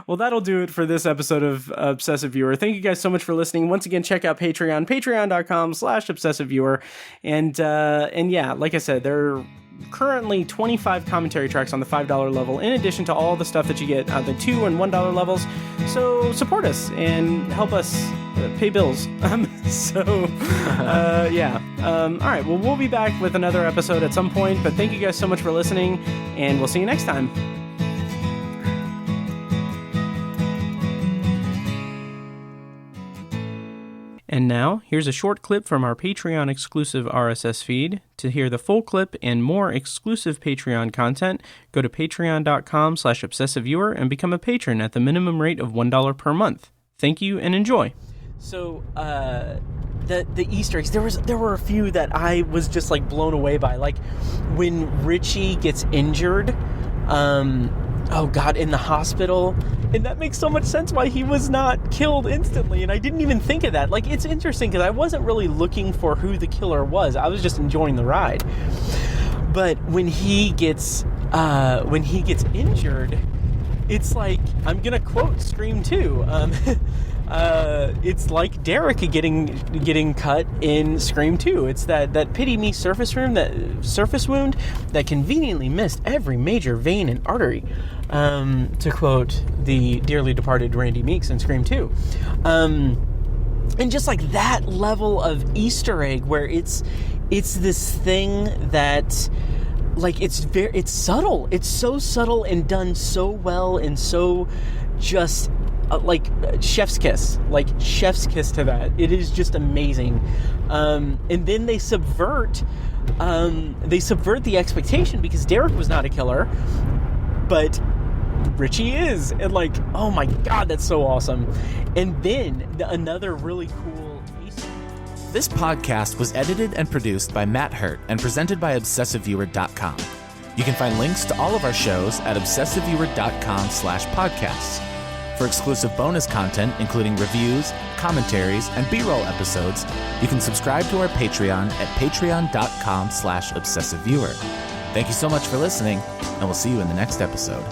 Well, that'll do it for this episode of Obsessive Viewer. Thank you guys so much for listening. Once again, check out Patreon, patreon.com/obsessiveviewer. And yeah, like I said, there are currently 25 commentary tracks on the $5 level, in addition to all the stuff that you get on the $2 and $1 levels. So support us and help us pay bills. Yeah. All right. Well, we'll be back with another episode at some point, but thank you guys so much for listening, and we'll see you next time. And now, here's a short clip from our Patreon-exclusive RSS feed. To hear the full clip and more exclusive Patreon content, go to patreon.com/obsessiveviewer and become a patron at the minimum rate of $1 per month. Thank you and enjoy. So, the Easter eggs, there were a few that I was just like blown away by. Like when Richie gets injured, oh God, in the hospital. And that makes so much sense why he was not killed instantly. And I didn't even think of that. Like, it's interesting because I wasn't really looking for who the killer was. I was just enjoying the ride. But when he gets injured, it's like, I'm going to quote Scream 2. It's like Derek getting cut in Scream 2. It's that pity me surface wound that conveniently missed every major vein and artery. To quote the dearly departed Randy Meeks in Scream 2. And just like that level of Easter egg where it's this thing that, like, it's subtle. It's so subtle and done so well and so just like chef's kiss to that. It is just amazing. And then they subvert the expectation because Derek was not a killer, but Richie is. And like, oh my God, that's so awesome. And then another really cool Easter egg. This podcast was edited and produced by Matt Hurt and presented by ObsessiveViewer.com. You can find links to all of our shows at ObsessiveViewer.com/podcasts. For exclusive bonus content, including reviews, commentaries, and B-roll episodes, you can subscribe to our Patreon at patreon.com/obsessiveviewer. Thank you so much for listening, and we'll see you in the next episode.